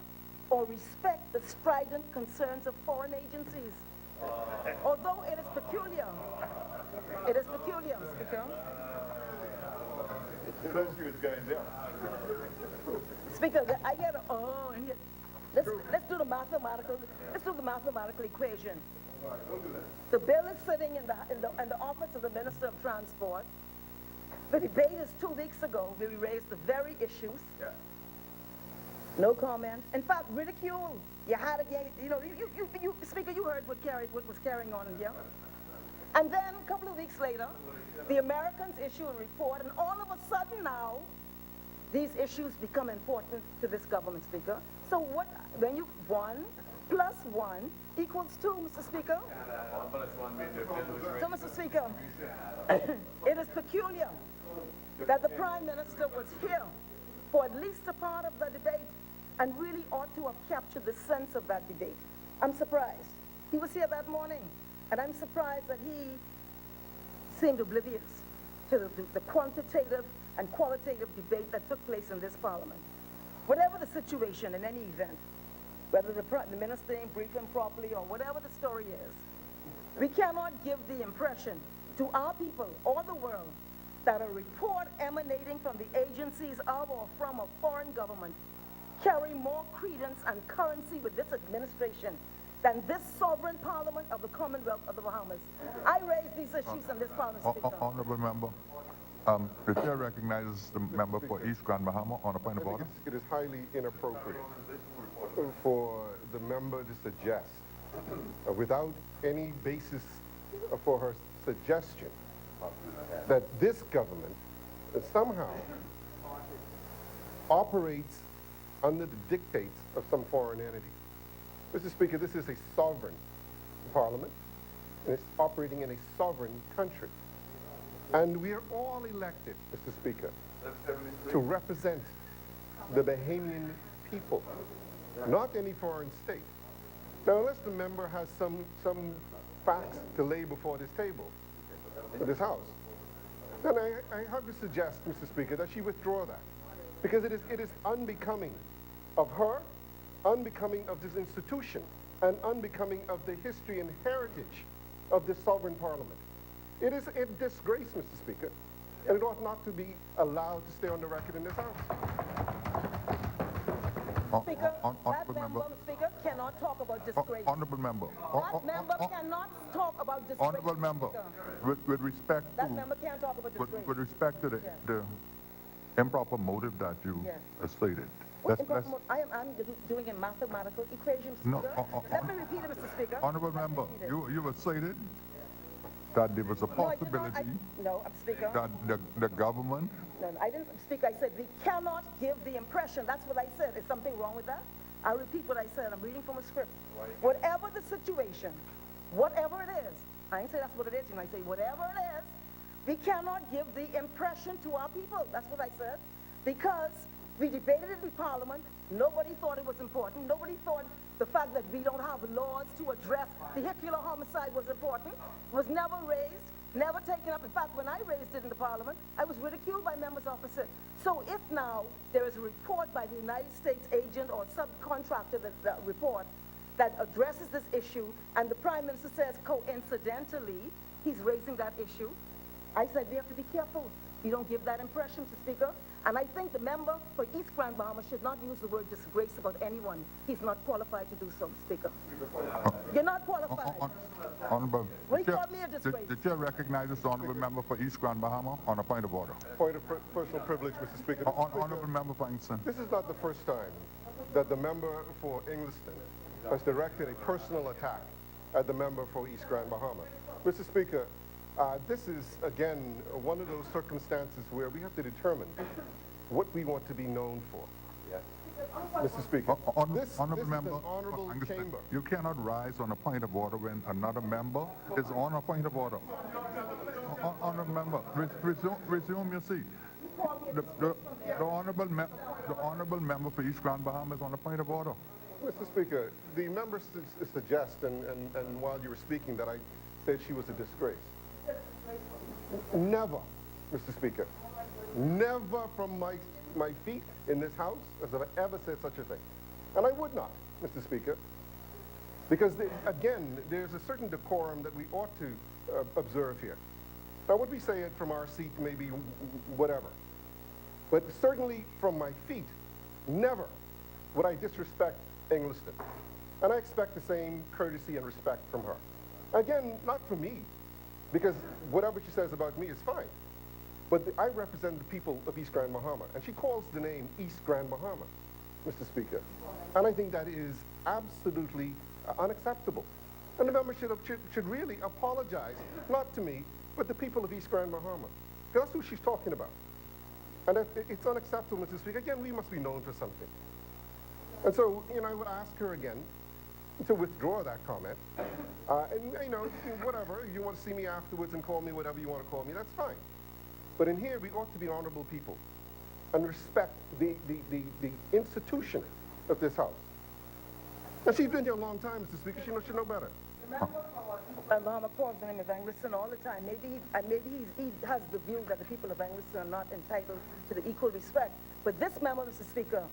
or respect the strident concerns of foreign agencies. Although it is peculiar, Speaker. Speaker, I get a, oh, and let's do the mathematical equation. The bill is sitting in the office of the Minister of Transport. The debate is 2 weeks ago where we raised the very issues. Yeah. No comment. In fact, ridicule. You had it, you Speaker, you heard what was carrying on here. And then a couple of weeks later, the Americans issue a report, and all of a sudden now, these issues become important to this government, Speaker. So when 1 plus 1 equals 2, Mr. Speaker. So, Mr. Speaker, it is peculiar that the Prime Minister was here for at least a part of the debate and really ought to have captured the sense of that debate. I'm surprised. He was here that morning, and I'm surprised that he seemed oblivious to the quantitative and qualitative debate that took place in this Parliament. Whatever the situation in any event, whether the minister didn't brief him properly or whatever the story is, we cannot give the impression to our people or the world that a report emanating from the agencies of or from a foreign government carry more credence and currency with this administration than this sovereign parliament of the Commonwealth of the Bahamas. I raised these issues in this Parliament, Speaker. Honorable member, the chair recognizes the member for East Grand Bahama on a point of order. It is highly inappropriate for the member to suggest, without any basis for her suggestion, that this government somehow operates under the dictates of some foreign entity. Mr. Speaker, this is a sovereign parliament, and it's operating in a sovereign country. And we are all elected, Mr. Speaker, to represent the Bahamian people, not any foreign state. Now, unless the member has some facts to lay before this table, this House, then I have to suggest, Mr. Speaker, that she withdraw that. Because it is unbecoming of her, unbecoming of this institution, and unbecoming of the history and heritage of this sovereign parliament. It is a disgrace, Mr. Speaker, and it ought not to be allowed to stay on the record in this House. Speaker, that member, Speaker, cannot talk about disgrace. Honorable member. That member cannot talk about disgrace. Honorable member, with respect to... That member can't talk about disgrace. With respect to the improper motive that you stated. I'm doing a mathematical equation, Speaker. Let me repeat it, Mr. Speaker. Honorable member, you were stated that there was a possibility Speaker. that the government... No, I didn't speak. I said we cannot give the impression. That's what I said. Is something wrong with that? I'll repeat what I said. I'm reading from a script. Whatever the situation, whatever it is, I didn't say that's what it is. I say whatever it is, we cannot give the impression to our people. That's what I said. Because we debated it in Parliament. Nobody thought it was important. Nobody thought the fact that we don't have laws to address vehicular homicide was important. It was never raised, never taken up. In fact, when I raised it in the Parliament, I was ridiculed by members opposite. So if now there is a report by the United States agent or subcontractor that report that addresses this issue, and the Prime Minister says coincidentally he's raising that issue, I said we have to be careful. We don't give that impression, Mr. Speaker. And I think the member for East Grand Bahama should not use the word disgrace about anyone. He's not qualified to do so, Speaker. You're not qualified. Honorable, When he called me a disgrace. the chair recognizes the honorable member for East Grand Bahama on a point of order. Point of personal privilege, Mr. Speaker. Honorable member for Kingston. This is not the first time that the member for Engliston has directed a personal attack at the member for East Grand Bahama. Mr. Speaker, this is, again, one of those circumstances where we have to determine what we want to be known for. Yes. Mr. Speaker, this honorable is member, an honorable chamber. You cannot rise on a point of order when another member is on a point of order. Honorable member, resume your seat. The honorable member for East Grand Bahama is on a point of order. Mr. Speaker, the member suggests, and while you were speaking, that I said she was a disgrace. Never, Mr. Speaker, never from my feet in this House has I ever said such a thing. And I would not, Mr. Speaker, because, again, there's a certain decorum that we ought to observe here. Now, would we say it from our seat, maybe whatever. But certainly from my feet, never would I disrespect Engliston. And I expect the same courtesy and respect from her. Again, not from me, because whatever she says about me is fine. But I represent the people of East Grand Bahama, and she calls the name East Grand Bahama, Mr. Speaker. And I think that is absolutely unacceptable. And the member should really apologize, not to me, but the people of East Grand Bahama. Because that's who she's talking about. And it's unacceptable, Mr. Speaker. Again, we must be known for something. And so, I would ask her again to withdraw that comment. And, whatever, you want to see me afterwards and call me whatever you want to call me, that's fine. But in here, we ought to be honorable people and respect the institution of this House. And she's been here a long time, Mr. Speaker. She should know better. Bahama calls the name of Engliston all the time. Maybe he has the view that the people of Engliston are not entitled to the equal respect. But this member, Mr. Speaker,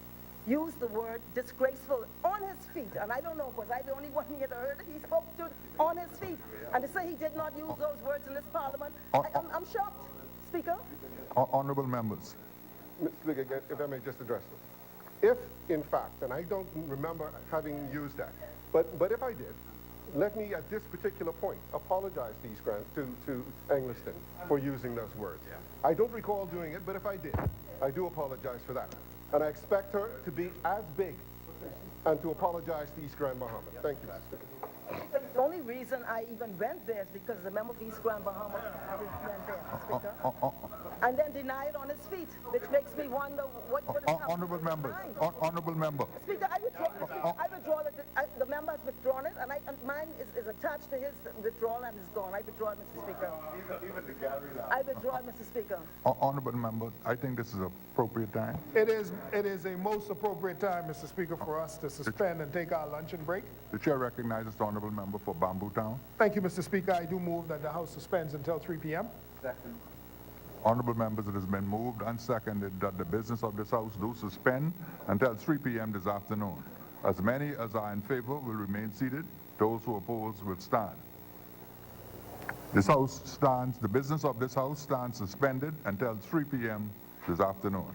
used the word disgraceful on his feet. And I don't know, was I the only one here that heard it? He spoke to it on his feet. And to say he did not use those words in this Parliament, I'm shocked, Speaker. Honorable members. Mr. Speaker, if I may just address this. If, in fact, and I don't remember having used that, but if I did, let me, at this particular point, apologize to Engliston for using those words. Yeah. I don't recall doing it, but if I did, I do apologize for that. And I expect her to be as big and to apologize to East Grand Bahama. Thank you, Mr. Speaker. The only reason I even went there is because the member of East Grand Bahama went there, Speaker. And then denied on his feet, which makes me wonder what is happening. Honorable members, honorable member. Speaker, I withdraw the member has withdrawn it, and mine is attached to his withdrawal and is gone. I withdraw it, Mr. Speaker. Even the gallery now. I withdraw it, Mr. Speaker. Honorable member, I think this is an appropriate time. It is a most appropriate time, Mr. Speaker, for us to suspend and take our luncheon break. The chair recognizes the honorable member for Bamboo Town. Thank you, Mr. Speaker. I do move that the House suspends until 3 p.m. Second. Honorable members, it has been moved and seconded that the business of this House do suspend until 3 p.m. this afternoon. As many as are in favor will remain seated. Those who oppose will stand. The business of this House stands suspended until 3 p.m. this afternoon.